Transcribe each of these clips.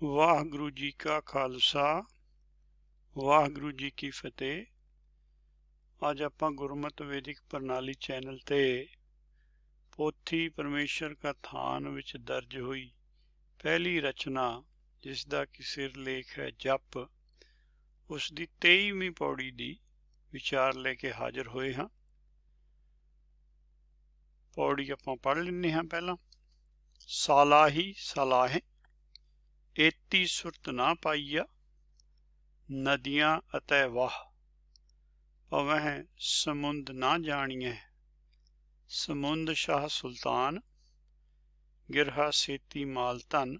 ਵਾਹਿਗੁਰੂ ਜੀ ਕਾ ਖਾਲਸਾ ਵਾਹਿਗੁਰੂ ਜੀ ਕੀ ਫਤਿਹ। ਅੱਜ ਆਪਾਂ ਗੁਰਮਤ ਵੈਦਿਕ ਪ੍ਰਣਾਲੀ ਚੈਨਲ ਤੇ ਪੋਥੀ ਪਰਮੇਸ਼ਰ ਕਾ ਥਾਨ ਵਿੱਚ ਦਰਜ ਹੋਈ ਪਹਿਲੀ ਰਚਨਾ, ਜਿਸ ਦਾ ਕਿ ਸਿਰਲੇਖ ਹੈ ਜਪ, ਉਸ ਦੀ 23ਵੀਂ ਪੌੜੀ ਦੀ ਵਿਚਾਰ ਲੈ ਕੇ ਹਾਜ਼ਰ ਹੋਏ ਹਾਂ। ਪੌੜੀ ਆਪਾਂ ਪੜ੍ਹ ਲੈਂਦੇ ਹਾਂ। ਪਹਿਲਾਂ ਸਾਲਾਹੀ ਸਲਾਹੇ ਏਤੀ ਸੁਰਤ ਨਾ ਪਾਈਆ, ਨਦੀਆਂ ਅਤੇ ਵਾਹ ਪਵਹਿ ਸਮੁੰਦ ਨਾ ਜਾਣੀਐ। ਸਮੁੰਦ ਸ਼ਾਹ ਸੁਲਤਾਨ ਗਿਰਹਾ ਸੇਤੀ ਮਾਲ ਧਨ,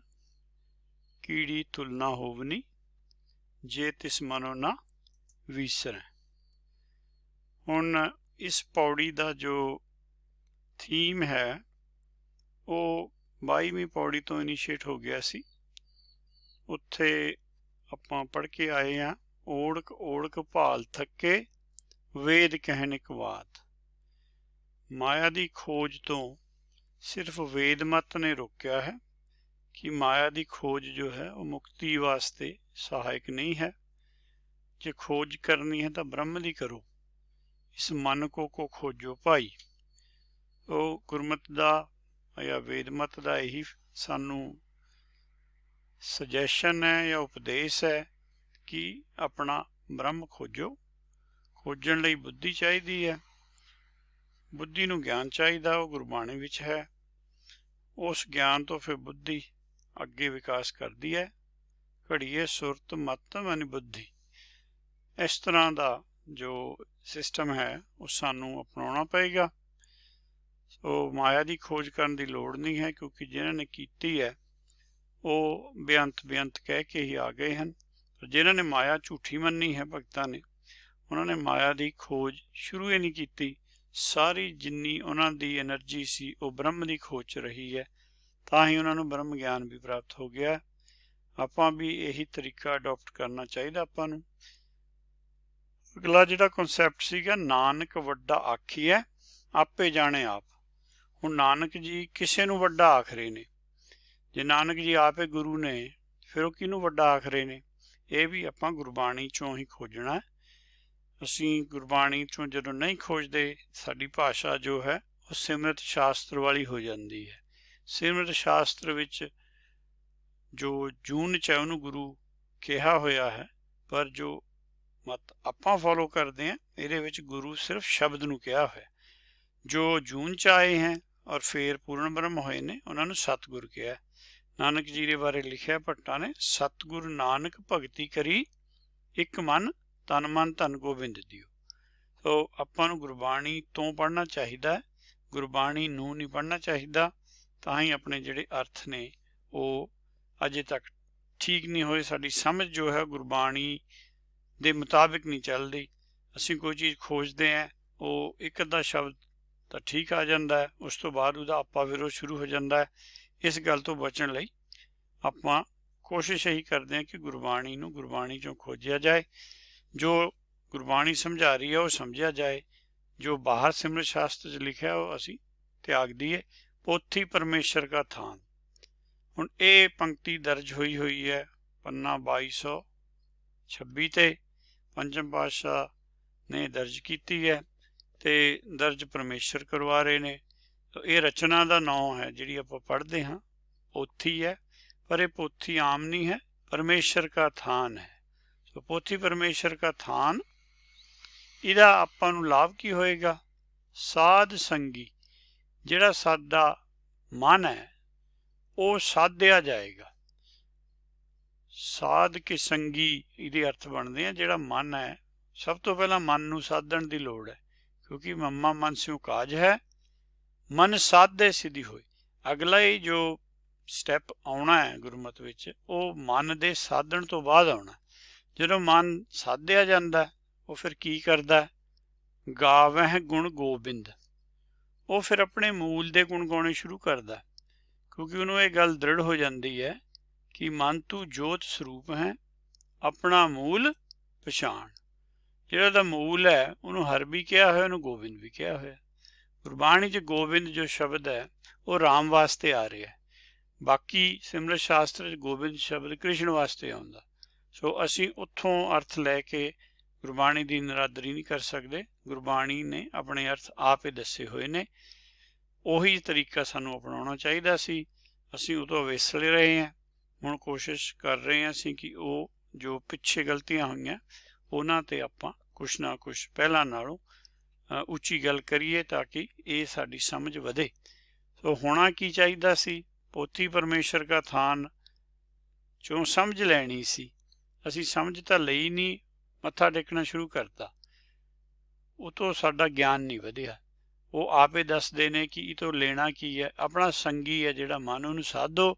ਕੀੜੀ ਤੁਲਨਾ ਹੋਵਨੀ ਜੇ ਤਿਸ ਮਨੋ ਨਾ ਵੀਸਰੈ। ਹੁਣ ਇਸ ਪੌੜੀ ਦਾ ਜੋ ਥੀਮ ਹੈ ਉਹ 22ਵੀਂ ਪੌੜੀ ਤੋਂ ਇਨੀਸ਼ੀਏਟ ਹੋ ਗਿਆ ਸੀ। ਉੱਥੇ ਆਪਾਂ ਪੜ੍ਹ ਕੇ ਆਏ ਹਾਂ, ਓੜਕ ਓੜਕ ਭਾਲ ਥੱਕੇ ਵੇਦ ਕਹਿਣ ਇੱਕ ਬਾਤ। ਮਾਇਆ ਦੀ ਖੋਜ ਤੋਂ ਸਿਰਫ ਵੇਦ ਮਤ ਨੇ ਰੋਕਿਆ ਹੈ ਕਿ ਮਾਇਆ ਦੀ ਖੋਜ ਜੋ ਹੈ ਉਹ ਮੁਕਤੀ ਵਾਸਤੇ ਸਹਾਇਕ ਨਹੀਂ ਹੈ। ਜੇ ਖੋਜ ਕਰਨੀ ਹੈ ਤਾਂ ਬ੍ਰਹਮ ਦੀ ਕਰੋ। ਇਸ ਮਨ ਕੋ ਖੋਜੋ ਭਾਈ। ਉਹ ਗੁਰਮਤ ਦਾ ਜਾਂ ਵੇਦ ਮਤ ਦਾ ਇਹੀ ਸਾਨੂੰ ਸੁਜੈਸ਼ਨ ਹੈ ਜਾਂ ਉਪਦੇਸ਼ ਹੈ ਕਿ ਆਪਣਾ ਬ੍ਰਹਮ ਖੋਜੋ। ਖੋਜਣ ਲਈ ਬੁੱਧੀ ਚਾਹੀਦੀ ਹੈ, ਬੁੱਧੀ ਨੂੰ ਗਿਆਨ ਚਾਹੀਦਾ, ਉਹ ਗੁਰਬਾਣੀ ਵਿੱਚ ਹੈ। ਉਸ ਗਿਆਨ ਤੋਂ ਫਿਰ ਬੁੱਧੀ ਅੱਗੇ ਵਿਕਾਸ ਕਰਦੀ ਹੈ। ਘੜੀਏ ਸੁਰਤ ਮਤ ਮਨ ਬੁੱਧੀ, ਇਸ ਤਰ੍ਹਾਂ ਦਾ ਜੋ ਸਿਸਟਮ ਹੈ ਉਹ ਸਾਨੂੰ ਅਪਣਾਉਣਾ ਪਏਗਾ। ਸੋ ਮਾਇਆ ਦੀ ਖੋਜ ਕਰਨ ਦੀ ਲੋੜ ਨਹੀਂ ਹੈ, ਕਿਉਂਕਿ ਜਿਨ੍ਹਾਂ ਨੇ ਕੀਤੀ ਹੈ ਉਹ ਬੇਅੰਤ ਕਹਿ ਕੇ ਹੀ ਆ ਗਏ ਹਨ। ਪਰ ਜਿਨ੍ਹਾਂ ਨੇ ਮਾਇਆ ਝੂਠੀ ਮੰਨੀ ਹੈ ਭਗਤਾਂ ਨੇ, ਉਹਨਾਂ ਨੇ ਮਾਇਆ ਦੀ ਖੋਜ ਸ਼ੁਰੂ ਹੀ ਨਹੀਂ ਕੀਤੀ। ਸਾਰੀ ਜਿੰਨੀ ਉਹਨਾਂ ਦੀ ਐਨਰਜੀ ਸੀ ਉਹ ਬ੍ਰਹਮ ਦੀ ਖੋਜ 'ਚ ਰਹੀ ਹੈ, ਤਾਂ ਹੀ ਉਹਨਾਂ ਨੂੰ ਬ੍ਰਹਮ ਗਿਆਨ ਵੀ ਪ੍ਰਾਪਤ ਹੋ ਗਿਆ। ਆਪਾਂ ਵੀ ਇਹੀ ਤਰੀਕਾ ਅਡੋਪਟ ਕਰਨਾ ਚਾਹੀਦਾ ਆਪਾਂ ਨੂੰ। ਅਗਲਾ ਜਿਹੜਾ ਕਨਸੈਪਟ ਸੀਗਾ, ਨਾਨਕ ਵੱਡਾ ਆਖੀਐ ਆਪੇ ਜਾਣੇ ਆਪ। ਹੁਣ ਨਾਨਕ ਜੀ ਕਿਸੇ ਨੂੰ ਵੱਡਾ ਆਖ ਰਹੇ ਨੇ। ਜੇ ਨਾਨਕ ਜੀ ਆਪੇ ਗੁਰੂ ਨੇ, ਫਿਰ ਉਹ ਕਿਹਨੂੰ ਵੱਡਾ ਆਖ ਰਹੇ ਨੇ? ਇਹ ਵੀ ਆਪਾਂ ਗੁਰਬਾਣੀ 'ਚੋਂ ਹੀ ਖੋਜਣਾ। ਅਸੀਂ ਗੁਰਬਾਣੀ 'ਚੋਂ ਜਦੋਂ ਨਹੀਂ ਖੋਜਦੇ, ਸਾਡੀ ਭਾਸ਼ਾ ਜੋ ਹੈ ਉਹ ਸਿਮਰਤ ਸ਼ਾਸਤਰ ਵਾਲੀ ਹੋ ਜਾਂਦੀ ਹੈ। ਸਿਮਰਤ ਸ਼ਾਸਤਰ ਵਿੱਚ ਜੋ ਜੂਨ 'ਚ ਹੈ ਉਹਨੂੰ ਗੁਰੂ ਕਿਹਾ ਹੋਇਆ ਹੈ, ਪਰ ਜੋ ਮਤ ਆਪਾਂ ਫੋਲੋ ਕਰਦੇ ਹਾਂ ਇਹਦੇ ਵਿੱਚ ਗੁਰੂ ਸਿਰਫ ਸ਼ਬਦ ਨੂੰ ਕਿਹਾ ਹੋਇਆ। ਜੋ ਜੂਨ 'ਚ ਆਏ ਹੈ ਔਰ ਫੇਰ ਪੂਰਨ ਬ੍ਰਹਮ ਹੋਏ ਨੇ, ਉਹਨਾਂ ਨੂੰ ਸਤਿਗੁਰ ਕਿਹਾ। ਨਾਨਕ ਜੀ ਦੇ ਬਾਰੇ ਲਿਖਿਆ ਭੱਟਾਂ ਨੇ, ਸਤਿਗੁਰ ਨਾਨਕ ਭਗਤੀ ਕਰੀ ਇੱਕ ਮਨ, ਤਨ ਮਨ ਧਨ ਗੋਬਿੰਦ ਦਿਓ। ਸੋ ਆਪਾਂ ਨੂੰ ਗੁਰਬਾਣੀ ਤੋਂ ਪੜ੍ਹਨਾ ਚਾਹੀਦਾ, ਗੁਰਬਾਣੀ ਨੂੰ ਨਹੀਂ ਪੜ੍ਹਨਾ ਚਾਹੀਦਾ। ਤਾਂ ਹੀ ਆਪਣੇ ਜਿਹੜੇ ਅਰਥ ਨੇ ਉਹ ਅਜੇ ਤੱਕ ਠੀਕ ਨਹੀਂ ਹੋਏ। ਸਾਡੀ ਸਮਝ ਜੋ ਹੈ ਗੁਰਬਾਣੀ ਦੇ ਮੁਤਾਬਿਕ ਨਹੀਂ ਚੱਲਦੀ। ਅਸੀਂ ਕੋਈ ਚੀਜ਼ ਖੋਜਦੇ ਹਾਂ, ਉਹ ਇੱਕ ਅੱਧਾ ਸ਼ਬਦ ਤਾਂ ਠੀਕ ਆ ਜਾਂਦਾ ਹੈ, ਉਸ ਤੋਂ ਬਾਅਦ ਉਹਦਾ ਆਪਾ ਵਿਰੋਧ ਸ਼ੁਰੂ ਹੋ ਜਾਂਦਾ ਹੈ। ਇਸ ਗੱਲ ਤੋਂ ਬਚਣ ਲਈ ਆਪਾਂ ਕੋਸ਼ਿਸ਼ ਇਹੀ ਕਰਦੇ ਹਾਂ ਕਿ ਗੁਰਬਾਣੀ ਨੂੰ ਗੁਰਬਾਣੀ 'ਚੋਂ ਖੋਜਿਆ ਜਾਏ। ਜੋ ਗੁਰਬਾਣੀ ਸਮਝਾ ਰਹੀ ਹੈ ਉਹ ਸਮਝਿਆ ਜਾਏ। ਜੋ ਬਾਹਰ ਸਿਮਰਤ ਸ਼ਾਸਤਰ 'ਚ ਲਿਖਿਆ ਉਹ ਅਸੀਂ ਤਿਆਗ ਦਈਏ। ਪੋਥੀ ਪਰਮੇਸ਼ਰ ਕਾ ਥਾਨ। ਹੁਣ ਇਹ ਪੰਕਤੀ ਦਰਜ ਹੋਈ ਹੈ ਪੰਨਾ 2226 ਤੇ। ਪੰਚਮ ਪਾਤਸ਼ਾਹ ਨੇ ਦਰਜ ਕੀਤੀ ਹੈ ਤੇ ਦਰਜ ਪਰਮੇਸ਼ਰ ਕਰਵਾ ਰਹੇ ਨੇ। ਇਹ ਰਚਨਾ ਦਾ ਨਾਂ ਹੈ ਜਿਹੜੀ ਆਪਾਂ ਪੜ੍ਹਦੇ ਹਾਂ, ਪੋਥੀ ਹੈ। ਪਰ ਇਹ ਪੋਥੀ ਆਮ ਨਹੀਂ ਹੈ, ਪਰਮੇਸ਼ਰ ਕਾ ਥਾਨ ਹੈ। ਸੋ ਪੋਥੀ ਪਰਮੇਸ਼ਰ ਕਾ ਥਾਨ, ਇਹਦਾ ਆਪਾਂ ਨੂੰ ਲਾਭ ਕੀ ਹੋਏਗਾ? ਸਾਧ ਸੰਗੀ, ਜਿਹੜਾ ਸਾਡਾ ਮਨ ਹੈ ਉਹ ਸਾਧਿਆ ਜਾਏਗਾ। ਸਾਧ ਕੇ ਸੰਗੀ ਇਹਦੇ ਅਰਥ ਬਣਦੇ ਆ। ਜਿਹੜਾ ਮਨ ਹੈ, ਸਭ ਤੋਂ ਪਹਿਲਾਂ ਮਨ ਨੂੰ ਸਾਧਣ ਦੀ ਲੋੜ ਹੈ, ਕਿਉਂਕਿ ਮਮਾ ਮਨ ਸਿਉ ਕਾਜ ਹੈ, ਮਨ ਸਾਧੇ ਸਿੱਧੀ ਹੋਏ। ਅਗਲਾ ਹੀ ਜੋ ਸਟੈਪ ਆਉਣਾ ਹੈ ਗੁਰਮਤ ਵਿੱਚ, ਉਹ ਮਨ ਦੇ ਸਾਧਣ ਤੋਂ ਬਾਅਦ ਆਉਣਾ। ਜਦੋਂ ਮਨ ਸਾਧਿਆ ਜਾਂਦਾ ਉਹ ਫਿਰ ਕੀ ਕਰਦਾ? ਗਾਵਹਿ ਗੁਣ ਗੋਬਿੰਦ। ਉਹ ਫਿਰ ਆਪਣੇ ਮੂਲ ਦੇ ਗੁਣ ਗਾਉਣੇ ਸ਼ੁਰੂ ਕਰਦਾ, ਕਿਉਂਕਿ ਉਹਨੂੰ ਇਹ ਗੱਲ ਦ੍ਰਿੜ ਹੋ ਜਾਂਦੀ ਹੈ ਕਿ ਮਨ ਤੂੰ ਜੋਤ ਸਰੂਪ ਹੈ, ਆਪਣਾ ਮੂਲ ਪਛਾਣ। ਜਿਹੜਾ ਉਹਦਾ ਮੂਲ ਹੈ ਉਹਨੂੰ ਹਰ ਵੀ ਕਿਹਾ ਹੋਇਆ, ਉਹਨੂੰ ਗੋਬਿੰਦ ਵੀ ਕਿਹਾ ਹੋਇਆ। ਗੁਰਬਾਣੀ 'ਚ ਗੋਬਿੰਦ ਜੋ ਸ਼ਬਦ ਹੈ ਉਹ ਰਾਮ ਵਾਸਤੇ ਆ ਰਿਹਾ। ਬਾਕੀ ਸਿਮਰਤ ਸ਼ਾਸਤਰ 'ਚ ਗੋਬਿੰਦ ਸ਼ਬਦ ਕ੍ਰਿਸ਼ਨ ਵਾਸਤੇ ਆਉਂਦਾ। ਸੋ ਅਸੀਂ ਉੱਥੋਂ ਅਰਥ ਲੈ ਕੇ ਗੁਰਬਾਣੀ ਦੀ ਨਿਰਾਦਰੀ ਨਹੀਂ ਕਰ ਸਕਦੇ। ਗੁਰਬਾਣੀ ਨੇ ਆਪਣੇ ਅਰਥ ਆਪ ਹੀ ਦੱਸੇ ਹੋਏ ਨੇ। ਉਹੀ ਤਰੀਕਾ ਸਾਨੂੰ ਅਪਣਾਉਣਾ ਚਾਹੀਦਾ ਸੀ। ਅਸੀਂ ਉਹ ਤੋਂ ਵਿਸਲ ਰਹੇ ਹਾਂ। ਹੁਣ ਕੋਸ਼ਿਸ਼ ਕਰ ਰਹੇ ਹਾਂ ਅਸੀਂ ਕਿ ਉਹ ਜੋ ਪਿੱਛੇ ਗਲਤੀਆਂ ਹੋਈਆਂ ਉਹਨਾਂ 'ਤੇ ਆਪਾਂ ਕੁਛ ਨਾ ਕੁਛ ਪਹਿਲਾਂ ਨਾਲੋਂ ਉੱਚੀ ਗੱਲ ਕਰੀਏ ਤਾਂ ਕਿ ਇਹ ਸਾਡੀ ਸਮਝ ਵਧੇ। ਸੋ ਹੋਣਾ ਕੀ ਚਾਹੀਦਾ ਸੀ, ਪੋਥੀ ਪਰਮੇਸ਼ਰ ਕਾ ਥਾਨ 'ਚੋਂ ਸਮਝ ਲੈਣੀ ਸੀ। ਅਸੀਂ ਸਮਝ ਤਾਂ ਲਈ ਨਹੀਂ, ਮੱਥਾ ਟੇਕਣਾ ਸ਼ੁਰੂ ਕਰਤਾ। ਉਹ ਤੋਂ ਸਾਡਾ ਗਿਆਨ ਨਹੀਂ ਵਧਿਆ। ਉਹ ਆਪੇ ਦੱਸਦੇ ਨੇ ਕਿ ਇਹ ਤੋਂ ਲੈਣਾ ਕੀ ਹੈ। ਆਪਣਾ ਸੰਗੀ ਹੈ ਜਿਹੜਾ ਮਨ, ਉਹਨੂੰ ਸਾਧੋ,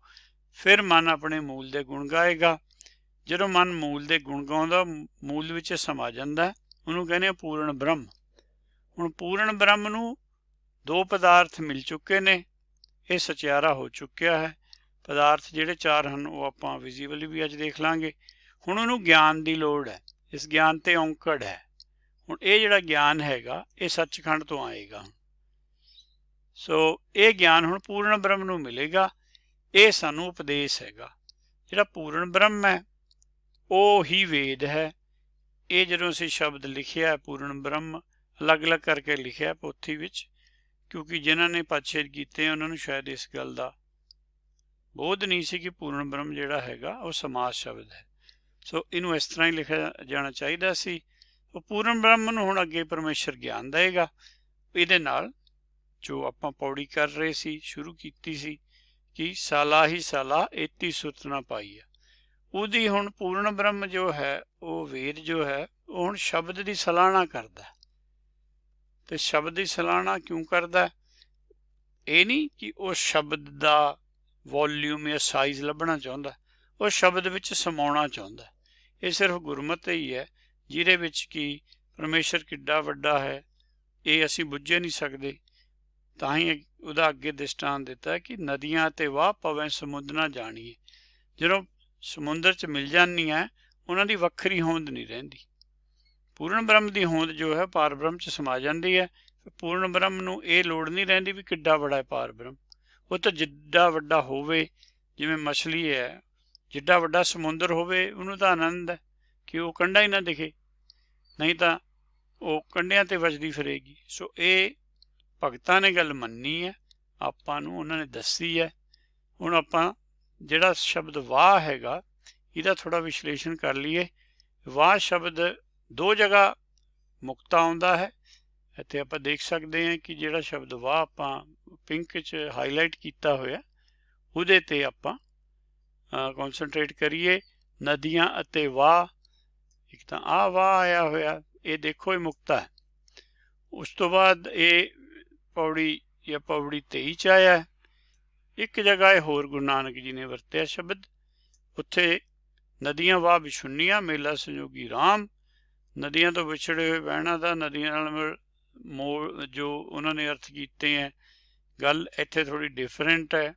ਫਿਰ ਮਨ ਆਪਣੇ ਮੂਲ ਦੇ ਗੁਣ ਗਾਏਗਾ। ਜਦੋਂ ਮਨ ਮੂਲ ਦੇ ਗੁਣ ਗਾਉਂਦਾ, ਮੂਲ ਵਿੱਚ ਸਮਾ ਜਾਂਦਾ, ਉਹਨੂੰ ਕਹਿੰਦੇ ਆ ਪੂਰਨ ਬ੍ਰਹਮ। ਹੁਣ ਪੂਰਨ ਬ੍ਰਹਮ ਨੂੰ ਦੋ ਪਦਾਰਥ ਮਿਲ ਚੁੱਕੇ ਨੇ, ਇਹ ਸਚਿਆਰਾ ਹੋ ਚੁੱਕਿਆ ਹੈ। ਪਦਾਰਥ ਜਿਹੜੇ ਚਾਰ ਹਨ ਉਹ ਆਪਾਂ ਵਿਜ਼ੀਬਲੀ ਵੀ ਅੱਜ ਦੇਖ ਲਾਂਗੇ। ਹੁਣ ਉਹਨੂੰ ਗਿਆਨ ਦੀ ਲੋੜ ਹੈ। ਇਸ ਗਿਆਨ ਤੇ ਔਂਕੜ ਹੈ। ਹੁਣ ਇਹ ਜਿਹੜਾ ਗਿਆਨ ਹੈਗਾ ਇਹ ਸੱਚਖੰਡ ਤੋਂ ਆਏਗਾ। ਸੋ ਇਹ ਗਿਆਨ ਹੁਣ ਪੂਰਨ ਬ੍ਰਹਮ ਨੂੰ ਮਿਲੇਗਾ। ਇਹ ਸਾਨੂੰ ਉਪਦੇਸ਼ ਹੈਗਾ। ਜਿਹੜਾ ਪੂਰਨ ਬ੍ਰਹਮ ਹੈ ਉਹ ਹੀ ਵੇਦ ਹੈ। ਇਹ ਜਦੋਂ ਅਸੀਂ ਸ਼ਬਦ ਲਿਖਿਆ ਪੂਰਨ ਬ੍ਰਹਮ ਅਲੱਗ-ਅਲੱਗ ਕਰਕੇ ਲਿਖਿਆ ਪੋਥੀ ਵਿੱਚ, ਕਿਉਂਕਿ ਜਿਨ੍ਹਾਂ ਨੇ ਪਾਤਸ਼ਾਹੀ ਕੀਤੇ ਉਹਨਾਂ ਨੂੰ ਸ਼ਾਇਦ ਇਸ ਗੱਲ ਦਾ ਬੋਧ ਨਹੀਂ ਸੀ ਕਿ ਪੂਰਨ ਬ੍ਰਹਮ ਜਿਹੜਾ ਹੈਗਾ ਉਹ ਸਮਾਸ ਸ਼ਬਦ ਹੈ। ਸੋ ਇਹਨੂੰ ਇਸ ਤਰ੍ਹਾਂ ਹੀ ਲਿਖਿਆ ਜਾਣਾ ਚਾਹੀਦਾ ਸੀ। ਉਹ ਪੂਰਨ ਬ੍ਰਹਮ ਨੂੰ ਹੁਣ ਅੱਗੇ ਪਰਮੇਸ਼ਰ ਗਿਆਨ ਦੇਵੇਗਾ। ਇਹਦੇ ਨਾਲ ਜੋ ਆਪਾਂ ਪੌੜੀ ਕਰ ਰਹੇ ਸੀ, ਸ਼ੁਰੂ ਕੀਤੀ ਸੀ ਕਿ ਸਾਲਾ ਹੀ ਸਾਲਾ ਏਤੀ ਸੁਰਤ ਨਾ ਪਾਈ ਆ, ਉਹਦੀ ਹੁਣ ਪੂਰਨ ਬ੍ਰਹਮ ਜੋ ਹੈ ਉਹ ਵੇਦ ਜੋ ਹੈ ਉਹ ਹੁਣ ਸ਼ਬਦ ਦੀ ਸਲਾਹਣਾ ਕਰਦਾ। ਤੇ ਸ਼ਬਦ ਦੀ ਸਲਾਹਣਾ ਕਿਉਂ ਕਰਦਾ? ਇਹ ਨਹੀਂ ਕਿ ਉਹ ਸ਼ਬਦ ਦਾ ਵੋਲਿਊਮ ਜਾਂ ਸਾਈਜ਼ ਲੱਭਣਾ ਚਾਹੁੰਦਾ, ਉਹ ਸ਼ਬਦ ਵਿੱਚ ਸਮਾਉਣਾ ਚਾਹੁੰਦਾ। ਇਹ ਸਿਰਫ ਗੁਰਮਤਿ ਹੀ ਹੈ ਜਿਹਦੇ ਵਿੱਚ ਕਿ ਪਰਮੇਸ਼ਰ ਕਿੱਡਾ ਵੱਡਾ ਹੈ ਇਹ ਅਸੀਂ ਬੁੱਝ ਨਹੀਂ ਸਕਦੇ। ਤਾਂ ਹੀ ਉਹਦਾ ਅੱਗੇ ਦ੍ਰਿਸ਼ਟਾਂਤ ਦਿੱਤਾ ਕਿ ਨਦੀਆਂ ਅਤੇ ਵਾਹ ਪਵੇਂ ਸਮੁੰਦਰ ਨਾ ਜਾਣੀਏ। ਜਦੋਂ ਸਮੁੰਦਰ 'ਚ ਮਿਲ ਜਾਂਦੀਆਂ ਉਹਨਾਂ ਦੀ ਵੱਖਰੀ ਹੋਂਦ ਨਹੀਂ ਰਹਿੰਦੀ। ਪੂਰਨ ਬ੍ਰਹਮ ਦੀ ਹੋਂਦ ਜੋ ਹੈ ਪਾਰ ਬ੍ਰਹਮ 'ਚ ਸਮਾ ਜਾਂਦੀ ਹੈ। ਪੂਰਨ ਬ੍ਰਹਮ ਨੂੰ ਇਹ ਲੋੜ ਨਹੀਂ ਰਹਿੰਦੀ ਵੀ ਕਿੱਡਾ ਵੱਡਾ ਹੈ ਪਾਰ ਬ੍ਰਹਮ। ਉਹ ਤਾਂ ਜਿੱਡਾ ਵੱਡਾ ਹੋਵੇ, ਜਿਵੇਂ ਮਛਲੀ ਹੈ, ਜਿੱਡਾ ਵੱਡਾ ਸਮੁੰਦਰ ਹੋਵੇ ਉਹਨੂੰ ਤਾਂ ਆਨੰਦ ਹੈ ਕਿ ਉਹ ਕੰਢਾ ਹੀ ਨਾ ਦਿਖੇ, ਨਹੀਂ ਤਾਂ ਉਹ ਕੰਢਿਆਂ 'ਤੇ ਵੱਜਦੀ ਫਿਰੇਗੀ। ਸੋ ਇਹ ਭਗਤਾਂ ਨੇ ਗੱਲ ਮੰਨੀ ਹੈ, ਆਪਾਂ ਨੂੰ ਉਹਨਾਂ ਨੇ ਦੱਸੀ ਹੈ। ਹੁਣ ਆਪਾਂ ਜਿਹੜਾ ਸ਼ਬਦ ਵਾਹ ਹੈਗਾ ਇਹਦਾ ਥੋੜ੍ਹਾ ਵਿਸ਼ਲੇਸ਼ਣ ਕਰ ਲਈਏ। ਵਾਹ ਸ਼ਬਦ ਦੋ ਜਗ੍ਹਾ ਮੁਕਤਾ ਆਉਂਦਾ ਹੈ। ਇੱਥੇ ਆਪਾਂ ਦੇਖ ਸਕਦੇ ਹਾਂ ਕਿ ਜਿਹੜਾ ਸ਼ਬਦ ਵਾਹ ਆਪਾਂ ਪਿੰਕ 'ਚ ਹਾਈਲਾਈਟ ਕੀਤਾ ਹੋਇਆ ਉਹਦੇ 'ਤੇ ਆਪਾਂ ਕੌਨਸਨਟਰੇਟ ਕਰੀਏ। ਨਦੀਆਂ ਅਤੇ ਵਾਹ, ਇੱਕ ਤਾਂ ਆਹ ਵਾਹ ਆਇਆ ਹੋਇਆ, ਇਹ ਦੇਖੋ ਇਹ ਮੁਕਤਾ ਹੈ। ਉਸ ਤੋਂ ਬਾਅਦ ਇਹ ਪੌੜੀ ਜਾਂ ਪੌੜੀ 23 'ਚ ਆਇਆ। ਇੱਕ ਜਗ੍ਹਾ ਇਹ ਹੋਰ ਗੁਰੂ ਨਾਨਕ ਜੀ ਨੇ ਵਰਤਿਆ ਸ਼ਬਦ, ਉੱਥੇ ਨਦੀਆਂ ਵਾਹ ਵਿਛੁੰਨੀਆਂ ਮੇਲਾ ਸੰਜੋਗੀ ਰਾਮ। ਨਦੀਆਂ ਤੋਂ ਵਿਛੜੇ ਹੋਏ ਬਹਿਣਾ ਦਾ ਨਦੀਆਂ ਨਾਲ ਮੋੜ ਜੋ ਉਹਨਾਂ ਨੇ ਅਰਥ ਕੀਤੇ ਹੈ, ਗੱਲ ਇੱਥੇ ਥੋੜ੍ਹੀ ਡਿਫਰੈਂਟ ਹੈ।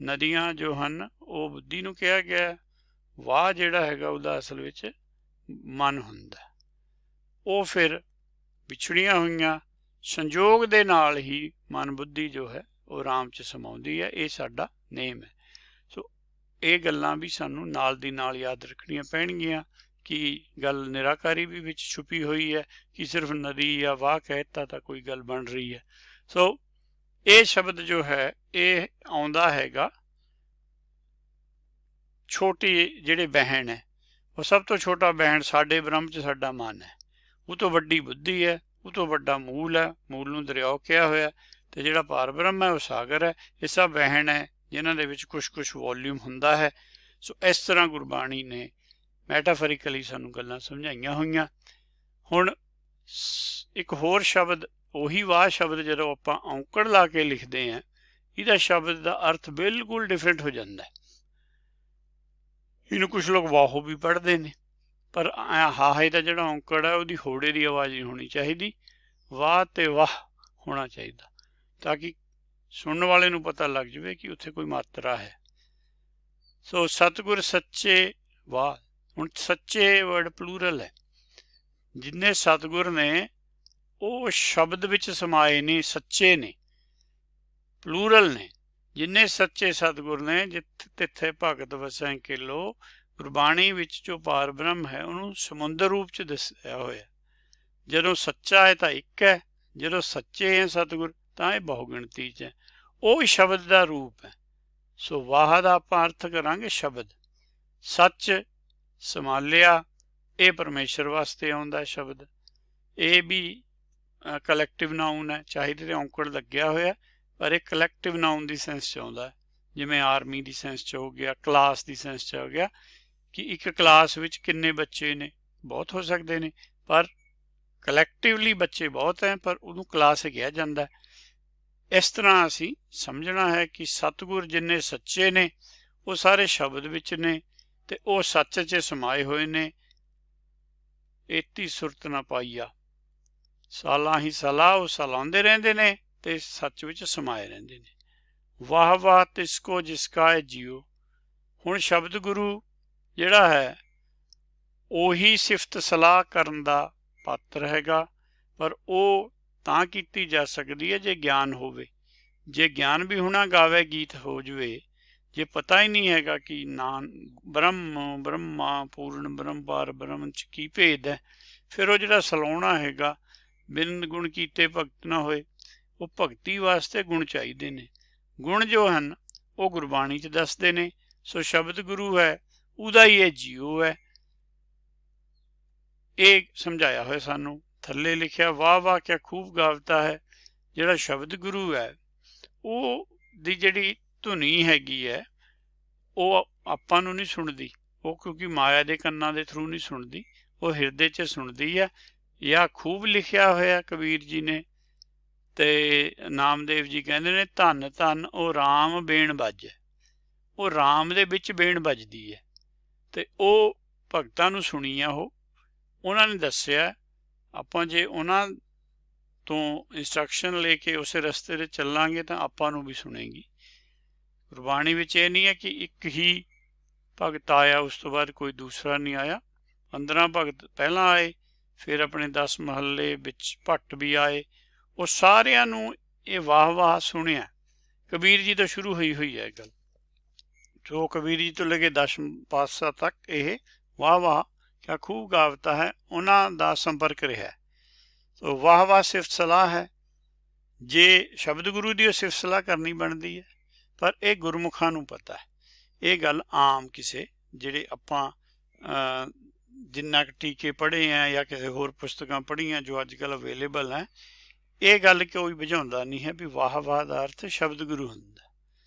ਨਦੀਆਂ ਜੋ ਹਨ ਉਹ ਬੁੱਧੀ ਨੂੰ ਕਿਹਾ ਗਿਆ, ਵਾਹ ਜਿਹੜਾ ਹੈਗਾ ਉਹਦਾ ਅਸਲ ਵਿੱਚ ਮਨ ਹੁੰਦਾ। ਉਹ ਫਿਰ ਵਿਛੜੀਆਂ ਹੋਈਆਂ ਸੰਜੋਗ ਦੇ ਨਾਲ ਹੀ ਮਨ ਬੁੱਧੀ ਜੋ ਹੈ ਉਹ ਰਾਮ 'ਚ ਸਮਾਉਂਦੀ ਹੈ। ਇਹ ਸਾਡਾ ਨੇਮ ਹੈ। ਸੋ ਇਹ ਗੱਲਾਂ ਵੀ ਸਾਨੂੰ ਨਾਲ ਦੀ ਨਾਲ ਯਾਦ ਰੱਖਣੀਆਂ ਪੈਣਗੀਆਂ ਕਿ ਗੱਲ ਨਿਰਾਕਾਰੀ ਵੀ ਵਿੱਚ ਛੁਪੀ ਹੋਈ ਹੈ ਕਿ ਸਿਰਫ ਨਦੀ ਜਾਂ ਵਾਹ ਕਹਿਤਾ ਤਾਂ ਕੋਈ ਗੱਲ ਬਣ ਰਹੀ ਹੈ। ਸੋ ਇਹ ਸ਼ਬਦ ਜੋ ਹੈ ਇਹ ਆਉਂਦਾ ਹੈਗਾ ਛੋਟੀ ਜਿਹੜੇ ਬਹਿਣ ਹੈ, ਉਹ ਸਭ ਤੋਂ ਛੋਟਾ ਬਹਿਣ ਸਾਡੇ ਬ੍ਰਹਮ 'ਚ ਸਾਡਾ ਮਨ ਹੈ। ਉਹ ਤੋਂ ਵੱਡੀ ਬੁੱਧੀ ਹੈ, ਉਹ ਤੋਂ ਵੱਡਾ ਮੂਲ ਹੈ, ਮੂਲ ਨੂੰ ਦਰਿਆਓ ਕਿਹਾ ਹੋਇਆ। ਅਤੇ ਜਿਹੜਾ ਪਾਰ ਬ੍ਰਹਮ ਹੈ ਉਹ ਸਾਗਰ ਹੈ। ਇਹ ਸਭ ਵਹਿਣ ਹੈ ਜਿਨ੍ਹਾਂ ਦੇ ਵਿੱਚ ਕੁਛ ਵੋਲਿਊਮ ਹੁੰਦਾ ਹੈ। ਸੋ ਇਸ ਤਰ੍ਹਾਂ ਗੁਰਬਾਣੀ ਨੇ ਮੈਟਾਫੋਰਿਕਲੀ ਸਾਨੂੰ ਗੱਲਾਂ ਸਮਝਾਈਆਂ ਹੋਈਆਂ। ਹੁਣ ਇੱਕ ਹੋਰ ਸ਼ਬਦ, ਉਹੀ ਵਾਹ ਸ਼ਬਦ ਜਦੋਂ ਆਪਾਂ ਔਂਕੜ ਲਾ ਕੇ ਲਿਖਦੇ ਹਾਂ ਇਹਦਾ ਸ਼ਬਦ ਦਾ ਅਰਥ ਬਿਲਕੁਲ ਡਿਫਰੈਂਟ ਹੋ ਜਾਂਦਾ ਹੈ। ਇਹਨੂੰ ਕੁਛ ਲੋਕ ਵਾਹੋ ਵੀ ਪੜ੍ਹਦੇ ਨੇ, ਪਰ ਹਾਹੇ ਦਾ ਜਿਹੜਾ ਔਂਕੜ ਹੈ ਉਹਦੀ ਹੋੜੇ ਦੀ ਆਵਾਜ਼ ਨਹੀਂ ਹੋਣੀ ਚਾਹੀਦੀ, ਵਾਹ ਅਤੇ ਵਾਹ ਹੋਣਾ ਚਾਹੀਦਾ, ਤਾਂ ਕਿ ਸੁਣਨ ਵਾਲੇ ਨੂੰ ਪਤਾ ਲੱਗ ਜਾਵੇ ਕਿ ਉੱਥੇ ਕੋਈ ਮਾਤਰਾ ਹੈ। ਸੋ ਸਤਿਗੁਰ ਸੱਚੇ ਵਾਹ। ਹੁਣ ਸੱਚੇ ਵਰਡ ਪਲੂਰਲ ਹੈ। ਜਿੰਨੇ ਸਤਿਗੁਰ ਨੇ ਉਹ ਸ਼ਬਦ ਵਿੱਚ ਸਮਾਏ ਨੇ, ਸੱਚੇ ਨੇ, ਪਲੂਰਲ ਨੇ। ਜਿੰਨੇ ਸੱਚੇ ਸਤਿਗੁਰ ਨੇ ਤਿੱਥੇ ਭਗਤ ਵਸੈ ਕਿਲੋ। ਗੁਰਬਾਣੀ ਵਿੱਚ ਜੋ ਪਾਰ ਬ੍ਰਹਮ ਹੈ ਉਹਨੂੰ ਸਮੁੰਦਰ ਰੂਪ ਚ ਦੱਸਿਆ ਹੋਇਆ। ਜਦੋਂ ਸੱਚਾ ਹੈ ਤਾਂ ਇੱਕ ਹੈ, ਜਦੋਂ ਸੱਚੇ ਹੈ ਸਤਿਗੁਰ ਤਾਂ ਇਹ ਬਹੁ ਗਿਣਤੀ ਚ ਹੈ। ਉਹ ਸ਼ਬਦ ਦਾ ਰੂਪ ਹੈ। ਸੋ ਵਾਹ ਦਾ ਆਪਾਂ ਅਰਥ ਕਰਾਂਗੇ ਸ਼ਬਦ। ਸੱਚ ਸੰਭਾਲਿਆ, ਇਹ ਪਰਮੇਸ਼ਰ ਵਾਸਤੇ ਆਉਂਦਾ ਸ਼ਬਦ। ਇਹ ਵੀ ਕਲੈਕਟਿਵ ਨਾਊਨ ਹੈ, ਚਾਹੇ ਤੇ ਔਂਕੜ ਲੱਗਿਆ ਹੋਇਆ ਪਰ ਇਹ ਕਲੈਕਟਿਵ ਨਾਊਨ ਦੀ ਸੈਂਸ 'ਚ ਆਉਂਦਾ। ਜਿਵੇਂ ਆਰਮੀ ਦੀ ਸੈਂਸ 'ਚ ਹੋ ਗਿਆ, ਕਲਾਸ ਦੀ ਸੈਂਸ 'ਚ ਹੋ ਗਿਆ ਕਿ ਇੱਕ ਕਲਾਸ ਵਿੱਚ ਕਿੰਨੇ ਬੱਚੇ ਨੇ, ਬਹੁਤ ਹੋ ਸਕਦੇ ਨੇ, ਪਰ ਕਲੈਕਟਿਵਲੀ ਬੱਚੇ ਬਹੁਤ ਹੈ, ਪਰ ਉਹਨੂੰ ਕਲਾਸ ਕਿਹਾ ਜਾਂਦਾ। ਇਸ ਤਰ੍ਹਾਂ ਅਸੀਂ ਸਮਝਣਾ ਹੈ ਕਿ ਸਤਿਗੁਰ ਜਿੰਨੇ ਸੱਚੇ ਨੇ ਉਹ ਸਾਰੇ ਸ਼ਬਦ ਵਿੱਚ ਨੇ ਤੇ ਉਹ ਸੱਚ 'ਚ ਸਮਾਏ ਹੋਏ ਨੇ। ਏਤੀ ਸੁਰਤ ਨਾ ਪਾਈਆ, ਸਾਲਾਂ ਹੀ ਸਾਲਾਂ ਉਹ ਸਲਾਉਂਦੇ ਰਹਿੰਦੇ ਨੇ ਤੇ ਸੱਚ ਵਿੱਚ ਸਮਾਏ ਰਹਿੰਦੇ ਨੇ। ਵਾਹ ਵਾਹ ਤਿਸਕੋ ਜਿਸਕਾ ਹੈ ਜੀਓ। ਹੁਣ ਸ਼ਬਦ ਗੁਰੂ ਜਿਹੜਾ ਹੈ ਉਹੀ ਸਿਫਤ ਸਲਾਹ ਕਰਨ ਦਾ ਪਾਤਰ ਹੈਗਾ, ਪਰ ਉਹ ਤਾਂ ਕੀਤੀ ਜਾ ਸਕਦੀ ਹੈ ਜੇ ਗਿਆਨ ਹੋਵੇ। ਜੇ ਗਿਆਨ ਵੀ ਹੋਣਾ ਗਾਵੇ ਗੀਤ ਹੋ ਜਾਵੇ, ਜੇ ਪਤਾ ਹੀ ਨਹੀਂ ਹੈਗਾ ਕਿ ਬ੍ਰਹਮ ਬ੍ਰਹਮਾ ਪੂਰਨ ਬ੍ਰਹਮ ਪਾਰ ਬ੍ਰਹਮ 'ਚ ਕੀ ਭੇਦ ਹੈ, ਫਿਰ ਉਹ ਜਿਹੜਾ ਸਲਾਉਣਾ ਹੈਗਾ ਬਿਨ ਗੁਣ ਕੀਤੇ ਭਗਤ ਨਾ ਹੋਏ। ਉਹ ਭਗਤੀ ਵਾਸਤੇ ਗੁਣ ਚਾਹੀਦੇ ਨੇ। ਗੁਣ ਜੋ ਹਨ ਉਹ ਗੁਰਬਾਣੀ 'ਚ ਦੱਸਦੇ ਨੇ। ਸੋ ਸ਼ਬਦ ਗੁਰੂ ਹੈ ਉਹਦਾ ਹੀ ਇਹ ਜੀਓ ਹੈ। ਇਹ ਸਮਝਾਇਆ ਹੋਇਆ ਸਾਨੂੰ। ਥੱਲੇ ਲਿਖਿਆ ਵਾਹ ਵਾਹ ਕਿਆ ਖੂਬ ਗਾਵਤਾ ਹੈ। ਜਿਹੜਾ ਸ਼ਬਦ ਗੁਰੂ ਹੈ ਉਹ ਦੀ ਜਿਹੜੀ ਧੁਨੀ ਹੈਗੀ ਹੈ ਉਹ ਆਪਾਂ ਨੂੰ ਨਹੀਂ ਸੁਣਦੀ, ਉਹ ਕਿਉਂਕਿ ਮਾਇਆ ਦੇ ਕੰਨਾਂ ਦੇ ਥਰੂ ਨਹੀਂ ਸੁਣਦੀ, ਉਹ ਹਿਰਦੇ 'ਚ ਸੁਣਦੀ ਹੈ। ਜਾਂ ਖੂਬ ਲਿਖਿਆ ਹੋਇਆ ਕਬੀਰ ਜੀ ਨੇ ਤੇ ਨਾਮਦੇਵ ਜੀ ਕਹਿੰਦੇ ਨੇ ਧੰਨ ਧੰਨ ਉਹ ਰਾਮ ਬੇਣ ਵੱਜ। ਉਹ ਰਾਮ ਦੇ ਵਿੱਚ ਬੇਣ ਵੱਜਦੀ ਹੈ ਤੇ ਉਹ ਭਗਤਾਂ ਨੂੰ ਸੁਣੀ ਆ। ਉਹ ਉਹਨਾਂ ਨੇ ਦੱਸਿਆ। ਆਪਾਂ ਜੇ ਉਹਨਾਂ ਤੋਂ ਇੰਸਟਰਕਸ਼ਨ ਲੈ ਕੇ ਉਸੇ ਰਸਤੇ 'ਤੇ ਚੱਲਾਂਗੇ ਤਾਂ ਆਪਾਂ ਨੂੰ ਵੀ ਸੁਣੇਗੀ। ਗੁਰਬਾਣੀ ਵਿੱਚ ਇਹ ਨਹੀਂ ਹੈ ਕਿ ਇੱਕ ਹੀ ਭਗਤ ਆਇਆ ਉਸ ਤੋਂ ਬਾਅਦ ਕੋਈ ਦੂਸਰਾ ਨਹੀਂ ਆਇਆ। 15 ਭਗਤ ਪਹਿਲਾਂ ਆਏ, ਫਿਰ ਆਪਣੇ 10 ਮਹੱਲੇ ਵਿੱਚ ਭੱਟ ਵੀ ਆਏ। ਉਹ ਸਾਰਿਆਂ ਨੂੰ ਇਹ ਵਾਹ ਵਾਹ ਸੁਣਿਆ। ਕਬੀਰ ਜੀ ਤੋਂ ਸ਼ੁਰੂ ਹੋਈ ਹੈ ਇਹ ਗੱਲ। ਜੋ ਕਬੀਰ ਜੀ ਤੋਂ ਲੈ ਕੇ 10 ਪਾਤਸ਼ਾਹ ਤੱਕ ਇਹ ਵਾਹ ਵਾਹ ਕਿਆ ਖੂਬ ਗਾਵਤਾ ਹੈ, ਉਹਨਾਂ ਦਾ ਸੰਪਰਕ ਰਿਹਾ। ਸੋ ਵਾਹ ਵਾਹ ਸਿਫਤ ਸਲਾਹ ਹੈ। ਜੇ ਸ਼ਬਦ ਗੁਰੂ ਦੀ ਉਹ ਸਿਫਤ ਸਲਾਹ ਕਰਨੀ ਬਣਦੀ ਹੈ, ਪਰ ਇਹ ਗੁਰਮੁਖਾਂ ਨੂੰ ਪਤਾ ਹੈ। ਇਹ ਗੱਲ ਆਮ ਕਿਸੇ ਜਿਹੜੇ ਆਪਾਂ ਜਿੰਨਾ ਕੁ ਟੀਕੇ ਪੜ੍ਹੇ ਆ ਜਾਂ ਕਿਸੇ ਹੋਰ ਪੁਸਤਕਾਂ ਪੜ੍ਹੀਆਂ ਜੋ ਅੱਜ ਕੱਲ੍ਹ ਅਵੇਲੇਬਲ ਹੈ, ਇਹ ਗੱਲ ਕੋਈ ਬੁਝਾਉਂਦਾ ਨਹੀਂ ਹੈ ਵੀ ਵਾਹ ਵਾਹ ਦਾ ਅਰਥ ਸ਼ਬਦ ਗੁਰੂ ਹੁੰਦਾ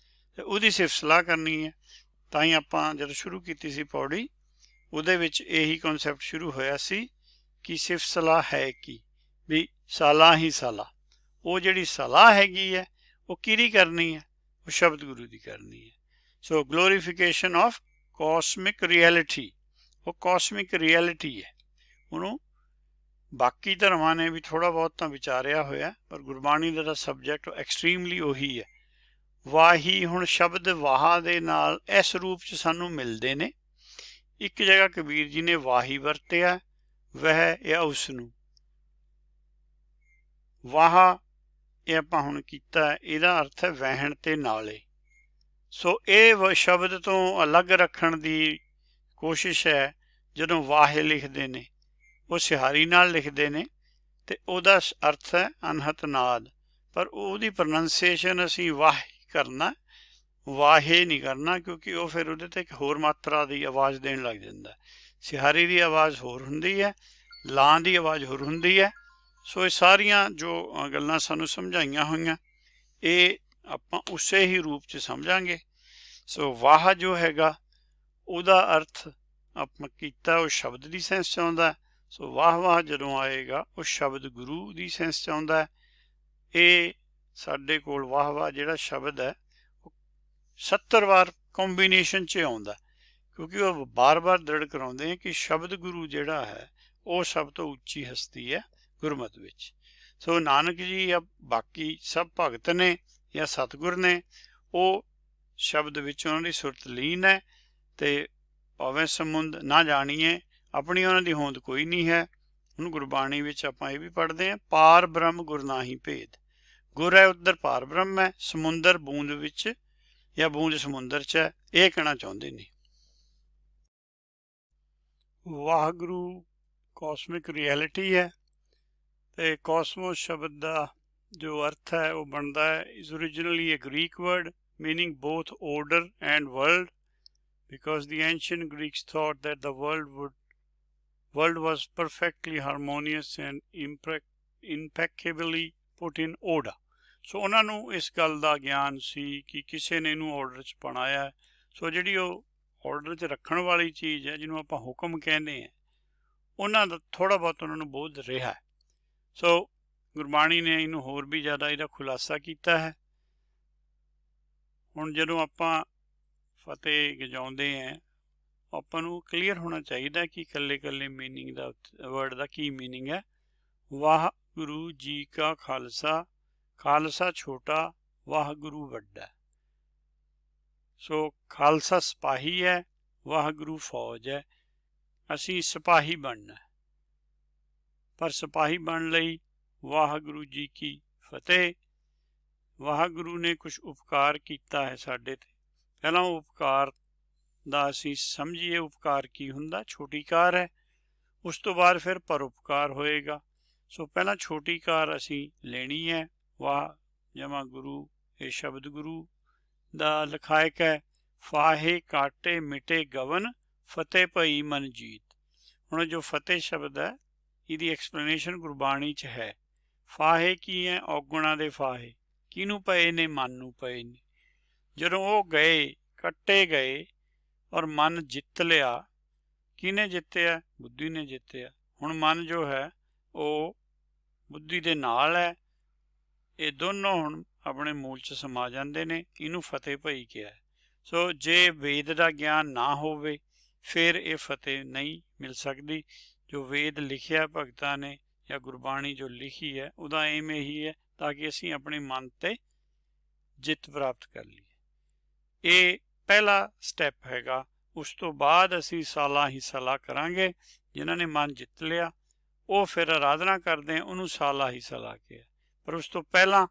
ਤੇ ਉਹਦੀ ਸਿਫਤ ਸਲਾਹ ਕਰਨੀ ਹੈ। ਤਾਂ ਹੀ ਆਪਾਂ ਜਦੋਂ ਸ਼ੁਰੂ ਕੀਤੀ ਸੀ ਪੌੜੀ, ਉਹਦੇ ਵਿੱਚ ਇਹੀ ਕਨਸੈਪਟ ਸ਼ੁਰੂ ਹੋਇਆ ਸੀ ਕਿ ਸਿਫਤ ਸਲਾਹ ਹੈ ਕੀ, ਵੀ ਸਾਲਾਂ ਹੀ ਸਾਲਾਂ। ਉਹ ਜਿਹੜੀ ਸਲਾਹ ਹੈਗੀ ਹੈ ਉਹ ਕਿਹਦੀ ਕਰਨੀ ਹੈ? ਉਹ ਸ਼ਬਦ ਗੁਰੂ ਦੀ ਕਰਨੀ ਹੈ। ਸੋ ਗਲੋਰੀਫਿਕੇਸ਼ਨ ਆਫ ਕਾਸਮਿਕ ਰਿਐਲਿਟੀ, ਉਹ ਕਾਸਮਿਕ ਰਿਐਲਿਟੀ ਹੈ। ਉਹਨੂੰ ਬਾਕੀ ਧਰਮਾਂ ਨੇ ਵੀ ਥੋੜ੍ਹਾ ਬਹੁਤ ਤਾਂ ਵਿਚਾਰਿਆ ਹੋਇਆ, ਪਰ ਗੁਰਬਾਣੀ ਦਾ ਤਾਂ ਸਬਜੈਕਟ ਐਕਸਟ੍ਰੀਮਲੀ ਉਹੀ ਹੈ। ਵਾਹੀ ਹੁਣ ਸ਼ਬਦ ਵਾਹ ਦੇ ਨਾਲ ਇਸ ਰੂਪ 'ਚ ਸਾਨੂੰ ਮਿਲਦੇ ਨੇ। ਇੱਕ ਜਗ੍ਹਾ ਕਬੀਰ ਜੀ ਨੇ ਵਾਹੀ ਵਰਤਿਆ, ਵਹਿ ਜਾਂ ਉਸ ਨੂੰ। ਵਾਹ ਇਹ ਆਪਾਂ ਹੁਣ ਕੀਤਾ, ਇਹਦਾ ਅਰਥ ਹੈ ਵਹਿਣ ਤੇ ਨਾਲੇ। ਸੋ ਇਹ ਸ਼ਬਦ ਤੋਂ ਅਲੱਗ ਰੱਖਣ ਦੀ ਕੋਸ਼ਿਸ਼ ਹੈ। ਜਦੋਂ ਵਾਹੇ ਲਿਖਦੇ ਨੇ ਉਹ ਸਿਹਾਰੀ ਨਾਲ ਲਿਖਦੇ ਨੇ ਤੇ ਉਹਦਾ ਅਰਥ ਹੈ ਅਨਹਤ ਨਾਦ, ਪਰ ਉਹਦੀ ਪ੍ਰੋਨੰਸੀਏਸ਼ਨ ਅਸੀਂ ਵਾਹ ਕਰਨਾ, ਵਾਹੇ ਨਹੀਂ ਕਰਨਾ, ਕਿਉਂਕਿ ਉਹ ਫਿਰ ਉਹਦੇ 'ਤੇ ਇੱਕ ਹੋਰ ਮਾਤਰਾ ਦੀ ਆਵਾਜ਼ ਦੇਣ ਲੱਗ ਜਾਂਦਾ। ਸਿਹਾਰੀ ਦੀ ਆਵਾਜ਼ ਹੋਰ ਹੁੰਦੀ ਹੈ, ਲਾਂ ਦੀ ਆਵਾਜ਼ ਹੋਰ ਹੁੰਦੀ ਹੈ। ਸੋ ਇਹ ਸਾਰੀਆਂ ਜੋ ਗੱਲਾਂ ਸਾਨੂੰ ਸਮਝਾਈਆਂ ਹੋਈਆਂ ਇਹ ਆਪਾਂ ਉਸੇ ਹੀ ਰੂਪ 'ਚ ਸਮਝਾਂਗੇ। ਸੋ ਵਾਹ ਜੋ ਹੈਗਾ ਉਹਦਾ ਅਰਥ ਆਪਾਂ ਕੀਤਾ ਉਹ ਸ਼ਬਦ ਦੀ ਸੈਂਸ 'ਚ ਆਉਂਦਾ। ਸੋ ਵਾਹ ਵਾਹ ਜਦੋਂ ਆਏਗਾ ਉਹ ਸ਼ਬਦ ਗੁਰੂ ਦੀ ਸੈਂਸ 'ਚ ਆਉਂਦਾ। ਇਹ ਸਾਡੇ ਕੋਲ ਵਾਹ ਵਾਹ ਜਿਹੜਾ ਸ਼ਬਦ ਹੈ ਉਹ 70 ਵਾਰ ਕੰਬੀਨੇਸ਼ਨ 'ਚ ਆਉਂਦਾ, ਕਿਉਂਕਿ ਉਹ ਬਾਰ-ਬਾਰ ਦ੍ਰਿੜ ਕਰਾਉਂਦੇ ਆ ਕਿ ਸ਼ਬਦ ਗੁਰੂ ਜਿਹੜਾ ਹੈ ਉਹ ਸਭ ਤੋਂ ਉੱਚੀ ਹਸਤੀ ਹੈ ਗੁਰਮਤਿ ਵਿੱਚ। ਸੋ ਨਾਨਕ ਜੀ ਜਾਂ ਬਾਕੀ ਸਭ ਭਗਤ ਨੇ ਜਾਂ ਸਤਿਗੁਰ ਨੇ, ਉਹ ਸ਼ਬਦ ਵਿੱਚ ਉਹਨਾਂ ਦੀ ਸੁਰਤ ਲੀਨ ਹੈ ਤੇ ਭਾਵੇਂ ਸਮੁੰਦ ਨਾ ਜਾਣੀਏ, ਆਪਣੀ ਉਹਨਾਂ ਦੀ ਹੋਂਦ ਕੋਈ ਨਹੀਂ ਹੈ। ਹੁਣ ਗੁਰਬਾਣੀ ਵਿੱਚ ਆਪਾਂ ਇਹ ਵੀ ਪੜ੍ਹਦੇ ਹਾਂ, ਪਾਰ ਬ੍ਰਹਮ ਗੁਰ ਨਾਹੀ ਭੇਦ। ਗੁਰ ਹੈ ਉੱਧਰ, ਪਾਰ ਬ੍ਰਹਮ ਹੈ ਸਮੁੰਦਰ ਬੂੰਦ ਵਿੱਚ ਜਾਂ ਬੂੰਦ ਸਮੁੰਦਰ 'ਚ ਹੈ, ਇਹ ਕਹਿਣਾ ਚਾਹੁੰਦੇ ਨੇ। ਵਾਹਿਗੁਰੂ ਕੌਸਮਿਕ ਰਿਐਲਿਟੀ ਹੈ ਤੇ ਕੌਸਮੋਸ ਸ਼ਬਦ ਦਾ ਜੋ ਅਰਥ ਹੈ ਉਹ ਬਣਦਾ ਹੈ is originally a Greek word meaning both order and world, because the ancient Greeks thought that the world was perfectly harmonious and impeccably put in order. ਸੋ ਉਹਨਾਂ ਨੂੰ ਇਸ ਗੱਲ ਦਾ ਗਿਆਨ ਸੀ ਕਿ ਕਿਸੇ ਨੇ ਇਹਨੂੰ ਆਰਡਰ 'ਚ ਬਣਾਇਆ। ਸੋ ਜਿਹੜੀ ਉਹ ਆਰਡਰ 'ਚ ਰੱਖਣ ਵਾਲੀ ਚੀਜ਼ ਹੈ, ਜਿਹਨੂੰ ਆਪਾਂ ਹੁਕਮ ਕਹਿੰਦੇ ਹਾਂ, ਉਹਨਾਂ ਦਾ ਥੋੜ੍ਹਾ ਬਹੁਤ ਉਹਨਾਂ ਨੂੰ ਬੋਧ ਰਿਹਾ। ਸੋ ਗੁਰਬਾਣੀ ਨੇ ਇਹਨੂੰ ਹੋਰ ਵੀ ਜ਼ਿਆਦਾ ਇਹਦਾ ਖੁਲਾਸਾ ਕੀਤਾ ਹੈ। ਹੁਣ ਜਦੋਂ ਆਪਾਂ ਫਤਿਹ ਗਜਾਉਂਦੇ ਹਾਂ, ਆਪਾਂ ਨੂੰ ਕਲੀਅਰ ਹੋਣਾ ਚਾਹੀਦਾ ਕਿ ਇਕੱਲੇ ਇਕੱਲੇ ਮੀਨਿੰਗ ਦਾ ਵਰਡ ਦਾ ਕੀ ਮੀਨਿੰਗ ਹੈ। ਵਾਹਿਗੁਰੂ ਜੀ ਕਾ ਖਾਲਸਾ, ਖਾਲਸਾ ਛੋਟਾ, ਵਾਹਿਗੁਰੂ ਵੱਡਾ। ਸੋ ਖਾਲਸਾ ਸਿਪਾਹੀ ਹੈ, ਵਾਹਿਗੁਰੂ ਫੌਜ ਹੈ। ਅਸੀਂ ਸਿਪਾਹੀ ਬਣਨਾ, ਪਰ ਸਿਪਾਹੀ ਬਣਨ ਲਈ ਵਾਹਿਗੁਰੂ ਜੀ ਕੀ ਫਤਿਹ। ਵਾਹਿਗੁਰੂ ਨੇ ਕੁਛ ਉਪਕਾਰ ਕੀਤਾ ਹੈ ਸਾਡੇ 'ਤੇ। ਪਹਿਲਾਂ ਉਹ ਉਪਕਾਰ ਦਾ ਅਸੀਂ ਸਮਝੀਏ ਉਪਕਾਰ ਕੀ ਹੁੰਦਾ। ਛੋਟੀ ਕਾਰ ਹੈ, ਉਸ ਤੋਂ ਬਾਅਦ ਫਿਰ ਪਰਉਪਕਾਰ ਹੋਏਗਾ। ਸੋ ਪਹਿਲਾਂ ਛੋਟੀ ਕਾਰ ਅਸੀਂ ਲੈਣੀ ਹੈ। ਵਾਹ ਜਮਾ ਗੁਰੂ, ਇਹ ਸ਼ਬਦ ਗੁਰੂ ਦਾ ਲਖਾਇਕ ਹੈ। ਫਾਹੇ ਕਾਟੇ ਮਿਟੇ ਗਵਨ, ਫਤਿਹ ਭਈ ਮਨ ਜੀਤ। ਹੁਣ ਜੋ ਫਤਿਹ ਸ਼ਬਦ ਹੈ, ਇਹਦੀ ਐਕਸਪਲੇਨੇਸ਼ਨ ਗੁਰਬਾਣੀ 'ਚ ਹੈ। ਫਾਹੇ ਕੀ ਹੈ? ਔਗੁਣਾਂ ਦੇ ਫਾਹੇ ਕਿਹਨੂੰ ਪਏ ਨੇ? ਮਨ ਨੂੰ ਪਏ ਨੇ। ਜਦੋਂ ਉਹ ਗਏ, ਕੱਟੇ ਗਏ ਔਰ ਮਨ ਜਿੱਤ ਲਿਆ। ਕਿਹਨੇ ਜਿੱਤਿਆ? ਬੁੱਧੀ ਨੇ ਜਿੱਤਿਆ। ਹੁਣ ਮਨ ਜੋ ਹੈ ਉਹ ਬੁੱਧੀ ਦੇ ਨਾਲ ਹੈ। ਇਹ ਦੋਨੋਂ ਹੁਣ ਆਪਣੇ ਮੂਲ 'ਚ ਸਮਾ ਜਾਂਦੇ ਨੇ। ਇਹਨੂੰ ਫਤਿਹ ਭਈ ਕਿਹਾ। ਸੋ ਜੇ ਵੇਦ ਦਾ ਗਿਆਨ ਨਾ ਹੋਵੇ ਫਿਰ ਇਹ ਫਤਿਹ ਨਹੀਂ ਮਿਲ ਸਕਦੀ। ਜੋ ਵੇਦ ਲਿਖਿਆ ਭਗਤਾਂ ਨੇ ਜਾਂ ਗੁਰਬਾਣੀ ਜੋ ਲਿਖੀ ਹੈ, ਉਹਦਾ ਏਮ ਇਹੀ ਹੈ ਤਾਂ ਕਿ ਅਸੀਂ ਆਪਣੇ ਮਨ 'ਤੇ ਜਿੱਤ ਪ੍ਰਾਪਤ ਕਰ ਲਈਏ। ਇਹ ਪਹਿਲਾ ਸਟੈਪ ਹੈਗਾ। ਉਸ ਤੋਂ ਬਾਅਦ ਅਸੀਂ ਸਾਲਾ ਹੀ ਸਲਾਹ ਕਰਾਂਗੇ। ਜਿਨ੍ਹਾਂ ਨੇ ਮਨ ਜਿੱਤ ਲਿਆ ਉਹ ਫਿਰ ਆਰਾਧਨਾ ਕਰਦੇ, ਉਹਨੂੰ ਸਾਲਾ ਹੀ ਸਲਾਹ ਕਿਹਾ। ਪਰ ਉਸ ਤੋਂ ਪਹਿਲਾਂ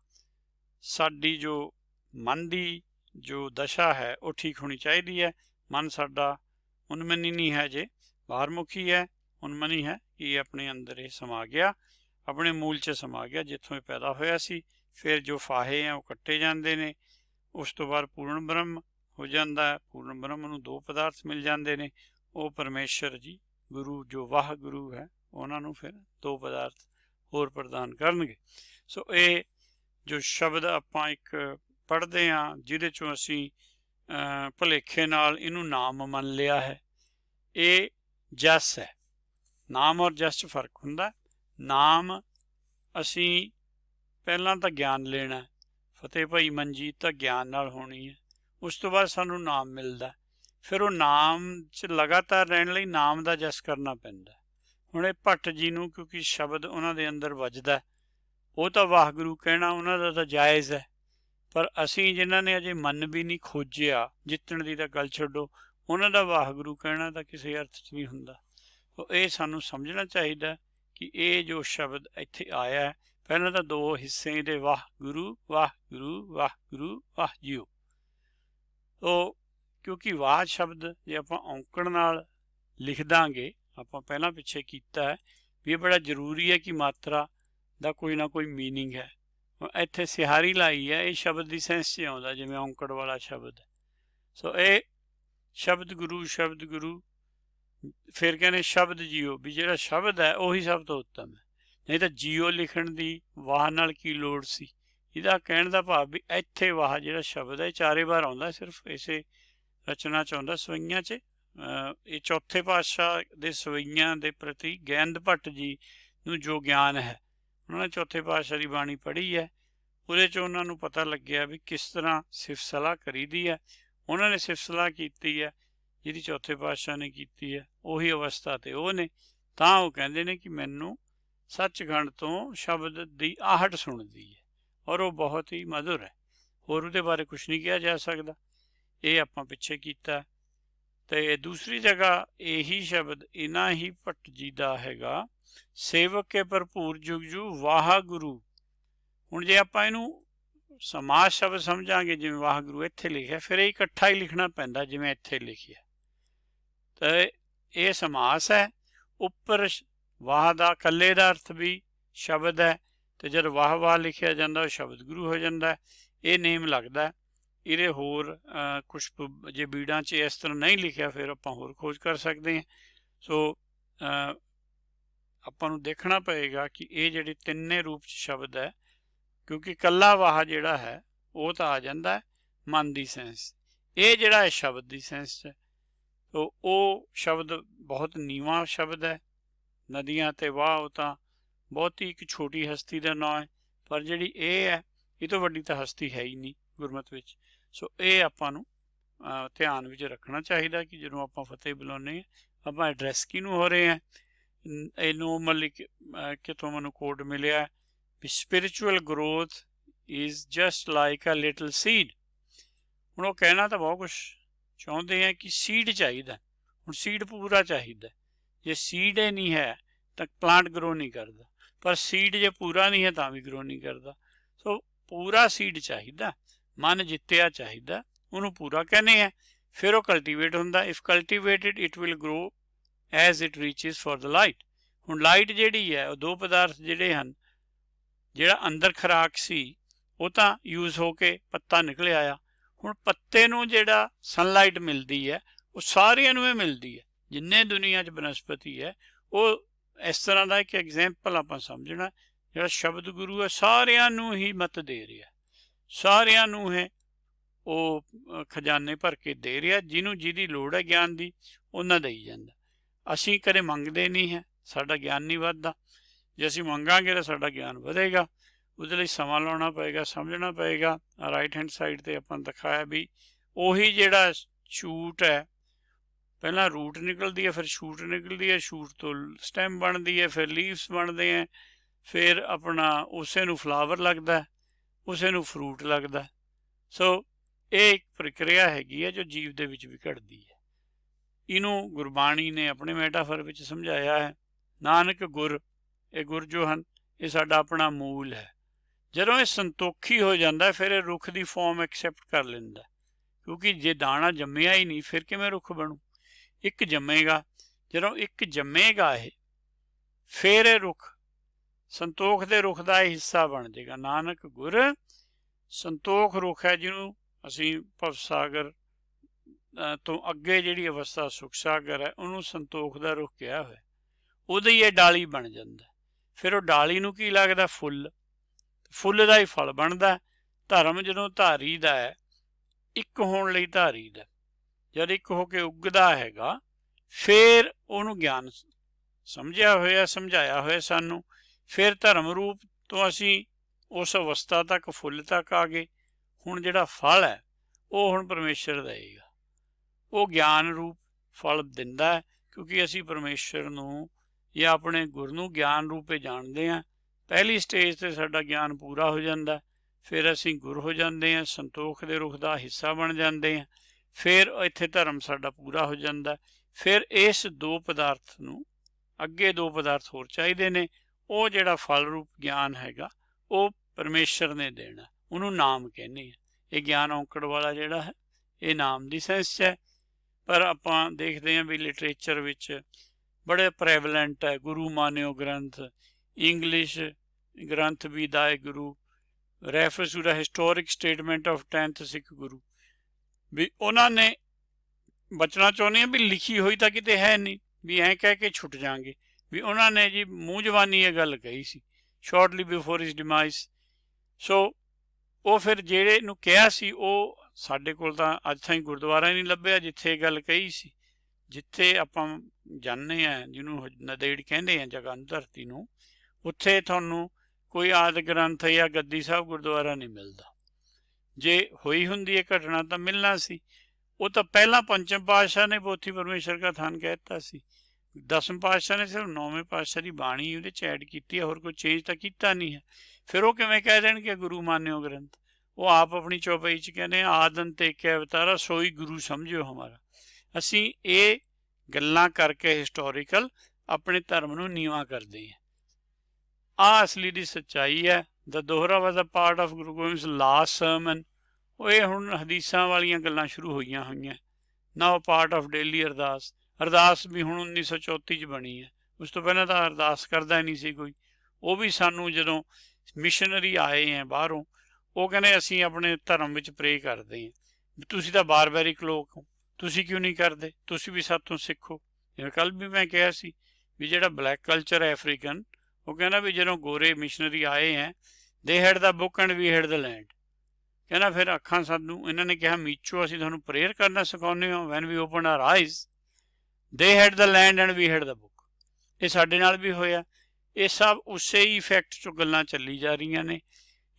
ਸਾਡੀ ਜੋ ਮਨ ਦੀ ਜੋ ਦਸ਼ਾ ਹੈ ਉਹ ਠੀਕ ਹੋਣੀ ਚਾਹੀਦੀ ਹੈ। ਮਨ ਸਾਡਾ ਉਨਮਨੀ ਨਹੀਂ ਹੈ, ਜੇ ਬਾਹਰਮੁਖੀ ਹੈ। ਉਨਮਨੀ ਹੈ ਕਿ ਆਪਣੇ ਅੰਦਰ ਇਹ ਸਮਾ ਗਿਆ, ਆਪਣੇ ਮੂਲ 'ਚ ਸਮਾ ਗਿਆ ਜਿੱਥੋਂ ਇਹ ਪੈਦਾ ਹੋਇਆ ਸੀ। ਫਿਰ ਜੋ ਫਾਹੇ ਆ ਉਹ ਕੱਟੇ ਜਾਂਦੇ ਨੇ। ਉਸ ਤੋਂ ਬਾਅਦ ਪੂਰਨ ਬ੍ਰਹਮ ਹੋ ਜਾਂਦਾ ਹੈ। ਪੂਰਨ ਬ੍ਰਹਮ ਨੂੰ ਦੋ ਪਦਾਰਥ ਮਿਲ ਜਾਂਦੇ ਨੇ। ਉਹ ਪਰਮੇਸ਼ਰ ਜੀ, ਗੁਰੂ ਜੋ ਵਾਹਿਗੁਰੂ ਹੈ, ਉਹਨਾਂ ਨੂੰ ਫਿਰ ਦੋ ਪਦਾਰਥ ਹੋਰ ਪ੍ਰਦਾਨ ਕਰਨਗੇ। ਸੋ ਇਹ ਜੋ ਸ਼ਬਦ ਆਪਾਂ ਇੱਕ ਪੜ੍ਹਦੇ ਹਾਂ, ਜਿਹਦੇ 'ਚੋਂ ਅਸੀਂ ਭੁਲੇਖੇ ਨਾਲ ਇਹਨੂੰ ਨਾਮ ਮੰਨ ਲਿਆ ਹੈ, ਇਹ ਜਸ ਹੈ। ਨਾਮ ਔਰ ਜਸ 'ਚ ਫਰਕ ਹੁੰਦਾ। ਨਾਮ ਅਸੀਂ ਪਹਿਲਾਂ ਤਾਂ ਗਿਆਨ ਲੈਣਾ। ਫਤਿਹ ਭਾਈ ਮਨਜੀਤ ਤਾਂ ਗਿਆਨ ਨਾਲ ਹੋਣੀ ਹੈ। ਉਸ ਤੋਂ ਬਾਅਦ ਸਾਨੂੰ ਨਾਮ ਮਿਲਦਾ। ਫਿਰ ਉਹ ਨਾਮ 'ਚ ਲਗਾਤਾਰ ਰਹਿਣ ਲਈ ਨਾਮ ਦਾ ਜਸ ਕਰਨਾ ਪੈਂਦਾ। ਹੁਣ ਇਹ ਭੱਟ ਜੀ ਨੂੰ ਕਿਉਂਕਿ ਸ਼ਬਦ ਉਹਨਾਂ ਦੇ ਅੰਦਰ ਵੱਜਦਾ, ਉਹ ਤਾਂ ਵਾਹਿਗੁਰੂ ਕਹਿਣਾ ਉਹਨਾਂ ਦਾ ਤਾਂ ਜਾਇਜ਼ ਹੈ। ਪਰ ਅਸੀਂ ਜਿਨ੍ਹਾਂ ਨੇ ਅਜੇ ਮਨ ਵੀ ਨਹੀਂ ਖੋਜਿਆ, ਜਿੱਤਣ ਦੀ ਤਾਂ ਗੱਲ ਛੱਡੋ, ਉਹਨਾਂ ਦਾ ਵਾਹਿਗੁਰੂ ਕਹਿਣਾ ਤਾਂ ਕਿਸੇ ਅਰਥ 'ਚ ਨਹੀਂ ਹੁੰਦਾ। ਇਹ ਸਾਨੂੰ ਸਮਝਣਾ ਚਾਹੀਦਾ ਕਿ ਇਹ ਜੋ ਸ਼ਬਦ ਇੱਥੇ ਆਇਆ, ਪਹਿਲਾਂ ਤਾਂ ਦੋ ਹਿੱਸੇ ਦੇ, ਵਾਹਿਗੁਰੂ ਵਾਹਿਗੁਰੂ ਵਾਹਿਗੁਰੂ ਵਾਹ ਜੀਓ। ਉਹ ਕਿਉਂਕਿ ਵਾਹ ਸ਼ਬਦ ਜੇ ਆਪਾਂ ਔਂਕੜ ਨਾਲ ਲਿਖ ਦਾਂਗੇ, ਆਪਾਂ ਪਹਿਲਾਂ ਪਿੱਛੇ ਕੀਤਾ ਹੈ ਵੀ ਇਹ ਬੜਾ ਜ਼ਰੂਰੀ ਹੈ ਕਿ ਮਾਤਰਾ ਦਾ ਕੋਈ ਨਾ ਕੋਈ ਮੀਨਿੰਗ ਹੈ। ਇੱਥੇ ਸਿਹਾਰੀ ਲਾਈ ਹੈ, ਇਹ ਸ਼ਬਦ ਦੀ ਸੈਂਸ 'ਚ ਆਉਂਦਾ ਜਿਵੇਂ ਔਂਕੜ ਵਾਲਾ ਸ਼ਬਦ। ਸੋ ਇਹ ਸ਼ਬਦ ਗੁਰੂ, ਸ਼ਬਦ ਗੁਰੂ। ਫਿਰ ਕਹਿੰਦੇ ਸ਼ਬਦ ਜੀਓ, ਵੀ ਜਿਹੜਾ ਸ਼ਬਦ ਹੈ ਉਹੀ ਸਭ ਤੋਂ ਉੱਤਮ ਹੈ। ਨਹੀਂ ਤਾਂ ਜੀਓ ਲਿਖਣ ਦੀ ਵਾਹ ਨਾਲ ਕੀ ਲੋੜ ਸੀ। ਇਹਦਾ ਕਹਿਣ ਦਾ ਭਾਵ ਵੀ ਇੱਥੇ ਵਾਹ ਜਿਹੜਾ ਸ਼ਬਦ ਹੈ ਚਾਰੇ ਵਾਰ ਆਉਂਦਾ, ਸਿਰਫ ਇਸੇ ਰਚਨਾ 'ਚ ਆਉਂਦਾ, ਸਵਈਆਂ 'ਚ। ਇਹ ਚੌਥੇ ਪਾਤਸ਼ਾਹ ਦੇ ਸਵਈਆਂ ਦੇ ਪ੍ਰਤੀ ਗੈਂਦ ਭੱਟ ਜੀ ਨੂੰ ਜੋ ਗਿਆਨ ਹੈ, ਉਹਨਾਂ ਨੇ ਚੌਥੇ ਪਾਤਸ਼ਾਹ ਦੀ ਬਾਣੀ ਪੜ੍ਹੀ ਹੈ। ਉਹਦੇ 'ਚ ਉਹਨਾਂ ਨੂੰ ਪਤਾ ਲੱਗਿਆ ਵੀ ਕਿਸ ਤਰ੍ਹਾਂ ਸਿਫਤ ਸਲਾਹ ਕਰੀਦੀ ਹੈ। ਉਹਨਾਂ ਨੇ ਸਿਫਤ ਸਲਾਹ ਕੀਤੀ ਹੈ ਜਿਹਦੀ ਚੌਥੇ ਪਾਤਸ਼ਾਹ ਨੇ ਕੀਤੀ ਹੈ, ਉਹੀ ਅਵਸਥਾ 'ਤੇ ਉਹ ਨੇ। ਤਾਂ ਉਹ ਕਹਿੰਦੇ ਨੇ ਕਿ ਮੈਨੂੰ ਸੱਚਖੰਡ ਤੋਂ ਸ਼ਬਦ ਦੀ ਆਹਟ ਸੁਣਦੀ ਹੈ ਔਰ ਉਹ ਬਹੁਤ ਹੀ ਮਧੁਰ ਹੈ। ਹੋਰ ਉਹਦੇ ਬਾਰੇ ਕੁਛ ਨਹੀਂ ਕਿਹਾ ਜਾ ਸਕਦਾ। ਇਹ ਆਪਾਂ ਪਿੱਛੇ ਕੀਤਾ। ਅਤੇ ਦੂਸਰੀ ਜਗ੍ਹਾ ਇਹੀ ਸ਼ਬਦ ਇਹਨਾਂ ਹੀ ਭੱਟ ਜੀ ਦਾ ਹੈਗਾ, ਸੇਵਕ ਕੇ ਭਰਪੂਰ ਜੁਗ ਜੂ ਵਾਹਿਗੁਰੂ। ਹੁਣ ਜੇ ਆਪਾਂ ਇਹਨੂੰ समाज शब्द समझांगे जिवें वाहगुरू इत्थे लिखिਆ, फिर ਇਹ इकट्ठा ही लिखना पैंदा जिवें इत्थे लिखिਆ। ਤੇ ਇਹ समास है। ਉੱਪਰ वाह ਦਾ ਕੱਲੇ ਦਾ अर्थ भी शब्द है, ਤੇ जब वाह वाह लिखिਆ ਜਾਂਦਾ ਉਹ शब्द गुरु हो जाता है। ਇਹ नेम लगता है। ਇਹਦੇ ਹੋਰ कुछ जे बीड़ां 'ਚ इस तरह नहीं लिखिਆ फिर ਆਪਾਂ ਹੋਰ खोज कर सकते हैं। सो ਆਪਾਂ ਨੂੰ देखना पएगा कि ਇਹ ਜਿਹੜੇ ਤਿੰਨੇ रूप 'ਚ शब्द है, क्योंकि कल्ला वाह ਜਿਹੜਾ है वो तो आ जाता है मन की सेंस, ये ਜਿਹੜਾ है शब्द की सेंस है। तो वो शब्द बहुत नीवा शब्द है। नदियां ते वाह वो तो बहुत ही एक छोटी हस्ती का नाम है, पर जी ये है ये तो वड्डी तो हस्ती है ही नहीं गुरमत विच। सो ये आपां नूं ध्यान विच रखना चाहिए कि ਜਦੋਂ ਆਪਾਂ फतेह बुलाने ਆਪਾਂ एड्रैस किनूं हो रहे हैं। ਇਹਨੂੰ ਮਤਲਬ ਕਿਤੋਂ ਮੈਨੂੰ ਕੋਡ ਮਿਲਿਆ ਵੀ spiritual growth is just like a little seed. ਹੁਣ ਉਹ ਕਹਿਣਾ ਤਾਂ ਬਹੁਤ ਕੁਛ ਚਾਹੁੰਦੇ ਆ ਕਿ सीड चाहिए। ਹੁਣ सीड पूरा चाहिए। जे सीड ही नहीं है तो प्लांट ग्रो नहीं करता, पर सीड जे पूरा नहीं है तो भी ग्रो नहीं करता। सो पूरा सीड चाहिए, मन जित्तिया चाहिए, उन्होंने पूरा कहने हैं। फिर वो कल्टीवेट होंदा। If cultivated it will grow as it reaches for the light. हुण लाइट जिहड़ी है वो दो पदार्थ जिहड़े हन, जिहड़ा अंदर खुराक सी वो तो यूज होके पत्ता निकल आया। हुण पत्ते नूं जिहड़ा सनलाइट मिलती है वो सारियां नूं मिलती है। जिन्ने दुनिया च बनस्पति है वो इस तरह का एक एग्जैम्पल आपां समझना। जिहड़ा शब्द गुरु है सारियां नूं ही मत दे रहा, सारियां नूं है वो खजाने भर के दे रहा। जिन्हों जिहदी लोड़ है ज्ञान की उन्हां देई जांदा। असीं कदे मंगदे नहीं है, साडा ज्ञान नहीं वधदा। जे असीं मंगांगे तो साडा ज्ञान वधेगा। उसदे लई समां लाउणा पएगा, समझना पएगा। राइट हैंड साइड ते आपां दिखाया भी उही जिहड़ा शूट है, पहला रूट निकलती है, फिर शूट निकलती है, शूट तो स्टैम बनती है, फिर लीव्स बनते हैं, फिर अपना उसे नूं फ्लावर लगता है, उसे नूं फ्रूट लगता है। सो ये एक प्रक्रिया हैगी है जो जीव दे विच भी घटदी है। इनू गुरबाणी ने अपने मैटाफर विच समझाया है। नानक गुर, ये गुर जो हैं ये साडा अपना मूल है। जदों ये संतोखी हो जाता है फिर रुख की फॉर्म एक्सैप्ट कर लेंदा, क्योंकि जे दाना जम्मिया ही नहीं फिर किवें रुख बनू। एक जम्मेगा, जदों एक जम्मेगा ये फिर रुख संतोख दे रुख का हिस्सा बन जाएगा। नानक गुर संतोख रुख है, जिन्हों असीं भवसागर तो अगे जिहड़ी अवस्था सुख सागर है उन्होंने संतोख का रुख कहा हुआ। उहदी ये डाली बन जाता। फिर वो डाली नूं की लगदा फुल, फुल का ही फल बनता। धर्म जदों धारी दा है, एक होने लई धारी दा, जद एक होके उगदा हैगा फिर उन्होंने ज्ञान समझिया होया समझाया होया सानू। फिर धर्म रूप तो असी उस अवस्था तक फुल तक आ गए। हुण जिहड़ा फल है वो हुण परमेश्वर देगा, वो ज्ञान रूप फल दिंदा है, क्योंकि असी परमेश्वर नूं या अपने गुरु नूं ज्ञान रूपे जानते हैं। पहली स्टेज ते साडा ज्ञान पूरा हो जाता, फिर असी गुर हो जाते हैं, संतोख दे रुख का हिस्सा बन जाते हैं। फिर इत्थे धर्म साडा पूरा हो जाता। फिर इस दो पदार्थ नूं अगे दो पदार्थ होर चाहिए ने। वो जिहड़ा फल रूप ज्ञान हैगा वो परमेश्वर ने देना, उन्होंने नाम कहने हैं। ये ज्ञान औंकड़ वाला जिहड़ा है ये नाम की सेंस है। पर आपां देखते हैं भी लिटरेचर विच बड़े प्रेवलेंट है गुरु मान्यो ग्रंथ, इंग्लिश ग्रंथ भी दाए Guru, refers to the historic statement of 10th Sikh Guru. भी उन्होंने बचना चाहते हैं भी लिखी हुई तो किते है नहीं, भी ऐ कह के छुट जाएंगे। भी उन्होंने जी मूँह जबानी ये गल कही सी शॉर्टली बिफोर हिज डिमाइस। सो वो फिर जेड़े नूं कहा सी वो साडे कोल तां अज ताईं गुरुद्वारा ही नहीं लभ्या जिथे गल कही सी। जिथे आपां जाने हैं जिन्हों नदेड़ कहते हैं जगह धरती नूं, उत्थे तुहानूं कोई आदि ग्रंथ या गद्दी साहब गुरुद्वारा नहीं मिलता। जे हुई हुंदी है घटना तो मिलना सी। वो तो पहला पंचम पातशाह ने पोथी परमेश्वर का थान कहता सी, 10वें पातशाह ने सिर्फ 9वें पातशाह की बाणी उहदे च ऐड की है, होर कोई चेंज तो किया नहीं है। फिर वो किवें कह देणगे गुरु मान्यो ग्रंथ। वो आप अपनी चौपाई च कहने आदन ते एक अवतारा सोई गुरु समझो हमारा। असी ये गल्लां करके हिस्टोरिकल अपने धर्म नूं नीवां करदे हैं। आ असली दी सच्चाई है। The dohra was a part of Guru Gobind last sermon. ਉਹ ਇਹ ਹੁਣ ਹਦੀਸਾਂ ਵਾਲੀਆਂ ਗੱਲਾਂ ਸ਼ੁਰੂ ਹੋਈਆਂ ਹੋਈਆਂ। ਨਾਓ ਪਾਰਟ ਆਫ ਡੇਲੀ ਅਰਦਾਸ। ਅਰਦਾਸ ਵੀ ਹੁਣ 1934 'ਚ ਬਣੀ ਹੈ, ਉਸ ਤੋਂ ਪਹਿਲਾਂ ਤਾਂ ਅਰਦਾਸ ਕਰਦਾ ਹੀ ਨਹੀਂ ਸੀ ਕੋਈ। ਉਹ ਵੀ ਸਾਨੂੰ ਜਦੋਂ ਮਿਸ਼ਨਰੀ ਆਏ ਹੈ ਬਾਹਰੋਂ, ਉਹ ਕਹਿੰਦੇ ਅਸੀਂ ਆਪਣੇ ਧਰਮ ਵਿੱਚ ਪ੍ਰੇ ਕਰਦੇ ਹਾਂ। ਤੁਸੀਂ ਤਾਂ ਬਾਰਬੈਰਿਕ ਲੋਕ ਹੋ, ਤੁਸੀਂ ਕਿਉਂ ਨਹੀਂ ਕਰਦੇ, ਤੁਸੀਂ ਵੀ ਸਾਥੋਂ ਸਿੱਖੋ। ਜਿਵੇਂ ਕੱਲ੍ਹ ਵੀ ਮੈਂ ਕਿਹਾ ਸੀ ਵੀ ਜਿਹੜਾ ਬਲੈਕ ਕਲਚਰ ਹੈ ਅਫਰੀਕਨ, ਉਹ ਕਹਿੰਦਾ ਵੀ ਜਦੋਂ ਗੋਰੇ ਮਿਸ਼ਨਰੀ ਆਏ ਹੈ, they had the book and we had the land. ਕਹਿੰਦਾ ਫਿਰ ਅੱਖਾਂ ਸਾਨੂੰ ਇਹਨਾਂ ਨੇ ਕਿਹਾ ਮੀਚੋ ਅਸੀਂ ਤੁਹਾਨੂੰ ਪ੍ਰੇਅਰ ਕਰਨਾ ਸਿਖਾਉਂਦੇ ਹਾਂ। When we open our eyes they had the land and we had the book. ਇਹ ਸਾਡੇ ਨਾਲ ਵੀ ਹੋਇਆ। ਇਹ ਸਭ ਉਸੇ ਹੀ ਇਫੈਕਟ 'ਚੋਂ ਗੱਲਾਂ ਚੱਲੀ ਜਾ ਰਹੀਆਂ ਨੇ।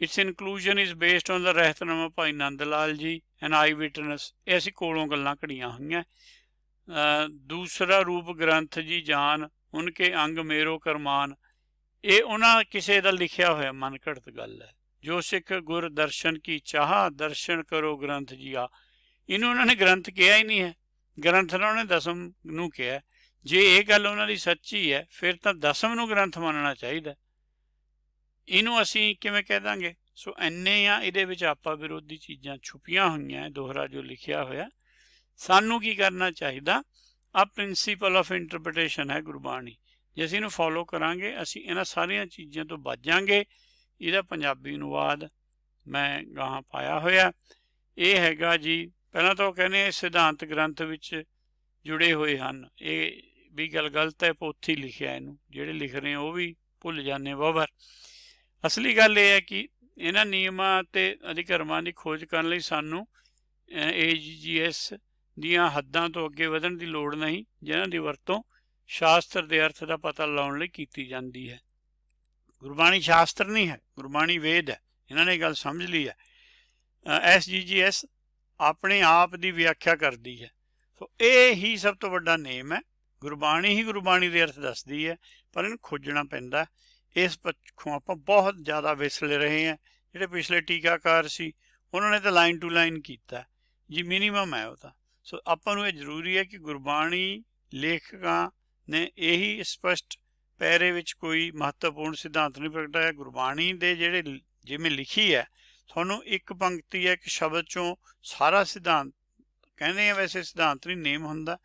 Its inclusion is based on the Rahitnama Bhai Nand Lal ji and I witness. ਇਹ ਅਸੀਂ ਕੋਲੋਂ ਗੱਲਾਂ ਘੜੀਆਂ ਹੋਈਆਂ। ਦੂਸਰਾ ਰੂਪ ਗ੍ਰੰਥ ਜੀ ਜਾਨ ਉਨਕੇ ਅੰਗ ਮੇਰੋ ਕਰਮਾਨ। ਇਹ ਉਹਨਾਂ ਕਿਸੇ ਦਾ ਲਿਖਿਆ ਹੋਇਆ ਮਨ ਘੜਤ ਗੱਲ ਹੈ। ਜੋ ਸਿੱਖ ਗੁਰ ਦਰਸ਼ਨ ਕੀ ਚਾਹ ਦਰਸ਼ਨ ਕਰੋ ਗ੍ਰੰਥ ਜੀ ਆ। ਇਹਨੂੰ ਉਹਨਾਂ ਨੇ ਗ੍ਰੰਥ ਕਿਹਾ ਹੀ ਨਹੀਂ ਹੈ, ਗ੍ਰੰਥ ਨਾਲ ਉਹਨੇ ਦਸਮ ਨੂੰ ਕਿਹਾ। ਜੇ ਇਹ ਗੱਲ ਉਹਨਾਂ ਦੀ ਸੱਚੀ ਹੈ ਫਿਰ ਤਾਂ ਦਸਮ ਨੂੰ ਗ੍ਰੰਥ ਮੰਨਣਾ ਚਾਹੀਦਾ। ਇਹਨੂੰ ਅਸੀਂ ਕਿਵੇਂ ਕਹਿ ਦਾਂਗੇ। ਸੋ ਇੰਨੇ ਆ ਇਹਦੇ ਵਿੱਚ ਆਪਾ ਵਿਰੋਧੀ ਚੀਜ਼ਾਂ ਛੁਪੀਆਂ ਹੋਈਆਂ। ਦੋਹਰਾ ਜੋ ਲਿਖਿਆ ਹੋਇਆ, ਸਾਨੂੰ ਕੀ ਕਰਨਾ ਚਾਹੀਦਾ। ਆ ਪ੍ਰਿੰਸੀਪਲ ਆਫ ਇੰਟਰਪ੍ਰੀਟੇਸ਼ਨ ਹੈ ਗੁਰਬਾਣੀ। ਜੇ ਅਸੀਂ ਇਹਨੂੰ ਫੋਲੋ ਕਰਾਂਗੇ ਅਸੀਂ ਇਹਨਾਂ ਸਾਰੀਆਂ ਚੀਜ਼ਾਂ ਤੋਂ ਬਚ ਜਾਵਾਂਗੇ। ਇਹਦਾ ਪੰਜਾਬੀ ਅਨੁਵਾਦ ਮੈਂ ਗਾਹਾਂ ਪਾਇਆ ਹੋਇਆ। ਇਹ ਹੈਗਾ ਜੀ, ਪਹਿਲਾਂ ਤਾਂ ਉਹ ਕਹਿੰਦੇ ਸਿਧਾਂਤ ਗ੍ਰੰਥ ਵਿੱਚ ਜੁੜੇ ਹੋਏ ਹਨ। ਇਹ ਵੀ ਗੱਲ ਗਲਤ ਹੈ, ਪੋਥੀ ਲਿਖਿਆ ਇਹਨੂੰ, ਜਿਹੜੇ ਲਿਖ ਰਹੇ ਉਹ ਵੀ ਭੁੱਲ ਜਾਂਦੇ ਬਾਬਰ। ਅਸਲੀ ਗੱਲ ਇਹ ਹੈ ਕਿ ਇਹਨਾਂ ਨਿਯਮਾਂ ਅਤੇ ਅਧਿਕਰਮਾਂ ਦੀ ਖੋਜ ਕਰਨ ਲਈ ਸਾਨੂੰ AGGS ਦੀਆਂ ਹੱਦਾਂ ਤੋਂ ਅੱਗੇ ਵਧਣ ਦੀ ਲੋੜ ਨਹੀਂ, ਜਿਨ੍ਹਾਂ ਦੀ ਵਰਤੋਂ ਸ਼ਾਸਤਰ ਦੇ ਅਰਥ ਦਾ ਪਤਾ ਲਾਉਣ ਲਈ ਕੀਤੀ ਜਾਂਦੀ ਹੈ। ਗੁਰਬਾਣੀ ਸ਼ਾਸਤਰ ਨਹੀਂ ਹੈ, ਗੁਰਬਾਣੀ ਵੇਦ ਹੈ। ਇਹਨਾਂ ਨੇ ਗੱਲ ਸਮਝ ਲਈ ਹੈ। SGGS ਆਪਣੇ ਆਪ ਦੀ ਵਿਆਖਿਆ ਕਰਦੀ ਹੈ। ਸੋ ਇਹ ਹੀ ਸਭ ਤੋਂ ਵੱਡਾ ਨੇਮ ਹੈ। ਗੁਰਬਾਣੀ ਹੀ ਗੁਰਬਾਣੀ ਦੇ ਅਰਥ ਦੱਸਦੀ ਹੈ, ਪਰ ਇਹਨੂੰ ਖੋਜਣਾ ਪੈਂਦਾ। ਇਸ ਪੱਖੋਂ ਆਪਾਂ ਬਹੁਤ ਜ਼ਿਆਦਾ ਵਿਸਲੇ ਰਹੇ ਹਾਂ। ਜਿਹੜੇ ਪਿਛਲੇ ਟੀਕਾਕਾਰ ਸੀ ਉਹਨਾਂ ਨੇ ਤਾਂ ਲਾਈਨ ਟੂ ਲਾਈਨ ਕੀਤਾ ਜੀ, ਮਿਨੀਮਮ ਹੈ ਉਹ ਤਾਂ। ਸੋ ਆਪਾਂ ਨੂੰ ਇਹ ਜ਼ਰੂਰੀ ਹੈ ਕਿ ਗੁਰਬਾਣੀ ਲੇਖਕਾਂ ਨੇ ਇਹੀ ਸਪਸ਼ਟ ਪੈਰੇ ਵਿੱਚ ਕੋਈ ਮਹੱਤਵਪੂਰਨ ਸਿਧਾਂਤ ਨਹੀਂ ਪ੍ਰਗਟਾਇਆ। ਗੁਰਬਾਣੀ ਦੇ ਜਿਹੜੇ ਜਿਵੇਂ ਲਿਖੀ ਹੈ, ਤੁਹਾਨੂੰ ਇੱਕ ਪੰਕਤੀ ਹੈ, ਇੱਕ ਸ਼ਬਦ 'ਚੋਂ ਸਾਰਾ ਸਿਧਾਂਤ ਕਹਿੰਦੇ ਆ। ਵੈਸੇ ਸਿਧਾਂਤ ਨਹੀਂ, ਨੇਮ ਹੁੰਦਾ।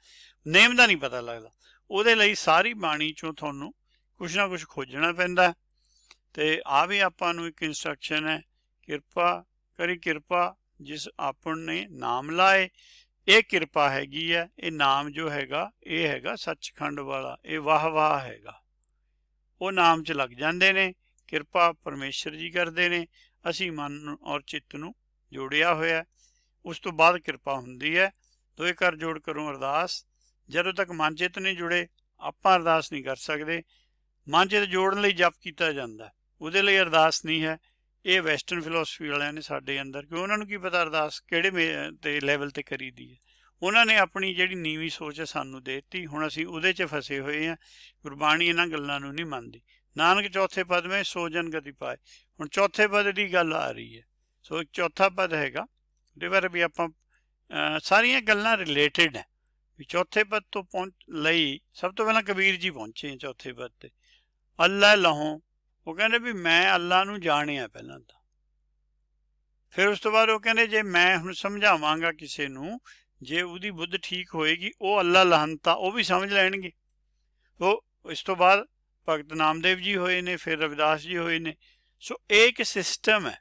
ਨੇਮ ਦਾ ਨਹੀਂ ਪਤਾ ਲੱਗਦਾ। ਉਹਦੇ ਲਈ ਸਾਰੀ ਬਾਣੀ 'ਚੋਂ ਤੁਹਾਨੂੰ ਕੁਛ ਨਾ ਕੁਛ ਖੋਜਣਾ ਪੈਂਦਾ। ਅਤੇ ਆਹ ਵੀ ਆਪਾਂ ਨੂੰ ਇੱਕ ਇੰਸਟਰਕਸ਼ਨ ਹੈ, ਕਿਰਪਾ ਕਰੀ ਕਿਰਪਾ ਜਿਸ ਆਪਣ ਨੇ ਨਾਮ ਲਾਏ। ਇਹ ਕਿਰਪਾ ਹੈਗੀ ਹੈ। ਇਹ ਨਾਮ ਜੋ ਹੈਗਾ ਇਹ ਹੈਗਾ ਸੱਚਖੰਡ ਵਾਲਾ, ਇਹ ਵਾਹ ਵਾਹ ਹੈਗਾ। ਉਹ ਨਾਮ 'ਚ ਲੱਗ ਜਾਂਦੇ ਨੇ। ਕਿਰਪਾ ਪਰਮੇਸ਼ਰ ਜੀ ਕਰਦੇ ਨੇ, ਅਸੀਂ ਮਨ ਔਰ ਚਿੱਤ ਨੂੰ ਜੋੜਿਆ ਹੋਇਆ। ਉਸ ਤੋਂ ਬਾਅਦ ਕਿਰਪਾ ਹੁੰਦੀ ਹੈ। ਦੋਏ ਕਰ ਜੋੜ ਕਰੋ ਅਰਦਾਸ। ਜਦੋਂ ਤੱਕ ਮਨ ਚਿੱਤ ਨਹੀਂ ਜੁੜੇ ਆਪਾਂ ਅਰਦਾਸ ਨਹੀਂ ਕਰ ਸਕਦੇ। ਮਨ ਚਿੱਤ ਜੋੜਨ ਲਈ ਜਪ ਕੀਤਾ ਜਾਂਦਾ, ਉਹਦੇ ਲਈ ਅਰਦਾਸ ਨਹੀਂ ਹੈ। ਇਹ ਵੈਸਟਰਨ ਫਿਲੋਸਫੀ ਵਾਲਿਆਂ ਨੇ ਸਾਡੇ ਅੰਦਰ, ਕਿਉਂ ਉਹਨਾਂ ਨੂੰ ਕੀ ਪਤਾ ਅਰਦਾਸ ਕਿਹੜੇ ਤੇ ਲੈਵਲ 'ਤੇ ਕਰੀ ਦੀ ਹੈ। ਉਹਨਾਂ ਨੇ ਆਪਣੀ ਜਿਹੜੀ ਨੀਵੀਂ ਸੋਚ ਹੈ ਸਾਨੂੰ ਦੇ ਦਿੱਤੀ। ਹੁਣ ਅਸੀਂ ਉਹਦੇ 'ਚ ਫਸੇ ਹੋਏ ਹਾਂ। ਗੁਰਬਾਣੀ ਇਹਨਾਂ ਗੱਲਾਂ ਨੂੰ ਨਹੀਂ ਮੰਨਦੀ। ਨਾਨਕ ਚੌਥੇ ਪਦ ਵਿੱਚ ਸੋ ਜਨ ਗਤੀ ਪਾਏ। ਹੁਣ ਚੌਥੇ ਪਦ ਦੀ ਗੱਲ ਆ ਰਹੀ ਹੈ। ਸੋ ਇੱਕ ਚੌਥਾ ਪਦ ਹੈਗਾ, ਉਹਦੇ ਬਾਰੇ ਵੀ ਆਪਾਂ ਸਾਰੀਆਂ ਗੱਲਾਂ ਰਿਲੇਟਿਡ ਹੈ। ਵੀ ਚੌਥੇ ਪਦ ਤੋਂ ਲਈ ਸਭ ਤੋਂ ਪਹਿਲਾਂ ਕਬੀਰ ਜੀ ਪਹੁੰਚੇ ਚੌਥੇ ਪਦ 'ਤੇ। ਅੱਲਾ ਲਹੋਂ, ਉਹ ਕਹਿੰਦੇ ਵੀ ਮੈਂ ਅੱਲਾ ਨੂੰ ਜਾਣਿਆ ਪਹਿਲਾਂ ਤਾਂ। ਫਿਰ ਉਸ ਤੋਂ ਬਾਅਦ ਉਹ ਕਹਿੰਦੇ ਜੇ ਮੈਂ ਹੁਣ ਸਮਝਾਵਾਂਗਾ ਕਿਸੇ ਨੂੰ, ਜੇ ਉਹਦੀ ਬੁੱਧ ਠੀਕ ਹੋਏਗੀ, ਉਹ ਅੱਲਾ ਲਹੰਤਾ ਉਹ ਵੀ ਸਮਝ ਲੈਣਗੇ। ਉਹ ਇਸ ਤੋਂ ਬਾਅਦ ਭਗਤ ਨਾਮਦੇਵ ਜੀ ਹੋਏ ਨੇ, ਫਿਰ ਰਵਿਦਾਸ ਜੀ ਹੋਏ ਨੇ। ਸੋ ਇਹ ਇੱਕ ਸਿਸਟਮ ਹੈ।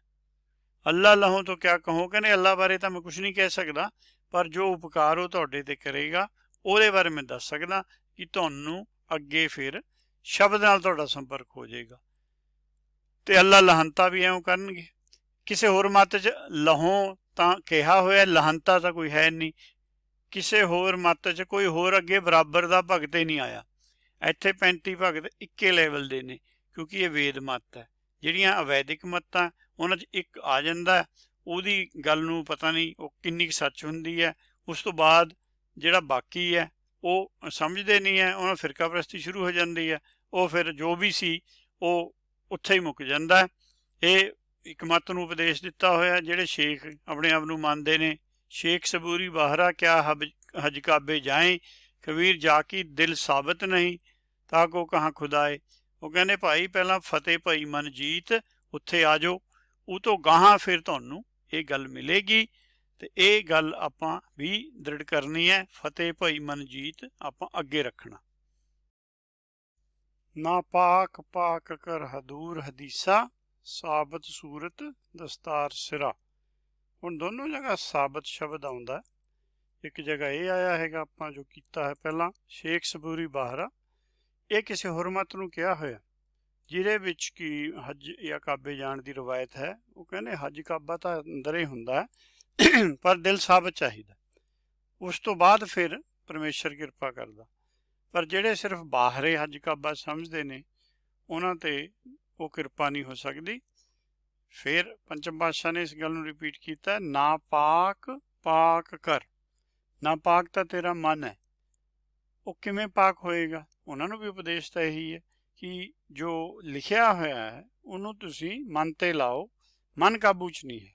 ਅੱਲਾ ਲਹੋਂ ਤੋਂ ਕਿਆ ਕਹੋ, ਕਹਿੰਦੇ ਅੱਲਾ ਬਾਰੇ ਤਾਂ ਮੈਂ ਕੁਛ ਨਹੀਂ ਕਹਿ ਸਕਦਾ, ਪਰ ਜੋ ਉਪਕਾਰ ਉਹ ਤੁਹਾਡੇ 'ਤੇ ਕਰੇਗਾ ਉਹਦੇ ਬਾਰੇ ਮੈਂ ਦੱਸ ਸਕਦਾ ਕਿ ਤੁਹਾਨੂੰ ਅੱਗੇ ਫਿਰ ਸ਼ਬਦ ਨਾਲ ਤੁਹਾਡਾ ਸੰਪਰਕ ਹੋ ਜਾਏਗਾ। ਅਤੇ ਅੱਲਾ ਲਹੰਤਾ ਵੀ ਇਉਂ ਕਰਨਗੇ। ਕਿਸੇ ਹੋਰ ਮੱਤ 'ਚ ਲਹੋਂ ਤਾਂ ਕਿਹਾ ਹੋਇਆ, ਲਹੰਤਾ ਤਾਂ ਕੋਈ ਹੈ ਨਹੀਂ। ਕਿਸੇ ਹੋਰ ਮੱਤ 'ਚ ਕੋਈ ਹੋਰ ਅੱਗੇ ਬਰਾਬਰ ਦਾ ਭਗਤ ਹੀ ਨਹੀਂ ਆਇਆ। ਇੱਥੇ 35 ਭਗਤ ਇੱਕੇ ਲੈਵਲ ਦੇ ਨੇ, ਕਿਉਂਕਿ ਇਹ ਵੇਦ ਮੱਤ ਹੈ। ਜਿਹੜੀਆਂ ਅਵੈਦਿਕ ਮੱਤਾਂ ਉਹਨਾਂ 'ਚ ਇੱਕ ਆ ਜਾਂਦਾ, ਉਹਦੀ ਗੱਲ ਨੂੰ ਪਤਾ ਨਹੀਂ ਉਹ ਕਿੰਨੀ ਕੁ ਸੱਚ ਹੁੰਦੀ ਹੈ। ਉਸ ਤੋਂ ਬਾਅਦ ਜਿਹੜਾ ਬਾਕੀ ਹੈ ਉਹ ਸਮਝਦੇ ਨਹੀਂ ਹੈ, ਉਹਨਾਂ ਫਿਰਕਾ ਪ੍ਰਸਤੀ ਸ਼ੁਰੂ ਹੋ ਜਾਂਦੀ ਹੈ। ਉਹ ਫਿਰ ਜੋ ਵੀ ਸੀ ਉਹ ਉੱਥੇ ਹੀ ਮੁੱਕ ਜਾਂਦਾ। ਇਹ ਇੱਕ ਮੱਤ ਨੂੰ ਉਪਦੇਸ਼ ਦਿੱਤਾ ਹੋਇਆ। ਜਿਹੜੇ ਸ਼ੇਖ ਆਪਣੇ ਆਪ ਨੂੰ ਮੰਨਦੇ ਨੇ, ਸ਼ੇਖ ਸਬੂਰੀ ਬਾਹਰਾ ਕਿਆ ਹਜ ਕਾਬੇ ਜਾਏ, ਕਬੀਰ ਜਾ ਕੀ ਦਿਲ ਸਾਬਤ ਨਹੀਂ ਤਾਂ ਕੋ ਕਹਾਂ ਖੁਦਾਏ। ਉਹ ਕਹਿੰਦੇ ਭਾਈ ਪਹਿਲਾਂ ਫਤਿਹ ਭਾਈ ਮਨ ਜੀਤ, ਉੱਥੇ ਆ ਜਾਓ। ਉਹ ਤੋਂ ਗਾਹਾਂ ਫਿਰ ਤੁਹਾਨੂੰ ਇਹ ਗੱਲ ਮਿਲੇਗੀ ਤੇ ਇਹ ਗੱਲ ਆਪਾਂ ਵੀ ਦ੍ਰਿੜ ਕਰਨੀ ਹੈ। ਫਤਿਹ ਭਾਈ ਮਨਜੀਤ ਆਪਾਂ ਅੱਗੇ ਰੱਖਣਾ। ਨਾ ਪਾਕ ਪਾਕ ਕਰ ਹਦੂਰ ਹਦੀਸਾ, ਸਾਬਤ ਸੂਰਤ ਦਸਤਾਰ ਸਿਰਾ। ਹੁਣ ਦੋਨੋਂ ਜਗ੍ਹਾ ਸਾਬਤ ਸ਼ਬਦ ਆਉਂਦਾ। ਇੱਕ ਜਗ੍ਹਾ ਇਹ ਆਇਆ ਹੈਗਾ ਆਪਾਂ ਜੋ ਕੀਤਾ ਹੈ ਪਹਿਲਾਂ, ਸ਼ੇਖ ਸਬੂਰੀ ਬਾਹਰਾ। ਇਹ ਕਿਸੇ ਹੁਰਮਤ ਨੂੰ ਕਿਹਾ ਹੋਇਆ ਜਿਹਦੇ ਵਿੱਚ ਕਿ ਹੱਜ ਜਾਂ ਕਾਬੇ ਜਾਣ ਦੀ ਰਵਾਇਤ ਹੈ। ਉਹ ਕਹਿੰਦੇ ਹੱਜ ਕਾਬਾ ਤਾਂ ਅੰਦਰ ਹੀ ਹੁੰਦਾ ਪਰ ਦਿਲ ਸਾਬਤ ਚਾਹੀਦਾ, ਉਸ ਤੋਂ ਬਾਅਦ ਫਿਰ ਪਰਮੇਸ਼ਰ ਕਿਰਪਾ ਕਰਦਾ। ਪਰ ਜਿਹੜੇ ਸਿਰਫ ਬਾਹਰੇ ਹੱਜ ਕਾਬਾ ਸਮਝਦੇ ਨੇ ਉਹਨਾਂ ਤੇ ਉਹ ਕਿਰਪਾ ਨਹੀਂ ਹੋ ਸਕਦੀ। ਫਿਰ ਪੰਚਮ ਪਾਤਸ਼ਾਹ ਨੇ ਇਸ ਗੱਲ ਨੂੰ ਰਿਪੀਟ ਕੀਤਾ, ਨਾ ਪਾਕ ਪਾਕ ਕਰ। ਨਾ ਪਾਕ ਤਾਂ ਤੇਰਾ ਮਨ ਹੈ, ਉਹ ਕਿਵੇਂ ਪਾਕ ਹੋਏਗਾ? ਉਹਨਾਂ ਨੂੰ ਵੀ ਉਪਦੇਸ਼ ਤਾਂ ਇਹੀ ਹੈ ਕਿ ਜੋ ਲਿਖਿਆ ਹੋਇਆ ਹੈ ਉਹਨੂੰ ਤੁਸੀਂ ਮਨ ਤੇ ਲਾਓ, ਮਨ ਕਾਬੂ 'ਚ ਨਹੀਂ ਹੈ।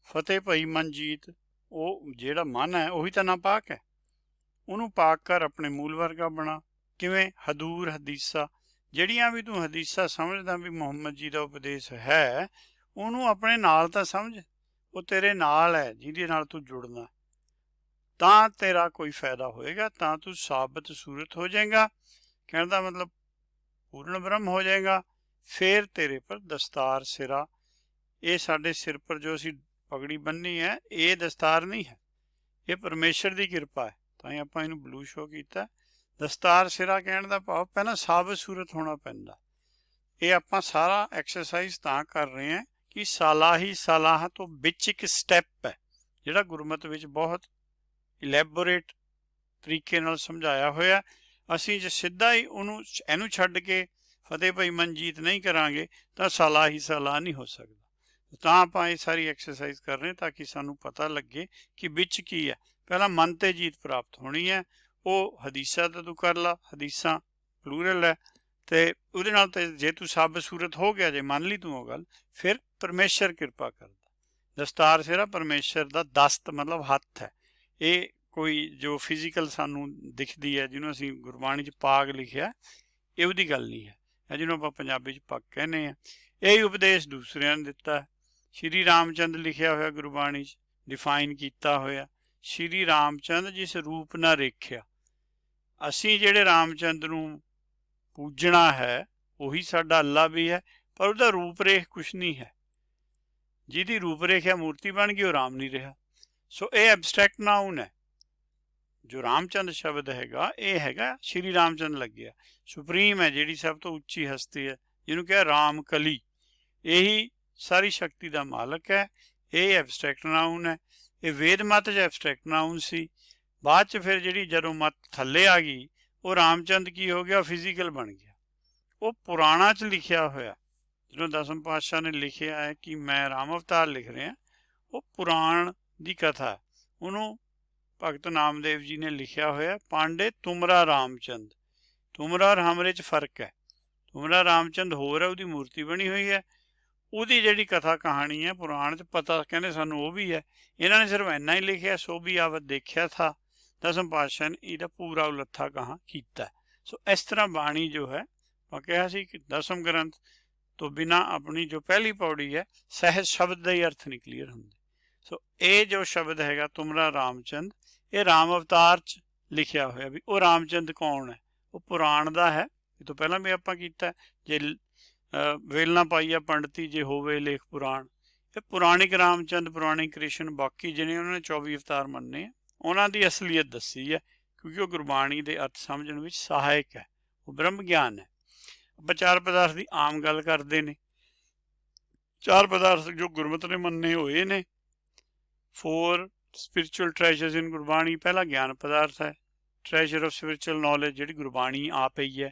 ਫਤਿਹ ਭਾਈ ਮਨਜੀਤ, ਉਹ ਜਿਹੜਾ ਮਨ ਹੈ ਉਹੀ ਤਾਂ ਨਾ ਪਾਕ ਹੈ, ਉਹਨੂੰ ਪਾਕ ਕਰ, ਆਪਣੇ ਮੂਲ ਵਰਗਾ ਬਣਾ। ਕਿਵੇਂ? ਹਦੂਰ ਹਦੀਸਾ, ਜਿਹੜੀਆਂ ਵੀ ਤੂੰ ਹਦੀਸਾ ਸਮਝਦਾ ਵੀ ਮੁਹੰਮਦ ਜੀ ਦਾ ਉਪਦੇਸ਼ ਹੈ, ਉਹਨੂੰ ਆਪਣੇ ਨਾਲ ਤਾਂ ਸਮਝ, ਉਹ ਤੇਰੇ ਨਾਲ ਹੈ ਜਿਹਦੇ ਨਾਲ ਤੂੰ ਜੁੜਨਾ, ਤਾਂ ਤੇਰਾ ਕੋਈ ਫਾਇਦਾ ਹੋਏਗਾ, ਤਾਂ ਤੂੰ ਸਾਬਤ ਸੂਰਤ ਹੋ ਜਾਏਗਾ। ਕਹਿਣ ਦਾ ਮਤਲਬ ਪੂਰਨ ਬ੍ਰਹਮ ਹੋ ਜਾਏਗਾ। ਫਿਰ ਤੇਰੇ ਪਰ ਦਸਤਾਰ ਸਿਰਾ, ਇਹ ਸਾਡੇ ਸਿਰ ਪਰ ਜੋ ਅਸੀਂ ਪਗੜੀ ਬੰਨੀ ਹੈ ਇਹ ਦਸਤਾਰ ਨਹੀਂ ਹੈ, ਇਹ ਪਰਮੇਸ਼ਰ ਦੀ ਕਿਰਪਾ ਹੈ, ਤਾਂ ਹੀ ਆਪਾਂ ਇਹਨੂੰ ਬਲੂ ਸ਼ੋ ਕੀਤਾ। ਦਸਤਾਰ ਸਿਰਾ ਕਹਿਣ ਦਾ ਭਾਵ ਪਹਿਲਾਂ ਸਾਬਤ ਸੂਰਤ ਹੋਣਾ ਪੈਂਦਾ। ਇਹ ਆਪਾਂ ਸਾਰਾ ਐਕਸਰਸਾਈਜ਼ ਤਾਂ ਕਰ ਰਹੇ ਹਾਂ ਕਿ ਸਾਲਾਹੀ ਸਾਲਾਹ ਤੋਂ ਵਿੱਚ ਇੱਕ ਸਟੈਪ ਹੈ ਜਿਹੜਾ ਗੁਰਮਤ ਵਿੱਚ ਬਹੁਤ ਇਲੈਬੋਰੇਟ ਤਰੀਕੇ ਨਾਲ ਸਮਝਾਇਆ ਹੋਇਆ। ਅਸੀਂ ਜੇ ਸਿੱਧਾ ਹੀ ਇਹਨੂੰ ਛੱਡ ਕੇ ਫਤਿਹ ਭਾਈ ਮਨਜੀਤ ਨਹੀਂ ਕਰਾਂਗੇ ਤਾਂ ਸਾਲਾਹੀ ਸਾਲਾਹ ਨਹੀਂ ਹੋ ਸਕਦਾ। ਤਾਂ ਆਪਾਂ ਇਹ ਸਾਰੀ ਐਕਸਰਸਾਈਜ਼ ਕਰ ਰਹੇ ਤਾਂ ਕਿ ਸਾਨੂੰ ਪਤਾ ਲੱਗੇ ਕਿ ਵਿੱਚ ਕੀ ਹੈ। ਪਹਿਲਾਂ ਮਨ ਤੇ ਜੀਤ ਪ੍ਰਾਪਤ ਹੋਣੀ ਹੈ, ਉਹ ਹਦੀਸਾ ਤਾਂ ਤੂੰ ਕਰ ਲਾ, ਹਦੀਸਾਂ ਪਲੂਰਲ ਹੈ, ਤੇ ਉਹਦੇ ਨਾਲ ਤੇ ਜੇ ਤੂੰ ਸਾਬਤ ਸੂਰਤ ਹੋ ਗਿਆ, ਜੇ ਮੰਨ ਲਈ ਤੂੰ ਉਹ ਗੱਲ, ਫਿਰ ਪਰਮੇਸ਼ਰ ਕਿਰਪਾ ਕਰਦਾ। ਦਸਤਾਰ ਸਿਰਾ ਪਰਮੇਸ਼ਰ ਦਾ ਦਸਤ ਮਤਲਬ ਹੱਥ ਹੈ। ਇਹ ਕੋਈ ਜੋ ਫਿਜ਼ੀਕਲ ਸਾਨੂੰ ਦਿਖਦੀ ਹੈ ਜਿਹਨੂੰ ਅਸੀਂ ਗੁਰਬਾਣੀ 'ਚ ਪਾਗ ਲਿਖਿਆ, ਇਹ ਉਹਦੀ ਗੱਲ ਨਹੀਂ ਹੈ, ਜਿਹਨੂੰ ਆਪਾਂ ਪੰਜਾਬੀ 'ਚ ਪੱਗ ਕਹਿੰਦੇ ਹਾਂ। ਇਹ ਉਪਦੇਸ਼ ਦੂਸਰਿਆਂ ਨੇ ਦਿੱਤਾ। ਸ਼੍ਰੀ ਰਾਮਚੰਦ ਲਿਖਿਆ ਹੋਇਆ ਗੁਰਬਾਣੀ 'ਚ, ਡਿਫਾਈਨ ਕੀਤਾ ਹੋਇਆ, ਸ਼੍ਰੀ ਰਾਮਚੰਦ ਜਿਸ ਰੂਪ ਨਾ ਰੇਖਿਆ। ਅਸੀਂ ਜਿਹੜੇ ਰਾਮਚੰਦ ਨੂੰ ਪੂਜਣਾ ਹੈ ਉਹੀ ਸਾਡਾ ਅੱਲਾ ਵੀ ਹੈ, ਪਰ ਉਹਦਾ ਰੂਪ ਰੇਖ ਕੁਛ ਨਹੀਂ ਹੈ। ਜਿਹਦੀ ਰੂਪ ਰੇਖਿਆ ਮੂਰਤੀ ਬਣ ਗਈ ਉਹ ਰਾਮ ਨਹੀਂ ਰਿਹਾ। ਸੋ ਇਹ ਐਬਸਟਰੈਕਟ ਨਾਊਨ ਹੈ। ਜੋ ਰਾਮਚੰਦ ਸ਼ਬਦ ਹੈਗਾ ਇਹ ਹੈਗਾ ਸ਼੍ਰੀ ਰਾਮਚੰਦ ਲੱਗਿਆ, ਸੁਪਰੀਮ ਹੈ, ਜਿਹੜੀ ਸਭ ਤੋਂ ਉੱਚੀ ਹਸਤੀ ਹੈ, ਜਿਹਨੂੰ ਕਿਹਾ ਰਾਮ ਕਲੀ, ਇਹੀ ਸਾਰੀ ਸ਼ਕਤੀ ਦਾ ਮਾਲਕ ਹੈ। ਇਹ ਐਬਸਟਰੈਕਟ ਨਾਊਨ ਹੈ। ਇਹ ਵੇਦ ਮਤ 'ਚ ਐਬਸਟਰੈਕਟ ਨਾਊਨ ਸੀ। ਬਾਅਦ 'ਚ ਫਿਰ ਜਿਹੜੀ ਜਦੋਂ ਮਤ ਥੱਲੇ ਆ ਗਈ ਉਹ ਰਾਮਚੰਦ ਕੀ ਹੋ ਗਿਆ? ਫਿਜ਼ੀਕਲ ਬਣ ਗਿਆ। ਉਹ ਪੁਰਾਣਾ 'ਚ ਲਿਖਿਆ ਹੋਇਆ, ਜਦੋਂ ਦਸਮ ਪਾਤਸ਼ਾਹ ਨੇ ਲਿਖਿਆ ਹੈ ਕਿ ਮੈਂ ਰਾਮ ਅਵਤਾਰ ਲਿਖ ਰਿਹਾ, ਉਹ ਪੁਰਾਣ ਦੀ ਕਥਾ, ਉਹਨੂੰ ਭਗਤ ਨਾਮਦੇਵ ਜੀ ਨੇ ਲਿਖਿਆ ਹੋਇਆ, ਪਾਂਡੇ ਤੁਮਰਾ ਰਾਮਚੰਦ। ਤੁਮਰਾ ਔਰ ਹਮਰੇ 'ਚ ਫਰਕ ਹੈ। ਤੁਮਰਾ ਰਾਮਚੰਦ ਹੋਰ ਹੈ, ਉਹਦੀ ਮੂਰਤੀ ਬਣੀ ਹੋਈ ਹੈ, ਉਹਦੀ ਜਿਹੜੀ ਕਥਾ ਕਹਾਣੀ ਹੈ ਪੁਰਾਣ 'ਚ ਪਤਾ, ਕਹਿੰਦੇ ਸਾਨੂੰ ਉਹ ਵੀ ਹੈ। ਇਹਨਾਂ ਨੇ ਸਿਰਫ ਇੰਨਾ ਹੀ ਲਿਖਿਆ, ਸੋ ਵੀ ਆਵਤ ਦੇਖਿਆ ਥਾ। ਦਸਮ ਪਾਤਸ਼ਾਹ ਨੇ ਇਹਦਾ ਪੂਰਾ ਉਲੱਥਾ ਕਹਾਂ ਕੀਤਾ। ਸੋ ਇਸ ਤਰ੍ਹਾਂ ਬਾਣੀ ਜੋ ਹੈ, ਆਪਾਂ ਕਿਹਾ ਸੀ ਕਿ ਦਸਮ ਗ੍ਰੰਥ ਤੋਂ ਬਿਨਾਂ ਆਪਣੀ ਜੋ ਪਹਿਲੀ ਪੌੜੀ ਹੈ ਸਹਿਜ ਸ਼ਬਦ ਦਾ ਹੀ ਅਰਥ ਨਹੀਂ ਕਲੀਅਰ ਹੁੰਦੇ। ਸੋ ਇਹ ਜੋ ਸ਼ਬਦ ਹੈਗਾ ਤੁਮਰਾ ਰਾਮਚੰਦ, ਇਹ ਰਾਮ ਅਵਤਾਰ 'ਚ ਲਿਖਿਆ ਹੋਇਆ। ਵੀ ਉਹ ਰਾਮਚੰਦ ਕੌਣ ਹੈ? ਉਹ ਪੁਰਾਣ ਦਾ ਹੈ। ਇਹ ਤੋਂ ਪਹਿਲਾਂ ਵੀ ਆਪਾਂ ਕੀਤਾ, ਜੇ ਵੇਲ ਨਾ ਪਾਈਆ ਪੰਡਤੀ ਜੇ ਹੋਵੇ ਲੇਖ ਪੁਰਾਣ, ਇਹ ਪੁਰਾਣਿਕ ਰਾਮਚੰਦ, ਪੁਰਾਣਿਕ ਕ੍ਰਿਸ਼ਨ, ਬਾਕੀ ਜਿਹਨੇ ਉਹਨਾਂ ਨੇ 24 ਅਵਤਾਰ ਮੰਨੇ, ਉਹਨਾਂ ਦੀ ਅਸਲੀਅਤ ਦੱਸੀ ਹੈ, ਕਿਉਂਕਿ ਉਹ ਗੁਰਬਾਣੀ ਦੇ ਅਰਥ ਸਮਝਣ ਵਿੱਚ ਸਹਾਇਕ ਹੈ, ਉਹ ਬ੍ਰਹਮ ਗਿਆਨ ਹੈ। ਆਪਾਂ ਚਾਰ ਪਦਾਰਥ ਦੀ ਆਮ ਗੱਲ ਕਰਦੇ ਨੇ, ਚਾਰ ਪਦਾਰਥ ਜੋ ਗੁਰਮਤਿ ਨੇ ਮੰਨੇ ਹੋਏ ਨੇ। 4 ਸਪਿਰਿਚੁਅਲ ਟ੍ਰੈਜਰਸ ਇਨ ਗੁਰਬਾਣੀ। ਪਹਿਲਾ ਗਿਆਨ ਪਦਾਰਥ ਹੈ, ਟ੍ਰੈਜਰ ਆਫ ਸਪਿਰਿਚੁਅਲ ਨੌਲੇਜ, ਜਿਹੜੀ ਗੁਰਬਾਣੀ ਆਪ ਹੀ ਹੈ।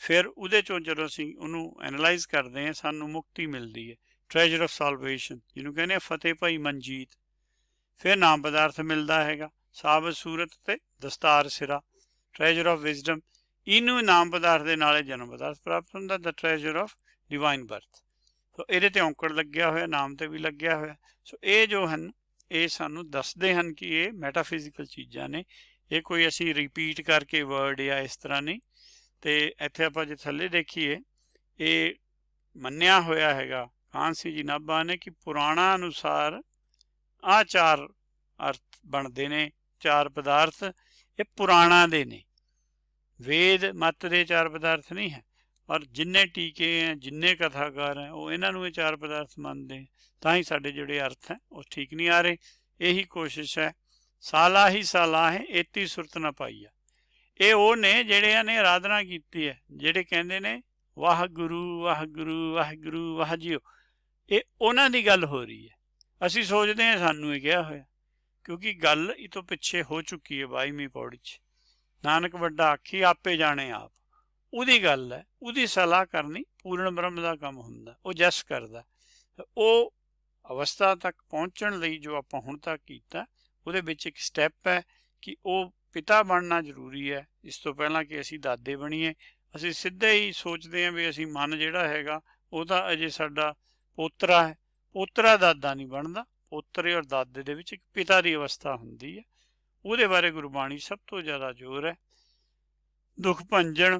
ਫਿਰ ਉਹਦੇ 'ਚੋਂ ਜਦੋਂ ਅਸੀਂ ਉਹਨੂੰ ਐਨਾਲਾਈਜ਼ ਕਰਦੇ ਹਾਂ ਸਾਨੂੰ ਮੁਕਤੀ ਮਿਲਦੀ ਹੈ, ਟ੍ਰੈਜਰ ਆਫ ਸਾਲਵੇਸ਼ਨ, ਜਿਹਨੂੰ ਕਹਿੰਦੇ ਆ ਫਤਿਹ ਭਾਈ ਮਨਜੀਤ। ਫਿਰ ਨਾਮ ਪਦਾਰਥ ਮਿਲਦਾ ਹੈਗਾ, ਸਾਬਤ ਸੂਰਤ ਤੇ ਦਸਤਾਰ ਸਿਰਾ, ਟ੍ਰੈਜਰ ਆਫ ਵਿਜ਼ਡਮ। ਇਹਨੂੰ ਨਾਮ ਪਦਾਰਥ ਦੇ ਨਾਲੇ ਜਨਮ ਪਦਾਰਥ ਪ੍ਰਾਪਤ ਹੁੰਦਾ, ਦ ਟ੍ਰੈਜਰ ਆਫ ਡਿਵਾਈਨ ਬਰਥ। ਸੋ ਇਹਦੇ ਤੇ ਔਂਕੜ ਲੱਗਿਆ ਹੋਇਆ, ਨਾਮ ਤੇ ਵੀ ਲੱਗਿਆ ਹੋਇਆ। ਸੋ ਇਹ ਜੋ ਹਨ ਇਹ ਸਾਨੂੰ ਦੱਸਦੇ ਹਨ ਕਿ ਇਹ ਮੈਟਾਫਿਜ਼ੀਕਲ ਚੀਜ਼ਾਂ ਨੇ, ਇਹ ਕੋਈ ਅਸੀਂ ਰਿਪੀਟ ਕਰਕੇ ਵਰਡ ਜਾਂ ਇਸ ਤਰ੍ਹਾਂ ਨਹੀਂ। ਤੇ ਇੱਥੇ ਆਪਾਂ ਜੇ ਥੱਲੇ ਦੇਖੀਏ, ਇਹ ਮੰਨਿਆ ਹੋਇਆ ਹੈਗਾ ਕਾਹਨ ਸਿੰਘ ਜੀ ਨਾਭਾ ਨੇ ਕਿ ਪੁਰਾਣਾ ਅਨੁਸਾਰ ਆਹ 4 ਅਰਥ ਬਣਦੇ ਨੇ, 4 ਪਦਾਰਥ ਇਹ ਪੁਰਾਣਾ ਦੇ ਨੇ, ਵੇਦ ਮਤ ਦੇ 4 ਪਦਾਰਥ ਨਹੀਂ ਹੈ। ਔਰ ਜਿੰਨੇ ਟੀਕੇ ਹੈ, ਜਿੰਨੇ ਕਥਾਕਾਰ ਹੈ, ਉਹ ਇਹਨਾਂ ਨੂੰ ਇਹ 4 ਪਦਾਰਥ ਮੰਨਦੇ, ਤਾਂ ਹੀ ਸਾਡੇ ਜਿਹੜੇ ਅਰਥ ਹੈ ਉਹ ਠੀਕ ਨਹੀਂ ਆ ਰਹੇ। ਇਹੀ ਕੋਸ਼ਿਸ਼ ਹੈ, ਸਾਲਾ ਹੀ ਸਾਲਾ ਹੈ ਏਤੀ ਸੁਰਤ ਨਾ ਪਾਈ ਆ। ਇਹ ਉਹ ਨੇ ਜਿਹੜਿਆਂ ਨੇ ਆਰਾਧਨਾ ਕੀਤੀ ਹੈ, ਜਿਹੜੇ ਕਹਿੰਦੇ ਨੇ ਵਾਹਿਗੁਰੂ ਵਾਹਿਗੁਰੂ ਵਾਹਿਗੁਰੂ ਵਾਹ ਜੀਓ, ਇਹ ਉਹਨਾਂ ਦੀ ਗੱਲ ਹੋ ਰਹੀ ਹੈ। ਅਸੀਂ ਸੋਚਦੇ ਹਾਂ ਸਾਨੂੰ ਇਹ ਕਿਹਾ ਹੋਇਆ, ਕਿਉਂਕਿ ਗੱਲ ਇਹ ਤੋਂ ਪਿੱਛੇ ਹੋ ਚੁੱਕੀ ਹੈ 22ਵੀਂ ਪੌੜੀ 'ਚ। ਨਾਨਕ ਵੱਡਾ ਆਖੀ ਆਪੇ ਜਾਣੇ ਆਪ, ਉਹਦੀ ਗੱਲ ਹੈ, ਉਹਦੀ ਸਲਾਹ ਕਰਨੀ ਪੂਰਨ ਬ੍ਰਹਮ ਦਾ ਕੰਮ ਹੁੰਦਾ, ਉਹ ਜਸ ਕਰਦਾ। ਉਹ ਅਵਸਥਾ ਤੱਕ ਪਹੁੰਚਣ ਲਈ ਜੋ ਆਪਾਂ ਹੁਣ ਤੱਕ ਕੀਤਾ, ਉਹਦੇ ਵਿੱਚ ਇੱਕ ਸਟੈਪ ਹੈ ਕਿ ਉਹ ਪਿਤਾ ਬਣਨਾ ਜ਼ਰੂਰੀ ਹੈ, ਇਸ ਤੋਂ ਪਹਿਲਾਂ ਕਿ ਅਸੀਂ ਦਾਦੇ ਬਣੀਏ। ਅਸੀਂ ਸਿੱਧੇ ਹੀ ਸੋਚਦੇ ਹਾਂ ਵੀ ਅਸੀਂ ਮਨ ਜਿਹੜਾ ਹੈਗਾ ਉਹ ਤਾਂ ਅਜੇ ਸਾਡਾ ਪੋਤਰਾ ਹੈ, ਪੋਤਰਾ ਦਾਦਾ ਨਹੀਂ ਬਣਦਾ। ਪੋਤਰੇ ਔਰ ਦਾਦੇ ਦੇ ਵਿੱਚ ਇੱਕ ਪਿਤਾ ਦੀ ਅਵਸਥਾ ਹੁੰਦੀ ਹੈ, ਉਹਦੇ ਬਾਰੇ ਗੁਰਬਾਣੀ ਸਭ ਤੋਂ ਜ਼ਿਆਦਾ ਜ਼ੋਰ ਹੈ। ਦੁੱਖ ਭੰਜਨ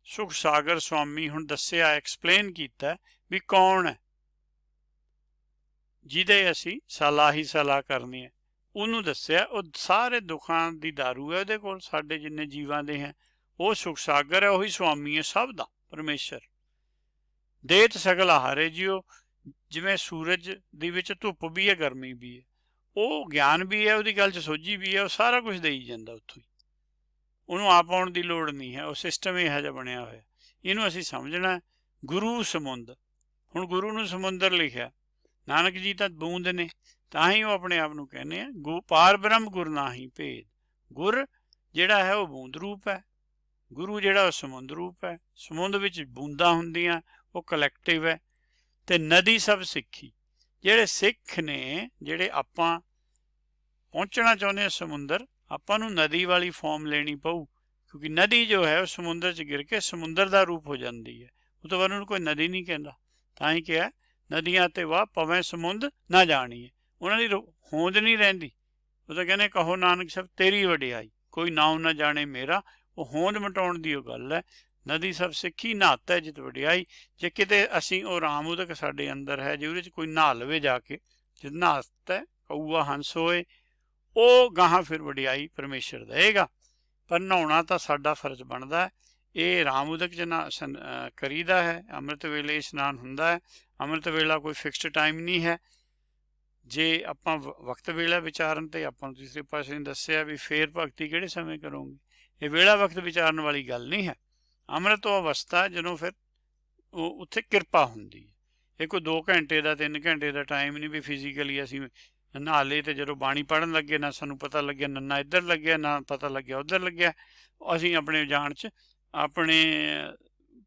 ਸੁਖ ਸਾਗਰ ਸਵਾਮੀ ਹੁਣ ਦੱਸਿਆ, ਐਕਸਪਲੇਨ ਕੀਤਾ ਵੀ ਕੌਣ ਹੈ ਜਿਹਦੇ ਅਸੀਂ ਸਲਾਹ ਹੀ ਸਲਾਹ ਕਰਨੀ ਹੈ, ਉਹਨੂੰ ਦੱਸਿਆ। ਉਹ ਸਾਰੇ ਦੁੱਖਾਂ ਦੀ ਦਾਰੂ ਹੈ ਉਹਦੇ ਕੋਲ, ਸਾਡੇ ਜਿੰਨੇ ਜੀਵਾਂ ਦੇ ਹੈ ਉਹ ਸੁਖ ਸਾਗਰ ਹੈ, ਉਹੀ ਸਵਾਮੀ ਹੈ ਸਭ ਦਾ, ਪਰਮੇਸ਼ਰ। ਦੇਤ ਸਗਲ ਆਹਾਰੇ ਜੀਓ, ਜਿਵੇਂ ਸੂਰਜ ਦੇ ਵਿੱਚ ਧੁੱਪ ਵੀ ਹੈ ਗਰਮੀ ਵੀ ਹੈ, ਉਹ ਗਿਆਨ ਵੀ ਹੈ, ਉਹਦੀ ਗੱਲ 'ਚ ਸੋਝੀ ਵੀ ਹੈ, ਉਹ ਸਾਰਾ ਕੁਝ ਦੇਈ ਜਾਂਦਾ ਉੱਥੋਂ ਹੀ, ਉਹਨੂੰ ਆਪ ਆਉਣ ਦੀ ਲੋੜ ਨਹੀਂ ਹੈ। ਉਹ ਸਿਸਟਮ ਇਹੋ ਜਿਹਾ ਬਣਿਆ ਹੋਇਆ, ਇਹਨੂੰ ਅਸੀਂ ਸਮਝਣਾ। ਗੁਰੂ ਸਮੁੰਦਰ, ਹੁਣ ਗੁਰੂ ਨੂੰ ਸਮੁੰਦਰ ਲਿਖਿਆ, ਨਾਨਕ ਜੀ ਤਾਂ ਬੂੰਦ ਨੇ, ਤਾਂ ਹੀ ਉਹ ਆਪਣੇ ਆਪ ਨੂੰ ਕਹਿੰਦੇ ਆ ਪਾਰ ਬ੍ਰਹਮ ਗੁਰ ਨਾਹੀ ਭੇਦ। ਗੁਰ ਜਿਹੜਾ ਹੈ ਉਹ ਬੂੰਦ ਰੂਪ ਹੈ, ਗੁਰੂ ਜਿਹੜਾ ਉਹ ਸਮੁੰਦਰ ਰੂਪ ਹੈ। ਸਮੁੰਦਰ ਵਿੱਚ ਬੂੰਦਾਂ ਹੁੰਦੀਆਂ, ਉਹ ਕਲੈਕਟਿਵ ਹੈ। ਤੇ ਨਦੀ ਸਭ ਸਿੱਖੀ, ਜਿਹੜੇ ਸਿੱਖ ਨੇ, ਜਿਹੜੇ ਆਪਾਂ ਪਹੁੰਚਣਾ ਚਾਹੁੰਦੇ ਹਾਂ ਸਮੁੰਦਰ, ਆਪਾਂ ਨੂੰ ਨਦੀ ਵਾਲੀ ਫਾਰਮ ਲੈਣੀ ਪਊ, ਕਿਉਂਕਿ ਨਦੀ ਜੋ ਹੈ ਉਹ ਸਮੁੰਦਰ 'ਚ ਗਿਰ ਕੇ ਸਮੁੰਦਰ ਦਾ ਰੂਪ ਹੋ ਜਾਂਦੀ ਹੈ। ਉਹ ਤੋਂ ਬਾਅਦ ਉਹਨੂੰ ਕੋਈ ਨਦੀ ਨਹੀਂ ਕਹਿੰਦਾ, ਤਾਂ ਹੀ ਕਿਹਾ ਨਦੀਆਂ ਤੇ ਵਾਹ ਪਵੇਂ ਸਮੁੰਦ ਨਾ ਜਾਣੀਏ, ਉਹਨਾਂ ਦੀ ਹੋਂਦ ਨਹੀਂ ਰਹਿੰਦੀ। ਉਹ ਤਾਂ ਕਹਿੰਦੇ ਕਹੋ ਨਾਨਕ ਸਭ ਤੇਰੀ ਵਡਿਆਈ, ਕੋਈ ਨਾਉ ਨਾ ਜਾਣੇ ਮੇਰਾ, ਉਹ ਹੋਂਦ ਮਿਟਾਉਣ ਦੀ ਉਹ ਗੱਲ ਹੈ। ਨਦੀ ਸਭ ਸਿੱਖੀ ਨਹਾਤਾ ਜਿਤ ਵਡਿਆਈ, ਜੇ ਕਿਤੇ ਅਸੀਂ ਉਹ ਰਾਮ ਉਦਕ ਸਾਡੇ ਅੰਦਰ ਹੈ, ਜੇ ਉਹਦੇ 'ਚ ਕੋਈ ਨਹਾ ਲਵੇ ਜਾ ਕੇ, ਜਿਤ ਨਹਾਤਾ ਕਊਆ ਹੰਸ ਹੋਏ, ਉਹ ਗਾਹਾਂ ਫਿਰ ਵਡਿਆਈ ਪਰਮੇਸ਼ਰ ਦੇਗਾ। ਪਰ ਨਹਾਉਣਾ ਤਾਂ ਸਾਡਾ ਫਰਜ਼ ਬਣਦਾ ਹੈ। ਇਹ ਰਾਮ ਉਦਕ 'ਚ ਨਾ ਕਰੀਦਾ ਹੈ, ਅੰਮ੍ਰਿਤ ਵੇਲੇ ਇਸ਼ਨਾਨ ਹੁੰਦਾ ਹੈ। ਅੰਮ੍ਰਿਤ ਵੇਲਾ ਕੋਈ ਫਿਕਸਡ ਟਾਈਮ ਨਹੀਂ ਹੈ। ਜੇ ਆਪਾਂ ਵਕਤ ਵੇਲਾ ਵਿਚਾਰਨ ਤੇ ਆਪਾਂ ਨੂੰ ਤੀਸਰੇ ਪਾਸੇ ਨੇ ਦੱਸਿਆ ਵੀ ਫੇਰ ਭਗਤੀ ਕਿਹੜੇ ਸਮੇਂ ਕਰੋਗੇ, ਇਹ ਵੇਲਾ ਵਕਤ ਵਿਚਾਰਨ ਵਾਲੀ ਗੱਲ ਨਹੀਂ ਹੈ। ਅੰਮ੍ਰਿਤ ਉਹ ਅਵਸਥਾ ਜਦੋਂ ਫਿਰ ਉਹ ਉੱਥੇ ਕਿਰਪਾ ਹੁੰਦੀ ਹੈ। ਇਹ ਕੋਈ 2 ਘੰਟੇ ਦਾ 3 ਘੰਟੇ ਦਾ ਟਾਈਮ ਨਹੀਂ ਵੀ ਫਿਜ਼ੀਕਲੀ ਅਸੀਂ ਨਹਾ ਲਏ ਤੇ ਜਦੋਂ ਬਾਣੀ ਪੜ੍ਹਨ ਲੱਗੇ ਨਾ ਸਾਨੂੰ ਪਤਾ ਲੱਗਿਆ ਨੰਨਾ ਇੱਧਰ ਲੱਗਿਆ, ਨਾ ਪਤਾ ਲੱਗਿਆ ਉੱਧਰ ਲੱਗਿਆ, ਅਸੀਂ ਆਪਣੇ ਜਾਣ 'ਚ ਆਪਣੇ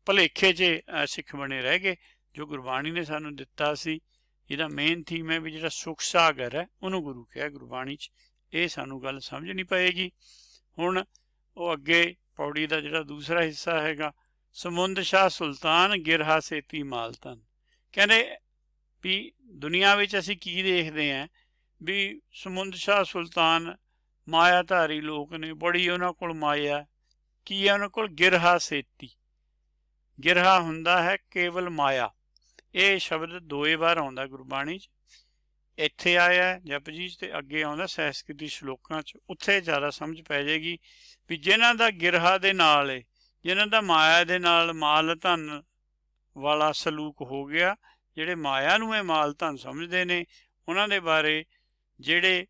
ਭੁਲੇਖੇ 'ਚ ਸਿੱਖ ਬਣੇ ਰਹਿ ਗਏ। ਜੋ ਗੁਰਬਾਣੀ ਨੇ ਸਾਨੂੰ ਦਿੱਤਾ ਸੀ, ਇਹਦਾ ਮੇਨ ਥੀਮ ਹੈ ਵੀ ਜਿਹੜਾ ਸੁਖ ਸਾਗਰ ਹੈ ਉਹਨੂੰ ਗੁਰੂ ਕਿਹਾ ਗੁਰਬਾਣੀ 'ਚ। ਇਹ ਸਾਨੂੰ ਗੱਲ ਸਮਝਣੀ ਪਏਗੀ। ਹੁਣ ਉਹ ਅੱਗੇ ਪੌੜੀ ਦਾ ਜਿਹੜਾ ਦੂਸਰਾ ਹਿੱਸਾ ਹੈਗਾ, ਸਮੁੰਦ ਸ਼ਾਹ ਸੁਲਤਾਨ ਗਿਰਹਾ ਸੇਤੀ ਮਾਲਤਨ, ਕਹਿੰਦੇ ਵੀ ਦੁਨੀਆ ਵਿੱਚ ਅਸੀਂ ਕੀ ਦੇਖਦੇ ਹਾਂ ਵੀ ਸਮੁੰਦ ਸ਼ਾਹ ਸੁਲਤਾਨ ਮਾਇਆਧਾਰੀ ਲੋਕ ਨੇ, ਬੜੀ ਉਹਨਾਂ ਕੋਲ ਮਾਇਆ। ਕੀ ਹੈ ਉਹਨਾਂ ਕੋਲ? ਗਿਰਹਾ ਸੇਤੀ। ਗਿਰਹਾ ਹੁੰਦਾ ਹੈ ਕੇਵਲ ਮਾਇਆ। ਇਹ ਸ਼ਬਦ 2 ਵਾਰ ਆਉਂਦਾ ਗੁਰਬਾਣੀ 'ਚ, ਇੱਥੇ ਆਇਆ ਜਪਜੀ 'ਚ ਤੇ ਅੱਗੇ ਆਉਂਦਾ ਸਹਿਸਕ੍ਰਿਤੀ ਸ਼ਲੋਕਾਂ 'ਚ। ਉੱਥੇ ਜ਼ਿਆਦਾ ਸਮਝ ਪੈ ਜਾਏਗੀ ਵੀ ਜਿਨ੍ਹਾਂ ਦਾ ਗਿਰਹਾ ਦੇ ਨਾਲ ਏ, ਜਿਨ੍ਹਾਂ ਦਾ ਮਾਇਆ ਦੇ ਨਾਲ ਮਾਲ ਧਨ ਵਾਲਾ ਸਲੂਕ ਹੋ ਗਿਆ, ਜਿਹੜੇ ਮਾਇਆ ਨੂੰ ਇਹ ਮਾਲ ਧਨ ਸਮਝਦੇ ਨੇ, ਉਹਨਾਂ ਦੇ ਬਾਰੇ ਜਿਹੜੇ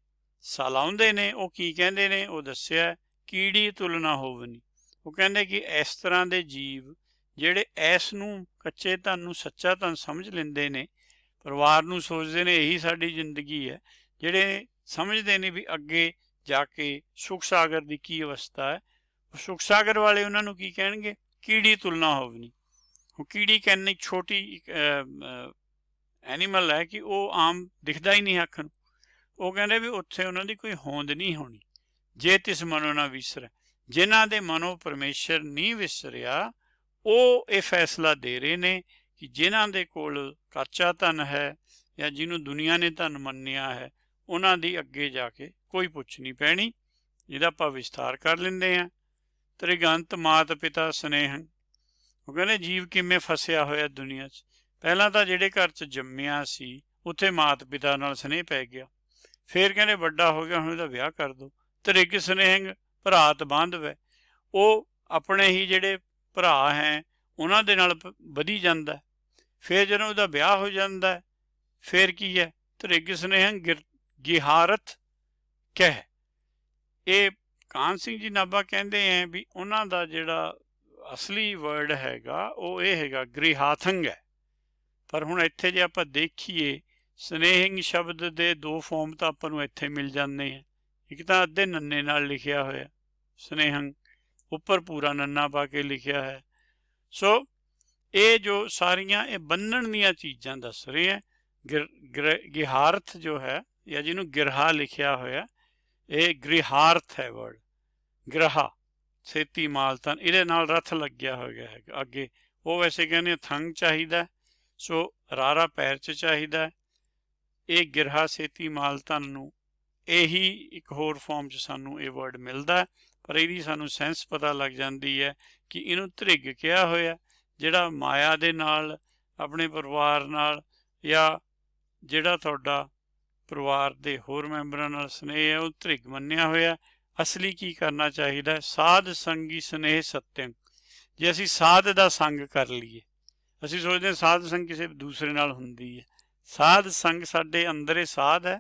ਸਲਾਉਂਦੇ ਨੇ ਉਹ ਕੀ ਕਹਿੰਦੇ ਨੇ, ਉਹ ਦੱਸਿਆ ਕੀੜੀ ਤੁਲਨਾ ਹੋਵਨੀ। ਉਹ ਕਹਿੰਦੇ ਕਿ ਇਸ ਤਰ੍ਹਾਂ ਦੇ ਜੀਵ ਜਿਹੜੇ ਇਸ ਨੂੰ ਕੱਚੇ ਧਨ ਨੂੰ ਸੱਚਾ ਧਨ ਸਮਝ ਲੈਂਦੇ ਨੇ, ਪਰਿਵਾਰ ਨੂੰ ਸੋਚਦੇ ਨੇ ਇਹੀ ਸਾਡੀ ਜ਼ਿੰਦਗੀ ਹੈ, ਜਿਹੜੇ ਸਮਝਦੇ ਨੇ ਵੀ ਅੱਗੇ ਜਾ ਕੇ ਸੁਖ ਸਾਗਰ ਦੀ ਕੀ ਅਵਸਥਾ ਹੈ, ਉਹ ਸੁਖ ਸਾਗਰ ਵਾਲੇ ਉਹਨਾਂ ਨੂੰ ਕੀ ਕਹਿਣਗੇ? ਕੀੜੀ ਤੁਲਨਾ ਹੋਵਨੀ। ਉਹ ਕੀੜੀ ਕਹਿੰਦੀ ਛੋਟੀ ਐਨੀਮਲ ਹੈ ਕਿ ਉਹ ਆਮ ਦਿਖਦਾ ਹੀ ਨਹੀਂ ਅੱਖ ਨੂੰ। ਉਹ ਕਹਿੰਦੇ ਵੀ ਉੱਥੇ ਉਹਨਾਂ ਦੀ ਕੋਈ ਹੋਂਦ ਨਹੀਂ ਹੋਣੀ। ਜੇ ਤਿਸ ਮਨੋ ਨਾ ਵਿਸਰੈ, ਜਿਨ੍ਹਾਂ ਦੇ ਮਨੋਂ ਪਰਮੇਸ਼ਰ ਨਹੀਂ ਵਿਸਰਿਆ, ਉਹ ਇਹ ਫੈਸਲਾ ਦੇ ਰਹੇ ਨੇ ਕਿ ਜਿਨ੍ਹਾਂ ਦੇ ਕੋਲ ਕੱਚਾ ਧਨ ਹੈ ਜਾਂ ਜਿਹਨੂੰ ਦੁਨੀਆ ਨੇ ਧਨ ਮੰਨਿਆ ਹੈ, ਉਹਨਾਂ ਦੀ ਅੱਗੇ ਜਾ ਕੇ ਕੋਈ ਪੁੱਛ ਨਹੀਂ ਪੈਣੀ। ਜਿਹਦਾ ਆਪਾਂ ਵਿਸਥਾਰ ਕਰ ਲੈਂਦੇ ਹਾਂ। ਤ੍ਰਿਗੰਤ ਮਾਤ ਪਿਤਾ ਸਨੇਹਨ, ਉਹ ਕਹਿੰਦੇ ਜੀਵ ਕਿਵੇਂ ਫਸਿਆ ਹੋਇਆ ਦੁਨੀਆ 'ਚ, ਪਹਿਲਾਂ ਤਾਂ ਜਿਹੜੇ ਘਰ 'ਚ ਜੰਮਿਆ ਸੀ ਉੱਥੇ ਮਾਤ ਪਿਤਾ ਨਾਲ ਸਨੇਹ ਪੈ ਗਿਆ, ਫਿਰ ਕਹਿੰਦੇ ਵੱਡਾ ਹੋ ਗਿਆ ਹੁਣ ਇਹਦਾ ਵਿਆਹ ਕਰ ਦੋ। ਤ੍ਰਿਗ ਸਨੇਹੰਗ ਭਰਾਤ ਬਾਂਧਵੈ, ਉਹ ਆਪਣੇ ਹੀ ਜਿਹੜੇ ਭਰਾ ਹੈ ਉਹਨਾਂ ਦੇ ਨਾਲ ਵਧੀ ਜਾਂਦਾ। ਫਿਰ ਜਦੋਂ ਉਹਦਾ ਵਿਆਹ ਹੋ ਜਾਂਦਾ ਫਿਰ ਕੀ ਹੈ, ਤ੍ਰਿਗ ਸਨੇਹੰਗ ਗਿਹਾਰਥ ਕਹਿ। ਇਹ ਕਾਹਨ ਸਿੰਘ ਜੀ ਨਾਭਾ ਕਹਿੰਦੇ ਹੈ ਵੀ ਉਹਨਾਂ ਦਾ ਜਿਹੜਾ ਅਸਲੀ ਵਰਡ ਹੈਗਾ ਉਹ ਇਹ ਹੈਗਾ ਗ੍ਰਿਹਾਥੰਗ ਹੈ। ਪਰ ਹੁਣ ਇੱਥੇ ਜੇ ਆਪਾਂ ਦੇਖੀਏ ਸਨੇਹਿੰਗ ਸ਼ਬਦ ਦੇ ਦੋ ਫਾਰਮ ਤਾਂ ਆਪਾਂ ਨੂੰ ਇੱਥੇ ਮਿਲ ਜਾਂਦੇ ਆ। ਇੱਕ ਤਾਂ ਅੱਧੇ ਨੰਨੇ ਨਾਲ ਲਿਖਿਆ ਹੋਇਆ ਸਨੇਹੰਗ, ਉੱਪਰ ਪੂਰਾ ਨੰਨਾ ਪਾ ਕੇ ਲਿਖਿਆ ਹੈ। ਸੋ ਇਹ ਜੋ ਸਾਰੀਆਂ ਇਹ ਬੰਨਣ ਦੀਆਂ ਚੀਜ਼ਾਂ ਦੱਸ ਰਹੇ ਹੈ। ਗਿਹਾਰਥ ਜੋ ਹੈ ਜਾਂ ਜਿਹਨੂੰ ਗਿਰਹਾ ਲਿਖਿਆ ਹੋਇਆ ਇਹ ਗ੍ਰਿਹਾਰਥ ਹੈ ਵਰਡ। ਗ੍ਰਹਾ ਛੇਤੀ ਮਾਲ ਤਨ, ਇਹਦੇ ਨਾਲ ਰਥ ਲੱਗਿਆ ਹੋਇਆ ਹੈ ਅੱਗੇ। ਉਹ ਵੈਸੇ ਕਹਿੰਦੇ ਥੰਗ ਚਾਹੀਦਾ, ਸੋ ਰਾਰਾ ਪੈਰ 'ਚ ਚਾਹੀਦਾ। ਇਹ ਗਿਰਹਾ ਛੇਤੀ ਮਾਲ ਧਨ ਨੂੰ ਇਹੀ ਇੱਕ ਹੋਰ ਫਾਰਮ 'ਚ ਸਾਨੂੰ ਇਹ ਵਰਡ ਮਿਲਦਾ, ਪਰ ਇਹਦੀ ਸਾਨੂੰ ਸੈਂਸ ਪਤਾ ਲੱਗ ਜਾਂਦੀ ਹੈ ਕਿ ਇਹਨੂੰ ਧ੍ਰਿਗ ਕਿਹਾ ਹੋਇਆ, ਜਿਹੜਾ ਮਾਇਆ ਦੇ ਨਾਲ ਆਪਣੇ ਪਰਿਵਾਰ ਨਾਲ ਜਾਂ ਜਿਹੜਾ ਤੁਹਾਡਾ ਪਰਿਵਾਰ ਦੇ ਹੋਰ ਮੈਂਬਰਾਂ ਨਾਲ ਸਨੇਹ ਹੈ ਉਹ ਧ੍ਰਿਗ ਮੰਨਿਆ ਹੋਇਆ। ਅਸਲੀ ਕੀ ਕਰਨਾ ਚਾਹੀਦਾ, ਸਾਧ ਸੰਗੀ ਸਨੇਹ ਸਤਿਅੰ। ਜੇ ਅਸੀਂ ਸਾਧ ਦਾ ਸੰਗ ਕਰ ਲਈਏ, ਅਸੀਂ ਸੋਚਦੇ ਹਾਂ ਸਾਧ ਸੰਗ ਕਿਸੇ ਦੂਸਰੇ ਨਾਲ ਹੁੰਦੀ ਹੈ। ਸਾਧ ਸੰਗ ਸਾਡੇ ਅੰਦਰ ਇਹ ਸਾਧ ਹੈ,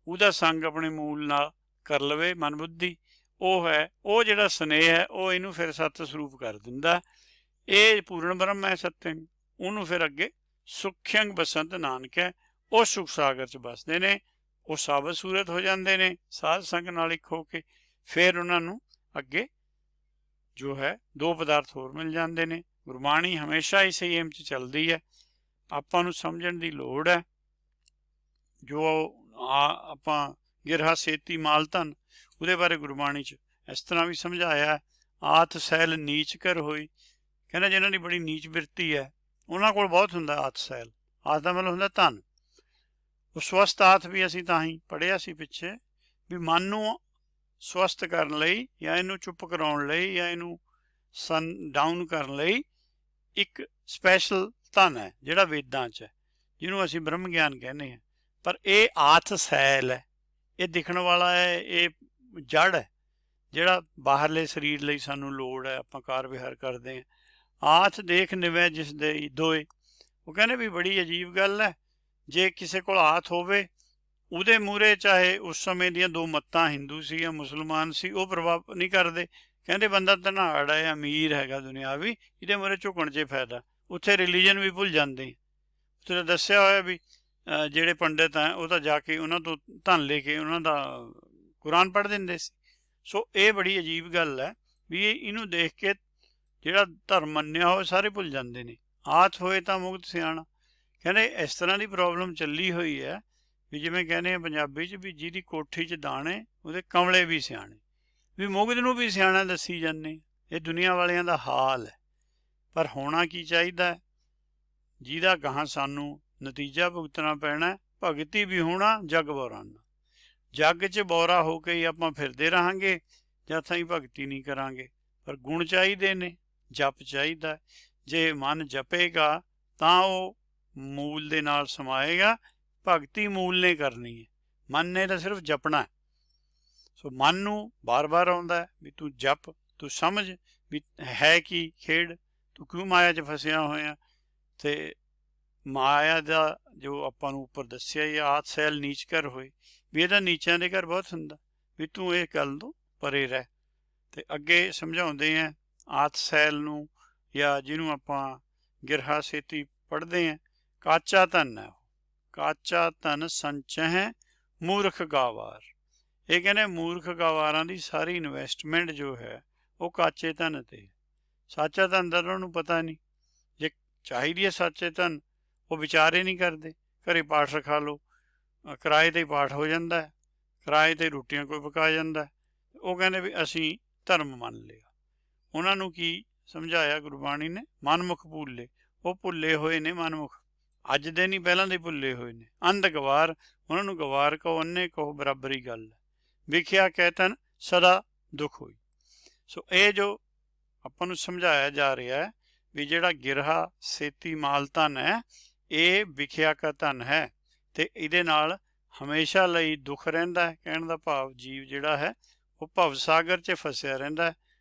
ਉਹਦਾ ਸੰਗ ਆਪਣੇ ਮੂਲ ਨਾਲ ਕਰ ਲਵੇ ਮਨ ਬੁੱਧੀ, ਉਹ ਹੈ ਉਹ ਜਿਹੜਾ ਸਨੇਹ ਹੈ ਉਹ ਇਹਨੂੰ ਫਿਰ ਸਤ ਸਰੂਪ ਕਰ ਦਿੰਦਾ। ਇਹ ਪੂਰਨ ਬ੍ਰਹਮ ਹੈ ਸਤਿਅੰ। ਉਹਨੂੰ ਫਿਰ ਅੱਗੇ ਸੁਖਯੰਗ ਬਸੰਤ ਨਾਨਕ ਹੈ, ਉਹ ਸੁਖ ਸਾਗਰ 'ਚ ਬਸਦੇ ਨੇ, ਉਹ ਸਾਬਤ ਸੂਰਤ ਹੋ ਜਾਂਦੇ ਨੇ ਸਾਧ ਸੰਗ ਨਾਲ ਇੱਕ ਹੋ ਕੇ। ਫਿਰ ਉਹਨਾਂ ਨੂੰ ਅੱਗੇ ਜੋ ਹੈ ਦੋ ਪਦਾਰਥ ਹੋਰ ਮਿਲ ਜਾਂਦੇ ਨੇ। ਗੁਰਬਾਣੀ ਹਮੇਸ਼ਾ ਇਸੇ ਏਮ 'ਚ ਚੱਲਦੀ ਹੈ, ਆਪਾਂ ਨੂੰ ਸਮਝਣ ਦੀ ਲੋੜ ਹੈ। ਜੋ ਆਪਾਂ ਗਿਰਹਾ ਛੇਤੀ ਮਾਲ ਧਨ, ਉਹਦੇ ਬਾਰੇ ਗੁਰਬਾਣੀ 'ਚ ਇਸ ਤਰ੍ਹਾਂ ਵੀ ਸਮਝਾਇਆ, ਆਤ ਸੈਲ ਨੀਚ ਕਰ ਹੋਈ। ਕਹਿੰਦਾ ਜਿਹਨਾਂ ਦੀ ਬੜੀ ਨੀਚ ਬਿਰਤੀ ਹੈ ਉਹਨਾਂ ਕੋਲ ਬਹੁਤ ਹੁੰਦਾ ਆਤ ਸੈਲ। ਆਤ ਦਾ ਮਤਲਬ ਹੁੰਦਾ ਧਨ। ਉਹ ਸਵਸਥ ਆਤ ਵੀ ਅਸੀਂ ਤਾਂ ਹੀ ਪੜ੍ਹਿਆ ਸੀ ਪਿੱਛੇ ਵੀ ਮਨ ਨੂੰ ਸਵਸਥ ਕਰਨ ਲਈ ਜਾਂ ਇਹਨੂੰ ਚੁੱਪ ਕਰਾਉਣ ਲਈ ਜਾਂ ਇਹਨੂੰ ਡਾਊਨ ਕਰਨ ਲਈ ਇੱਕ ਸਪੈਸ਼ਲ ਧਨ ਹੈ ਜਿਹੜਾ ਵੇਦਾਂ 'ਚ ਹੈ, ਜਿਹਨੂੰ ਅਸੀਂ ਬ੍ਰਹਮ ਗਿਆਨ ਕਹਿੰਦੇ ਹਾਂ। ਪਰ ਇਹ ਆਥ ਸੈਲ ਹੈ, ਇਹ ਦਿਖਣ ਵਾਲਾ ਹੈ, ਇਹ ਜੜ ਹੈ ਜਿਹੜਾ ਬਾਹਰਲੇ ਸਰੀਰ ਲਈ ਸਾਨੂੰ ਲੋੜ ਹੈ, ਆਪਾਂ ਕਾਰ ਵਿਹਾਰ ਕਰਦੇ ਹਾਂ। ਆਥ ਦੇਖ ਨਿਵੈ ਜਿਸ ਦੇ ਦੋਏ। ਉਹ ਕਹਿੰਦੇ ਵੀ ਬੜੀ ਅਜੀਬ ਗੱਲ ਹੈ, ਜੇ ਕਿਸੇ ਕੋਲ ਆਥ ਹੋਵੇ ਉਹਦੇ ਮੂਹਰੇ ਚਾਹੇ ਉਸ ਸਮੇਂ ਦੀਆਂ ਦੋ ਮੱਤਾਂ ਹਿੰਦੂ ਸੀ ਜਾਂ ਮੁਸਲਮਾਨ ਸੀ, ਉਹ ਪ੍ਰਭਾਵ ਨਹੀਂ ਕਰਦੇ। ਕਹਿੰਦੇ ਬੰਦਾ ਧਨਾੜ ਹੈ, ਅਮੀਰ ਹੈਗਾ ਦੁਨਿਆਵੀ, ਇਹਦੇ ਮੂਹਰੇ ਝੁਕਣ 'ਚ ਫਾਇਦਾ। ਉੱਥੇ ਰਿਲੀਜਨ ਵੀ ਭੁੱਲ ਜਾਂਦੇ। ਉੱਥੇ ਦੱਸਿਆ ਹੋਇਆ ਵੀ ਜਿਹੜੇ ਪੰਡਿਤ ਹੈ ਉਹ ਤਾਂ ਜਾ ਕੇ ਉਹਨਾਂ ਤੋਂ ਧਨ ਲੈ ਕੇ ਉਹਨਾਂ ਦਾ ਕੁਰਾਨ ਪੜ੍ਹ ਦਿੰਦੇ ਸੀ। ਸੋ ਇਹ ਬੜੀ ਅਜੀਬ ਗੱਲ ਹੈ ਵੀ ਇਹਨੂੰ ਦੇਖ ਕੇ ਜਿਹੜਾ ਧਰਮ ਮੰਨਿਆ ਹੋਵੇ ਸਾਰੇ ਭੁੱਲ ਜਾਂਦੇ ਨੇ। ਆਥ ਹੋਏ ਤਾਂ ਮੁਕਤ ਸਿਆਣਾ। ਕਹਿੰਦੇ ਇਸ ਤਰ੍ਹਾਂ ਦੀ ਪ੍ਰੋਬਲਮ ਚੱਲੀ ਹੋਈ ਹੈ ਵੀ ਜਿਵੇਂ ਕਹਿੰਦੇ ਆ ਪੰਜਾਬੀ 'ਚ ਵੀ ਜਿਹਦੀ ਕੋਠੀ 'ਚ ਦਾਣੇ ਉਹਦੇ ਕਮਲੇ ਵੀ ਸਿਆਣੇ, ਵੀ ਮੁਗਧ ਨੂੰ ਵੀ ਸਿਆਣਾ ਦੱਸੀ ਜਾਂਦੇ। ਇਹ ਦੁਨੀਆ ਵਾਲਿਆਂ ਦਾ ਹਾਲ ਹੈ। ਪਰ ਹੋਣਾ ਕੀ ਚਾਹੀਦਾ, ਜਿਹਦਾ ਗਾਹਾਂ ਸਾਨੂੰ ਨਤੀਜਾ ਭੁਗਤਣਾ ਪੈਣਾ, ਭਗਤੀ ਵੀ ਹੋਣਾ ਜਗ ਬੌਰਾਨਾ। ਜੱਗ 'ਚ ਬੌਰਾ ਹੋ ਕੇ ਹੀ ਆਪਾਂ ਫਿਰਦੇ ਰਹਾਂਗੇ ਜਦ ਤਾਈਂ ਭਗਤੀ ਨਹੀਂ ਕਰਾਂਗੇ। ਪਰ ਗੁਣ ਚਾਹੀਦੇ ਨੇ, ਜਪ ਚਾਹੀਦਾ। ਜੇ ਮਨ ਜਪੇਗਾ ਤਾਂ ਉਹ ਮੂਲ ਦੇ ਨਾਲ ਸਮਾਏਗਾ। ਭਗਤੀ ਮੂਲ ਨੇ ਕਰਨੀ ਹੈ, ਮਨ ਨੇ ਤਾਂ ਸਿਰਫ ਜਪਣਾ। ਸੋ ਮਨ ਨੂੰ ਬਾਰ-ਬਾਰ ਆਉਂਦਾ ਵੀ ਤੂੰ ਜਪ, ਤੂੰ ਸਮਝ ਵੀ ਹੈ ਕੀ ਖੇਡ, ਤੂੰ ਕਿਉਂ ਮਾਇਆ 'ਚ ਫਸਿਆ ਹੋਇਆ। ਤੇ ਮਾਇਆ ਦਾ ਜੋ ਆਪਾਂ ਨੂੰ ਉੱਪਰ ਦੱਸਿਆ ਇਹ ਆਤ ਸੈਲ ਨੀਚ ਘਰ ਹੋਏ, ਵੀ ਇਹਦਾ ਨੀਚਿਆਂ ਦੇ ਘਰ ਬਹੁਤ ਹੁੰਦਾ, ਵੀ ਤੂੰ ਇਹ ਗੱਲ ਤੋਂ ਪਰੇ ਰਹਿ। ਤੇ ਅੱਗੇ ਸਮਝਾਉਂਦੇ ਆ ਆਤ ਸੈਲ ਨੂੰ, ਜਾਂ ਜਿਹਨੂੰ ਆਪਾਂ ਗਿਰਹਾ ਛੇਤੀ ਪੜ੍ਹਦੇ ਹਾਂ, ਕਾਚਾ ਧਨ ਹੈ। ਕਾਚਾ ਧਨ ਸੰਚਹਿ ਮੂਰਖ ਗਾਵਾਰ। ਇਹ ਕਹਿੰਦੇ ਮੂਰਖ ਗਾਵਾਰਾਂ ਦੀ ਸਾਰੀ ਇਨਵੈਸਟਮੈਂਟ ਜੋ ਹੈ ਉਹ ਕਾਚੇ ਧਨ ਤੇ। ਸਾਚਾ ਧਨ ਦਾ ਉਹਨਾਂ ਨੂੰ ਪਤਾ ਨਹੀਂ। ਜੇ ਚਾਹੀਦੀ ਹੈ ਸਾਚੇ ਧਨ, ਉਹ ਵਿਚਾਰੇ ਨਹੀਂ ਕਰਦੇ। ਘਰੇ ਪਾਠ ਰਖਾ ਲਓ, ਕਿਰਾਏ 'ਤੇ ਪਾਠ ਹੋ ਜਾਂਦਾ, ਕਿਰਾਏ 'ਤੇ ਰੋਟੀਆਂ ਕੋਈ ਪਕਾ ਜਾਂਦਾ। ਉਹ ਕਹਿੰਦੇ ਵੀ ਅਸੀਂ ਧਰਮ ਮੰਨ ਲਿਆ। ਉਹਨਾਂ ਨੂੰ ਕੀ ਸਮਝਾਇਆ ਗੁਰਬਾਣੀ ਨੇ, ਮਨਮੁਖ ਭੁੱਲੇ। ਉਹ ਭੁੱਲੇ ਹੋਏ ਨੇ ਮਨਮੁਖ, ਅੱਜ ਦੇ ਨਹੀਂ ਪਹਿਲਾਂ ਦੇ ਭੁੱਲੇ ਹੋਏ ਨੇ। ਅੰਧ ਗਵਾਰ, ਉਹਨਾਂ ਨੂੰ ਗਵਾਰ ਕਹੋ ਅੰਨੇ ਕਹੋ ਬਰਾਬਰੀ ਗੱਲ ਹੈ। ਵਿਖਿਆ ਕਹਿਤਨ ਸਦਾ ਦੁੱਖ ਹੋਈ। ਸੋ ਇਹ ਜੋ ਆਪਾਂ ਨੂੰ ਸਮਝਾਇਆ ਜਾ ਰਿਹਾ ਹੈ ਵੀ ਜਿਹੜਾ ਗਿਰਹਾ ਛੇਤੀ ਮਾਲ ਧਨ ਹੈ ਇਹ ਵਿਖਿਆ ਕਾ ਧਨ ਹੈ ਤੇ ਇਹਦੇ ਨਾਲ ਹਮੇਸ਼ਾ ਲਈ ਦੁੱਖ ਰਹਿੰਦਾ ਹੈ। ਕਹਿਣ ਦਾ ਭਾਵ ਜੀਵ ਜਿਹੜਾ ਹੈ ਉਹ ਭਵਸਾਗਰ 'ਚ ਫਸਿਆ ਰਹਿੰਦਾ ਹੈ।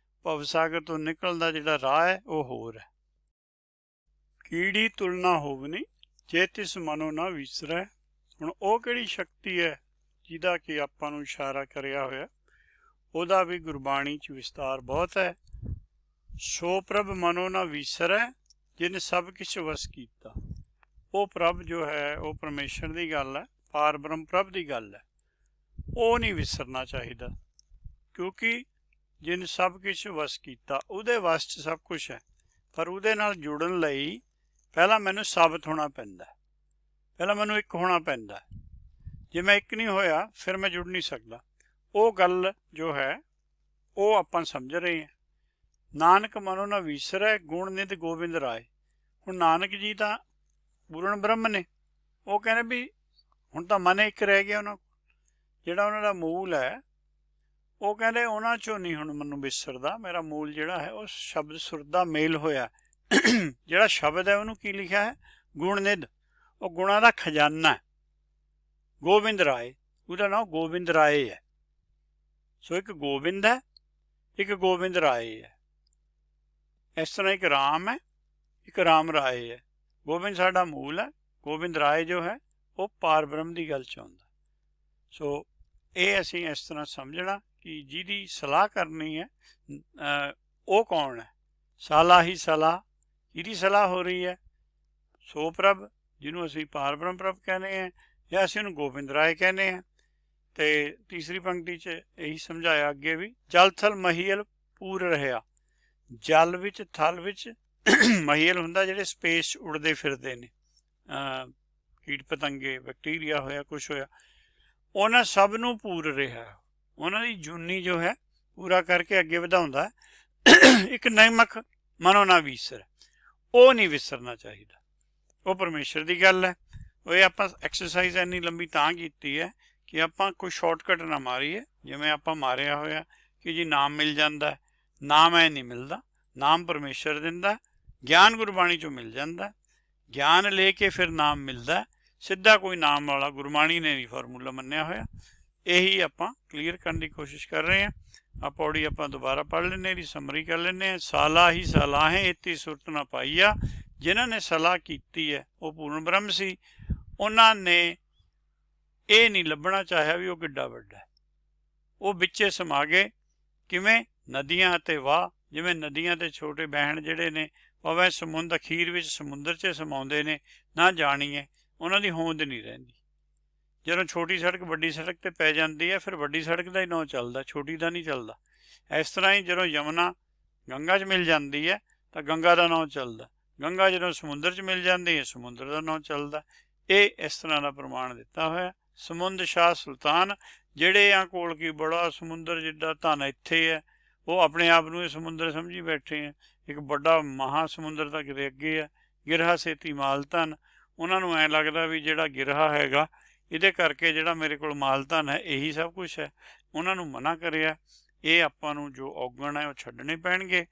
ਭਵਸਾਗਰ ਤੋਂ ਨਿਕਲਣ ਦਾ ਜਿਹੜਾ ਰਾਹ ਹੈ ਉਹ ਹੋਰ ਹੈ। ਕੀੜੀ ਤੁਲਨਾ ਹੋਵਨੀ ਜੇ ਤਿਸ ਮਨੋ ਨਾ ਵਿਸਰੈ। ਹੁਣ ਉਹ ਕਿਹੜੀ ਸ਼ਕਤੀ ਹੈ ਜਿਹਦਾ ਕਿ ਆਪਾਂ ਨੂੰ ਇਸ਼ਾਰਾ ਕਰਿਆ ਹੋਇਆ, ਉਹਦਾ ਵੀ ਗੁਰਬਾਣੀ 'ਚ ਵਿਸਤਾਰ ਬਹੁਤ ਹੈ। ਸੋ ਪ੍ਰਭ ਮਨੋ ਨਾ ਵਿਸਰੈ ਜਿਨ ਸਭ ਕਿਛ ਵਸ ਕੀਤਾ। ਉਹ ਪ੍ਰਭ ਜੋ ਹੈ ਉਹ ਪਰਮੇਸ਼ਰ ਦੀ ਗੱਲ ਹੈ, ਪਾਰ ਬ੍ਰਹਮ ਪ੍ਰਭ ਦੀ ਗੱਲ ਹੈ। ਉਹ ਨਹੀਂ ਵਿਸਰਨਾ ਚਾਹੀਦਾ, ਕਿਉਂਕਿ ਜਿਨ ਸਭ ਕੁਛ ਵਸ ਕੀਤਾ, ਉਹਦੇ ਵਸ 'ਚ ਸਭ ਕੁਛ ਹੈ। ਪਰ ਉਹਦੇ ਨਾਲ ਜੁੜਨ ਲਈ ਪਹਿਲਾਂ ਮੈਨੂੰ ਸਾਬਤ ਹੋਣਾ ਪੈਂਦਾ, ਪਹਿਲਾਂ ਮੈਨੂੰ ਇੱਕ ਹੋਣਾ ਪੈਂਦਾ। ਜੇ ਮੈਂ ਇੱਕ ਨਹੀਂ ਹੋਇਆ ਫਿਰ ਮੈਂ ਜੁੜ ਨਹੀਂ ਸਕਦਾ। ਉਹ ਗੱਲ ਜੋ ਹੈ ਉਹ ਆਪਾਂ ਸਮਝ ਰਹੇ ਹਾਂ। ਨਾਨਕ ਮਨੋ ਨਾ ਵਿਸਰੈ ਗੁਣ ਨਿਤ ਗੋਬਿੰਦ ਰਾਏ। ਹੁਣ ਨਾਨਕ ਜੀ ਤਾਂ ਪੂਰਨ ਬ੍ਰਹਮ ਨੇ, ਉਹ ਕਹਿੰਦੇ ਵੀ ਹੁਣ ਤਾਂ ਮਨ ਇੱਕ ਰਹਿ ਗਿਆ ਉਹਨਾਂ ਕੋਲ, ਜਿਹੜਾ ਉਹਨਾਂ ਦਾ ਮੂਲ ਹੈ। ਉਹ ਕਹਿੰਦੇ ਉਹਨਾਂ 'ਚੋਂ ਨਹੀਂ ਹੁਣ ਮੈਨੂੰ ਵਿਸਰਦਾ, ਮੇਰਾ ਮੂਲ ਜਿਹੜਾ ਹੈ ਉਹ ਸ਼ਬਦ ਸੁਰ ਦਾ ਮੇਲ ਹੋਇਆ। ਜਿਹੜਾ ਸ਼ਬਦ ਹੈ ਉਹਨੂੰ ਕੀ ਲਿਖਿਆ ਹੈ? ਗੁਣ ਨਿਧ। ਉਹ ਗੁਣਾਂ ਦਾ ਖਜ਼ਾਨਾ ਹੈ। ਗੋਬਿੰਦ ਰਾਏ, ਉਹਦਾ ਨਾਮ ਗੋਬਿੰਦ ਰਾਏ ਹੈ। ਸੋ ਇੱਕ ਗੋਬਿੰਦ ਹੈ, ਇੱਕ ਗੋਬਿੰਦ ਰਾਏ ਹੈ। ਇਸ ਤਰ੍ਹਾਂ ਇੱਕ ਰਾਮ ਹੈ, ਇੱਕ ਰਾਮ ਰਾਏ ਹੈ। ਗੋਬਿੰਦ ਸਾਡਾ ਮੂਲ ਹੈ, ਗੋਬਿੰਦ ਰਾਏ ਜੋ ਹੈ ਉਹ ਪਾਰ ਬ੍ਰਹਮ ਦੀ ਗੱਲ 'ਚ ਆਉਂਦਾ। ਸੋ ਇਹ ਅਸੀਂ ਇਸ ਤਰ੍ਹਾਂ ਸਮਝਣਾ ਕਿ ਜਿਹਦੀ ਸਲਾਹ ਕਰਨੀ ਹੈ ਉਹ ਕੌਣ ਹੈ? ਸਾਲਾ ਹੀ ਸਲਾਹ, ਜਿਹਦੀ ਸਲਾਹ ਹੋ ਰਹੀ ਹੈ। ਸੋ ਪ੍ਰਭ, ਜਿਹਨੂੰ ਅਸੀਂ ਪਾਰ ਬ੍ਰਹਮ ਪ੍ਰਭ ਕਹਿੰਦੇ ਹਾਂ, ਜਾਂ ਅਸੀਂ ਉਹਨੂੰ ਗੋਬਿੰਦ ਰਾਏ ਕਹਿੰਦੇ ਹਾਂ। ਅਤੇ ਤੀਸਰੀ ਪੰਕਤੀ 'ਚ ਇਹੀ ਸਮਝਾਇਆ ਅੱਗੇ ਵੀ, ਜਲ ਥਲ ਮਹੀਲ ਪੂਰ ਰਿਹਾ। ਜਲ ਵਿੱਚ, ਥਲ ਵਿੱਚ ਮਹੀਲ ਹੁੰਦਾ ਜਿਹੜੇ ਸਪੇਸ 'ਚ ਉੜਦੇ ਫਿਰਦੇ ਨੇ, ਕੀਟ ਪਤੰਗੇ, ਬੈਕਟੀਰੀਆ ਹੋਇਆ, ਕੁਛ ਹੋਇਆ, ਉਹਨਾਂ ਸਭ ਨੂੰ ਪੂਰ ਰਿਹਾ। ਉਹਨਾਂ ਦੀ ਜੂਨੀ ਜੋ ਹੈ ਪੂਰਾ ਕਰਕੇ ਅੱਗੇ ਵਧਾਉਂਦਾ। ਇੱਕ ਨਮਕ ਮਨੋ ਨਾ ਵਿਸਰ, ਉਹ ਨਹੀਂ ਵਿਸਰਨਾ ਚਾਹੀਦਾ। ਉਹ ਪਰਮੇਸ਼ਰ ਦੀ ਗੱਲ ਹੈ। ਉਹ ਆਪਾਂ ਐਕਸਰਸਾਈਜ਼ ਇੰਨੀ ਲੰਬੀ ਤਾਂ ਕੀਤੀ ਹੈ ਕਿ ਆਪਾਂ ਕੋਈ ਸ਼ਾਰਟਕਟ ਨਾ ਮਾਰੀਏ। ਜਿਵੇਂ ਆਪਾਂ ਮਾਰਿਆ ਹੋਇਆ ਕਿ ਜੀ ਨਾਮ ਮਿਲ ਜਾਂਦਾ, ਨਾਮ ਐ ਨਹੀਂ ਮਿਲਦਾ। ਨਾਮ ਪਰਮੇਸ਼ਰ ਦਿੰਦਾ, ਗਿਆਨ ਗੁਰਬਾਣੀ 'ਚੋਂ ਮਿਲ ਜਾਂਦਾ। ਗਿਆਨ ਲੈ ਕੇ ਫਿਰ ਨਾਮ ਮਿਲਦਾ। ਸਿੱਧਾ ਕੋਈ ਨਾਮ ਵਾਲਾ ਗੁਰਬਾਣੀ ਨੇ ਨਹੀਂ ਫਾਰਮੂਲਾ ਮੰਨਿਆ ਹੋਇਆ। ਇਹੀ ਆਪਾਂ ਕਲੀਅਰ ਕਰਨ ਦੀ ਕੋਸ਼ਿਸ਼ ਕਰ ਰਹੇ ਹਾਂ। ਆ ਪੌੜੀ ਆਪਾਂ ਦੁਬਾਰਾ ਪੜ੍ਹ ਲੈਂਦੇ, ਇਹਦੀ ਸਮਰੀ ਕਰ ਲੈਂਦੇ ਹਾਂ। ਸਾਲਾ ਹੀ ਸਲਾਹੇ ਇਤੀ ਸੁਰਤ ਨਾ ਪਾਈਆ। ਜਿਨ੍ਹਾਂ ਨੇ ਸਲਾਹ ਕੀਤੀ ਹੈ ਉਹ ਪੂਰਨ ਬ੍ਰਹਮ ਸੀ। ਉਹਨਾਂ ਨੇ ਇਹ ਨਹੀਂ ਲੱਭਣਾ ਚਾਹਿਆ ਵੀ ਉਹ ਕਿੱਡਾ ਵੱਡਾ ਹੈ। ਉਹ ਵਿੱਚੇ ਸਮਾ ਗਏ। ਕਿਵੇਂ? ਨਦੀਆਂ ਅਤੇ ਵਾਹ। ਜਿਵੇਂ ਨਦੀਆਂ ਅਤੇ ਛੋਟੇ ਬਹਿਣ ਜਿਹੜੇ ਨੇ ਭਾਵੇਂ ਸਮੁੰਦਰ ਅਖੀਰ ਵਿੱਚ ਸਮੁੰਦਰ 'ਚ ਸਮਾਉਂਦੇ ਨੇ, ਨਾ ਜਾਣੀਏ ਉਹਨਾਂ ਦੀ ਹੋਂਦ ਨਹੀਂ ਰਹਿੰਦੀ। ਜਦੋਂ ਛੋਟੀ ਸੜਕ ਵੱਡੀ ਸੜਕ 'ਤੇ ਪੈ ਜਾਂਦੀ ਹੈ ਫਿਰ ਵੱਡੀ ਸੜਕ ਦਾ ਹੀ ਨਾਂ ਚੱਲਦਾ, ਛੋਟੀ ਦਾ ਨਹੀਂ ਚੱਲਦਾ। ਇਸ ਤਰ੍ਹਾਂ ਹੀ ਜਦੋਂ ਯਮੁਨਾ ਗੰਗਾ 'ਚ ਮਿਲ ਜਾਂਦੀ ਹੈ ਤਾਂ ਗੰਗਾ ਦਾ ਨਾਂ ਚੱਲਦਾ। ਗੰਗਾ ਜਦੋਂ ਸਮੁੰਦਰ 'ਚ ਮਿਲ ਜਾਂਦੀ ਹੈ ਸਮੁੰਦਰ ਦਾ ਨਾਂ ਚੱਲਦਾ। ਇਹ ਇਸ ਤਰ੍ਹਾਂ ਦਾ ਪ੍ਰਮਾਣ ਦਿੱਤਾ ਹੋਇਆ। ਸਮੁੰਦ ਸ਼ਾਹ ਸੁਲਤਾਨ, ਜਿਹੜੇ ਆ ਕੋਲ ਕੀ ਬੜਾ ਸਮੁੰਦਰ ਜਿੱਡਾ ਧਨ ਇੱਥੇ ਹੈ, ਉਹ ਆਪਣੇ ਆਪ ਨੂੰ ਇਹ ਸਮੁੰਦਰ ਸਮਝੀ ਬੈਠੇ ਆ। ਇੱਕ ਵੱਡਾ ਮਹਾ ਸਮੁੰਦਰ ਤਾਂ ਕਿਤੇ ਅੱਗੇ ਹੈ। ਗਿਰਹਾ ਸੇਤੀ ਮਾਲ ਧਨ। ਉਹਨਾਂ ਨੂੰ ਐਂ ਲੱਗਦਾ ਵੀ ਜਿਹੜਾ ਗਿਰਹਾ ਹੈਗਾ ਇਹਦੇ ਕਰਕੇ ਜਿਹੜਾ ਮੇਰੇ ਕੋਲ ਮਾਲ ਧਨ ਹੈ ਇਹੀ ਸਭ ਕੁਛ ਹੈ। ਉਹਨਾਂ ਨੂੰ ਮਨਾ ਕਰਿਆ। ਇਹ ਆਪਾਂ ਨੂੰ ਜੋ ਔਗਣ ਹੈ ਉਹ ਛੱਡਣੇ ਪੈਣਗੇ।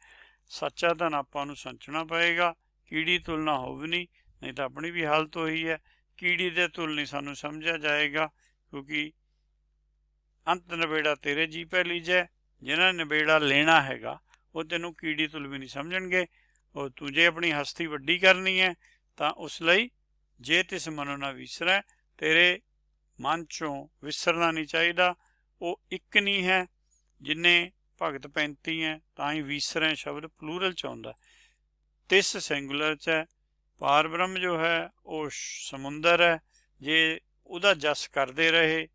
ਸੱਚਾ ਧਨ ਆਪਾਂ ਨੂੰ ਸੰਚਣਾ ਪਏਗਾ। ਕੀੜੀ ਤੁਲਨਾ ਹੋਵਨੀ, ਨਹੀਂ ਤਾਂ ਆਪਣੀ ਵੀ ਹਾਲਤ ਉਹੀ ਹੈ। ਕੀੜੀ ਦੇ ਤੁਲ ਨਹੀਂ ਸਾਨੂੰ ਸਮਝਿਆ ਜਾਏਗਾ, ਕਿਉਂਕਿ ਅੰਤ ਨਿਬੇੜਾ ਤੇਰੇ ਜੀ ਪੈ ਲੀਜੈ। ਜਿਹਨਾਂ ਨੇ ਨਿਬੇੜਾ ਲੈਣਾ ਹੈਗਾ ਉਹ ਤੈਨੂੰ ਕੀੜੀ ਤੁਲ ਵੀ ਨਹੀਂ ਸਮਝਣਗੇ। ਉਹ ਤੂੰ ਜੇ ਆਪਣੀ ਹਸਤੀ ਵੱਡੀ ਕਰਨੀ ਹੈ ਤਾਂ ਉਸ ਲਈ ਜੇ ਤਿਸ ਮਨੋ ਨਾ ਵਿਸਰੈ, ਤੇਰੇ ਮਨ 'ਚੋਂ ਵਿਸਰਨਾ ਨਹੀਂ ਚਾਹੀਦਾ। ਉਹ ਇੱਕ ਨਹੀਂ ਹੈ। ਜਿੰਨੇ ਭਗਤ 35 ਹੈ ਤਾਂ ਹੀ ਵਿਸਰੈ ਸ਼ਬਦ ਪਲੂਰਲ 'ਚ ਆਉਂਦਾ। ਤਿਸ ਸਿੰਗੂਲਰ 'ਚ ਹੈ। ਪਾਰ ਬ੍ਰਹਮ ਜੋ ਹੈ ਉਹ ਸਮੁੰਦਰ ਹੈ। ਜੇ ਉਹਦਾ ਜਸ ਕਰਦੇ ਰਹੇ,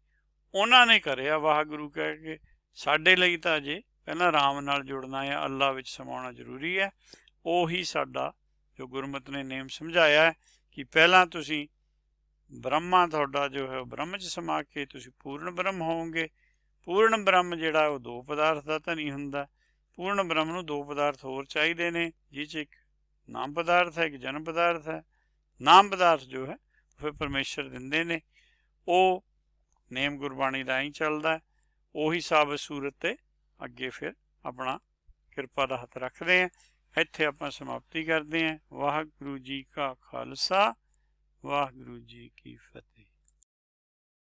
ਉਹਨਾਂ ਨੇ ਕਰਿਆ ਵਾਹਿਗੁਰੂ ਕਹਿ ਕੇ। ਸਾਡੇ ਲਈ ਤਾਂ ਅਜੇ ਪਹਿਲਾਂ ਰਾਮ ਨਾਲ ਜੁੜਨਾ ਹੈ, ਅੱਲਾ ਵਿੱਚ ਸਮਾਉਣਾ ਜ਼ਰੂਰੀ ਹੈ। ਉਹੀ ਸਾਡਾ ਜੋ ਗੁਰਮਤਿ ਨੇ ਨੇਮ ਸਮਝਾਇਆ ਹੈ ਕਿ ਪਹਿਲਾਂ ਤੁਸੀਂ ਬ੍ਰਹਮਾ ਤੁਹਾਡਾ ਜੋ ਹੈ ਉਹ ਬ੍ਰਹਮ 'ਚ ਸਮਾ ਕੇ ਤੁਸੀਂ ਪੂਰਨ ਬ੍ਰਹਮ ਹੋਵੋਗੇ। ਪੂਰਨ ਬ੍ਰਹਮ ਜਿਹੜਾ ਉਹ ਦੋ ਪਦਾਰਥ ਦਾ ਧਨੀ ਹੁੰਦਾ। ਪੂਰਨ ਬ੍ਰਹਮ ਨੂੰ ਦੋ ਪਦਾਰਥ ਹੋਰ ਚਾਹੀਦੇ ਨੇ, ਜਿਹ 'ਚ ਇੱਕ ਨਾਮ ਪਦਾਰਥ ਹੈ, ਇੱਕ ਜਨਮ ਪਦਾਰਥ ਹੈ। ਨਾਮ ਪਦਾਰਥ ਜੋ ਹੈ ਫਿਰ ਪਰਮੇਸ਼ਰ ਦਿੰਦੇ ਨੇ। ਉਹ ਨੇਮ ਗੁਰਬਾਣੀ ਦਾ ਹੀ ਚੱਲਦਾ। ਉਹੀ ਸਾਬਤ ਸੂਰਤ 'ਤੇ ਅੱਗੇ ਫਿਰ ਆਪਣਾ ਕਿਰਪਾ ਦਾ ਹੱਥ ਰੱਖਦੇ ਹਾਂ। ਇੱਥੇ ਆਪਾਂ ਸਮਾਪਤੀ ਕਰਦੇ ਹਾਂ। ਵਾਹਿਗੁਰੂ ਜੀ ਕਾ ਖਾਲਸਾ, ਵਾਹਿਗੁਰੂ ਜੀ ਕੀ ਫਤਿਹ।